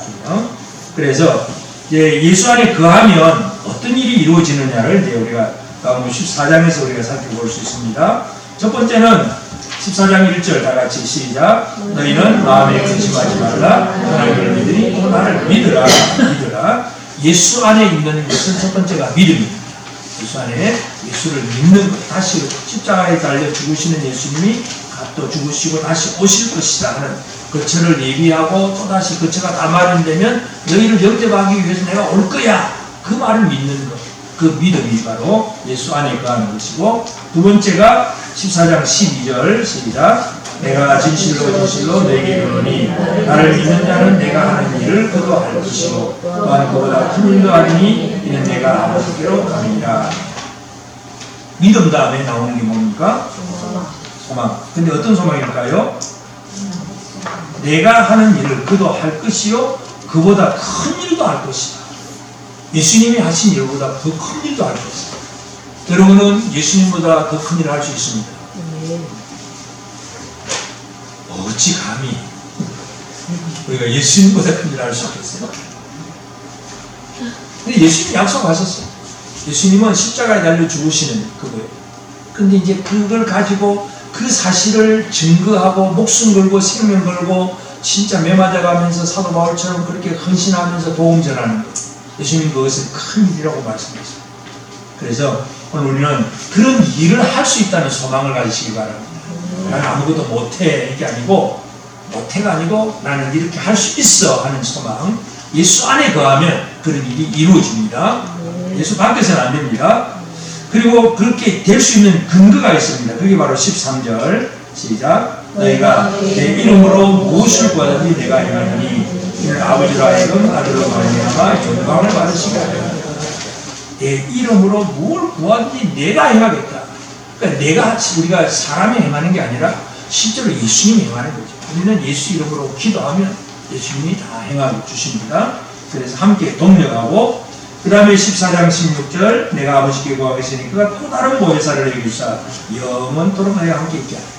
그래서 이제 예수 안에 거하면 어떤 일이 이루어지느냐를 이제 우리가 14장에서 우리가 살펴볼 수 있습니다. 첫 번째는 14장 1절 다 같이 시작. 너희는 마음에 근심하지 말라. 하나님을 믿으니 또 나를 믿으라. 믿으라. 예수 안에 있는 것은 첫 번째가 믿음입니다. 예수 안에 예수를 믿는 것. 다시 십자가에 달려 죽으시는 예수님이 또 죽으시고 다시 오실 것이다 하는 거처를 예비하고 또다시 거처가 다 마련되면 너희를 영접하기 위해서 내가 올 거야. 그 말을 믿는 것. 그 믿음이 바로 예수 안에 거하는 것이고, 두 번째가 14장 12절 시작. 내가 진실로 진실로 너에게 이르노니 나를 믿는 자는 내가 하는 일을 그도 할 것이요 또한 그보다 큰 일도 하리니 이는 내가 아버지께로 가느니라. 믿음 다음에 나오는 게 뭡니까? 소망. 근데 어떤 소망일까요? 내가 하는 일을 그도 할 것이요 그보다 큰 일도 할 것이다. 예수님이 하신 일보다 더 큰 일도 할 것이다. 여러분은 예수님보다 더 큰 일을 할 수 있습니다. 어찌 감히 우리가 예수님보다 큰 일을 할 수 있겠어요? 근데 예수님이 약속하셨어요. 예수님은 십자가에 달려 죽으시는 그거예요. 근데 이제 그걸 가지고 그 사실을 증거하고 목숨 걸고 생명 걸고 진짜 매맞아가면서 사도 바울처럼 그렇게 헌신하면서 도움 전하는 것. 예수님 그것은 큰 일이라고 말씀하셨어요. 그래서 오늘 우리는 그런 일을 할 수 있다는 소망을 가지시기 바랍니다. 나는 아무것도 못해 이게 아니고 못해가 아니고 나는 이렇게 할 수 있어 하는 소망. 예수 안에 거하면 그런 일이 이루어집니다. 예수 밖에서는 안 됩니다. 그리고 그렇게 될 수 있는 근거가 있습니다. 그게 바로 13절 시작. 너희가 내 이름으로 무엇을 구하든지 내가 행하노니 이는 아버지로 하여금 아들로 말미암아 영광을 받으시게 하리라. 내 이름으로 뭘 구하든지 내가 행하겠다. 그러니까 우리가 사람이 행하는 게 아니라 실제로 예수님이 행하는 거죠. 우리는 예수 이름으로 기도하면 예수님이 다 행하고 주십니다. 그래서 함께 동력하고, 그 다음에 14장 16절 내가 아버지께 구하겠으니 그가 또 다른 보혜사를 내게 주사 영원토록 너희와 함께 있게 하리라.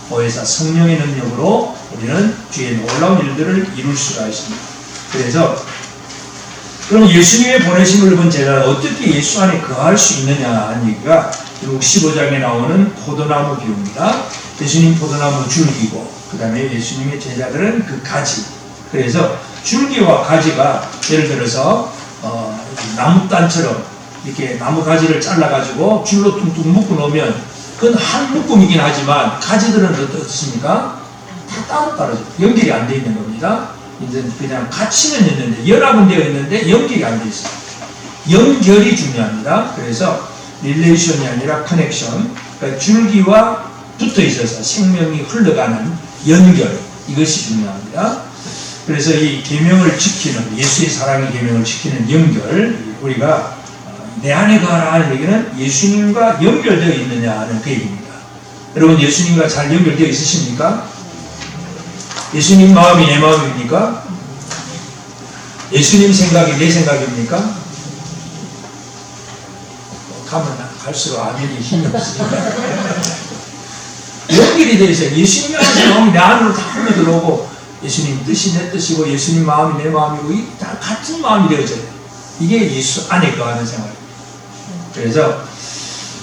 보혜사 성령의 능력으로 우리는 주의 놀라운 일들을 이룰 수가 있습니다. 그래서 그럼 예수님의 보내심을 본 제자는 어떻게 예수 안에 거할 수 있느냐 하는 얘기가 결국 15장에 나오는 포도나무 비유입니다. 예수님 포도나무 줄기고, 그 다음에 예수님의 제자들은 그 가지. 그래서 줄기와 가지가 예를 들어서 나무단처럼 이렇게 나무 가지를 잘라가지고 줄로 뚱뚱 묶어 놓으면 그건 한 묶음이긴 하지만 가지들은 어떻습니까? 다 따로 떨어져요. 연결이 안 돼 있는 겁니다. 이제 그냥 같이는 있는데 연합은 되어 있는데 연결이 안 돼 있어요. 연결이 중요합니다. 그래서 릴레이션이 아니라 커넥션. 그러니까 줄기와 붙어 있어서 생명이 흘러가는 연결, 이것이 중요합니다. 그래서 이 계명을 지키는, 예수의 사랑의 계명을 지키는 연결, 우리가 내 안에 거하라 하는 얘기는 예수님과 연결되어 있느냐 하는 그 얘기입니다. 여러분 예수님과 잘 연결되어 있으십니까? 예수님 마음이 내 마음입니까? 예수님 생각이 내 생각입니까? 가면 갈수록 아멘이 힘이 없으니까 연결이 되어 있어요. 예수님이 하신 마음이 내 안으로 다 흘러 들어오고 예수님 뜻이 내 뜻이고 예수님 마음이 내 마음이고 이 다 같은 마음이 되어져요. 이게 예수 안에 거하는 생활입니다. 그래서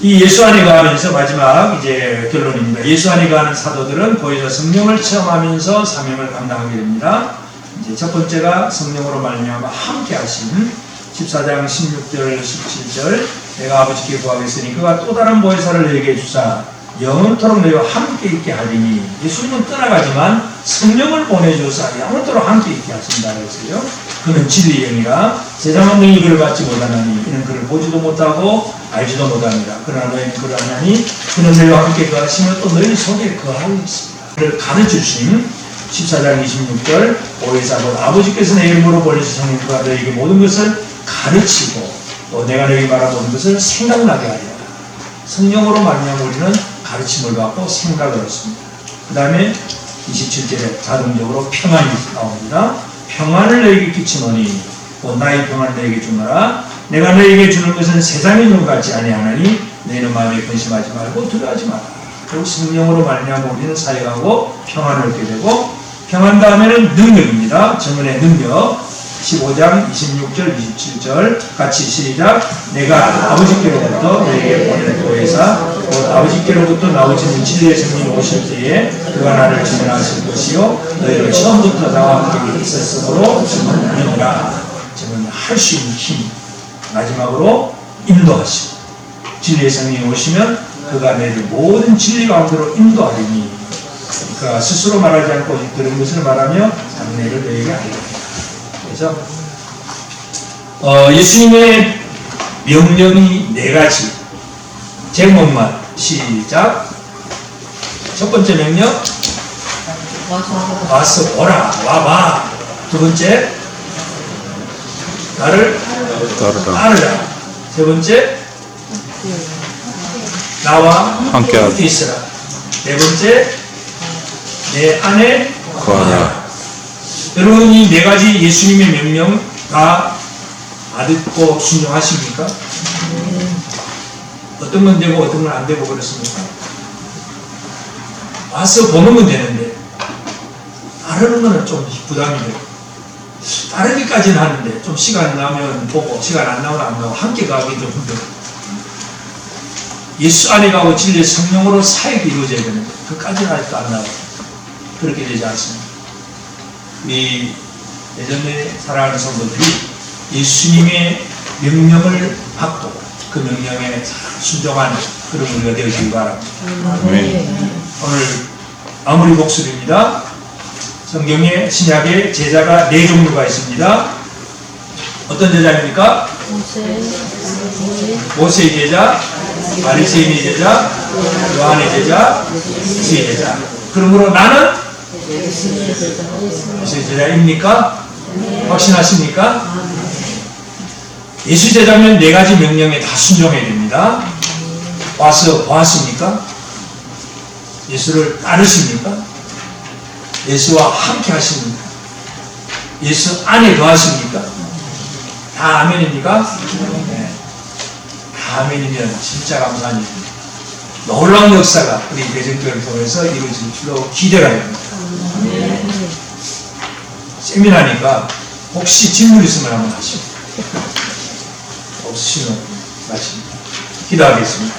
이 예수 안에 거하면서 마지막 이제 결론입니다. 예수 안에 거하는 사도들은 보혜사 성령을 체험하면서 사명을 감당하게 됩니다. 이제 첫 번째가 성령으로 말미암아 함께 하신 14장 16절 17절 내가 아버지께 구하겠으니 그가 또 다른 보혜사를 너희에게 주사 영원토록 너희와 함께 있게 하리니. 예수님은 떠나가지만 성령을 보내줘서 영원토록 함께 있게 하신다 그랬어요. 그는 진리의 영이라 세상은 너희 그를 받지 못하나니 이는 그를 보지도 못하고 알지도 못합니다. 그러나 너희는 그를 아나니 그는 너희와 함께 거하시며 또 너희 속에 거하고 있습니다. 그를 가르쳐주신 14장 26절 보혜사 곧 아버지께서 내 이름으로 보내신 성령과 너희에게 모든 것을 가르치고 또 내가 너희에게 말한 모든 것을 생각나게 하리라. 성령으로 말미암아 우리는 가르침을 받고 생각을 했습니다. 그 다음에 27절에 자동적으로 평안이 나옵니다. 평안을 너희에게 끼치노니 또 나의 평안을 너희에게 주노라. 내가 너희에게 주는 것은 세상의 것 같지 아니하나니 너희는 마음에 근심하지 말고 두려워하지 마라. 그리고 성령으로 말미암아 우리는 사역하고 평안을 얻게 되고, 평안 다음에는 능력입니다. 정언의 능력. 15장 26절 27절 같이 시작. 내가 아버지께로부터 너희에게 보낸 보혜사 곧 아버지께로부터 나오시는 진리의 성령 오실 때에 그가 나를 증언하실 것이요 너희를 처음부터 나와 함께 있었으므로 증언하니라. 증언할 수 있는 힘. 마지막으로 인도하시고 진리의 성령이 오시면 그가 너희를 모든 진리 가운데로 인도하리니 그가 스스로 말하지 않고 그런 것을 말하며 장래를 너희에게 알리라. 그래서 예수님의 명령이 네 가지. 제목만 시작. 첫 번째 명령, 와서 보라, 와봐. 두 번째, 나를 따르라. 세 번째, 나와 함께 있으라. 네 번째, 내 안에 거하라. 여러분, 이 네 가지 예수님의 명령 다 받고 순종하십니까? 어떤 건 되고 어떤 건 안 되고 그렇습니까? 와서 보는 건 되는데 따르는 거는 좀 부담이 돼요. 따르기까지는 하는데 좀 시간 나면 보고 시간 안 나면 안 나고 함께 가기 좀 힘들어요. 예수 안에 가고 진리의 성령으로 사역이 이루어져야 되는데 그까지는 아직도 안 나와요. 그렇게 되지 않습니다. 우리 예전에 사랑하는 성도들이 예수님의 명령을 받고 그 명령에 순종하는 그런 우리가 되어지기 바랍니다. 오늘 마무리 목소리입니다. 성경에 신약에 제자가 네 종류가 있습니다. 어떤 제자입니까? 모세의 제자, 바리새인의 제자, 요한의 제자, 예수의 제자. 그러므로 나는 예수의 제자입니까? 확신하십니까? 예수 제자면 네 가지 명령에 다 순종해야 됩니다. 와서 보았습니까? 예수를 따르십니까? 예수와 함께 하십니까? 예수 안에 거하십니까? 다 아멘입니까? 네. 다 아멘이면 진짜 감사한 일입니다. 놀라운 역사가 우리 대전교회를 통해서 이루어질 줄로 기대가 됩니다. 세미나니까 혹시 질문 있으면 한번 하시고 없으시면 마십니다. 기도하겠습니다.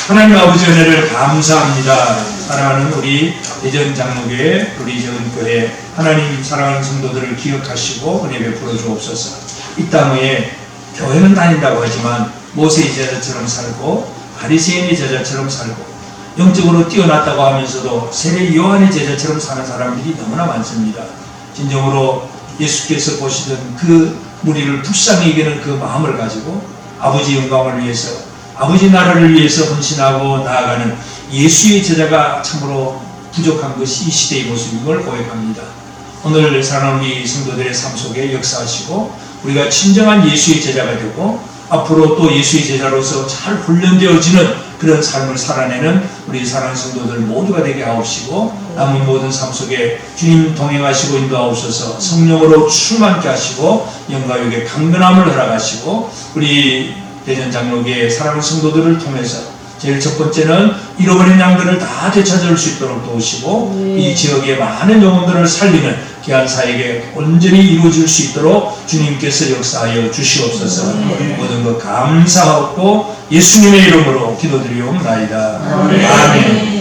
하나님 아버지 은혜를 감사합니다. 사랑하는 우리 대전 장로교회, 우리 대전교회 하나님 사랑하는 성도들을 기억하시고 은혜 베풀어 주옵소서. 이 땅에 교회는 다닌다고 하지만 모세의 제자처럼 살고 바리새인의 제자처럼 살고 영적으로 뛰어났다고 하면서도 세례 요한의 제자처럼 사는 사람들이 너무나 많습니다. 진정으로 예수께서 보시던 그 무리를 불쌍히 여기는 그 마음을 가지고 아버지 영광을 위해서 아버지 나라를 위해서 헌신하고 나아가는 예수의 제자가 참으로 부족한 것이 이 시대의 모습인 걸 고백합니다. 오늘 사랑하는 우리 성도들의 삶 속에 역사하시고 우리가 진정한 예수의 제자가 되고 앞으로 또 예수의 제자로서 잘 훈련되어지는 그런 삶을 살아내는 우리 사랑하는 성도들 모두가 되게 하옵시고 남은 모든 삶 속에 주님 동행하시고 인도하옵소서. 성령으로 충만케 하시고 영광에게 강건함을 허락하시고 우리 대전 장로교회 사랑하는 성도들을 통해서 제일 첫 번째는 잃어버린 양들을 다 되찾을 수 있도록 도우시고 이 지역의 많은 영혼들을 살리는 귀한 사역에 온전히 이루어질 수 있도록 주님께서 역사하여 주시옵소서. 모든 것 감사하고 예수님의 이름으로 기도드리옵나이다. 아멘.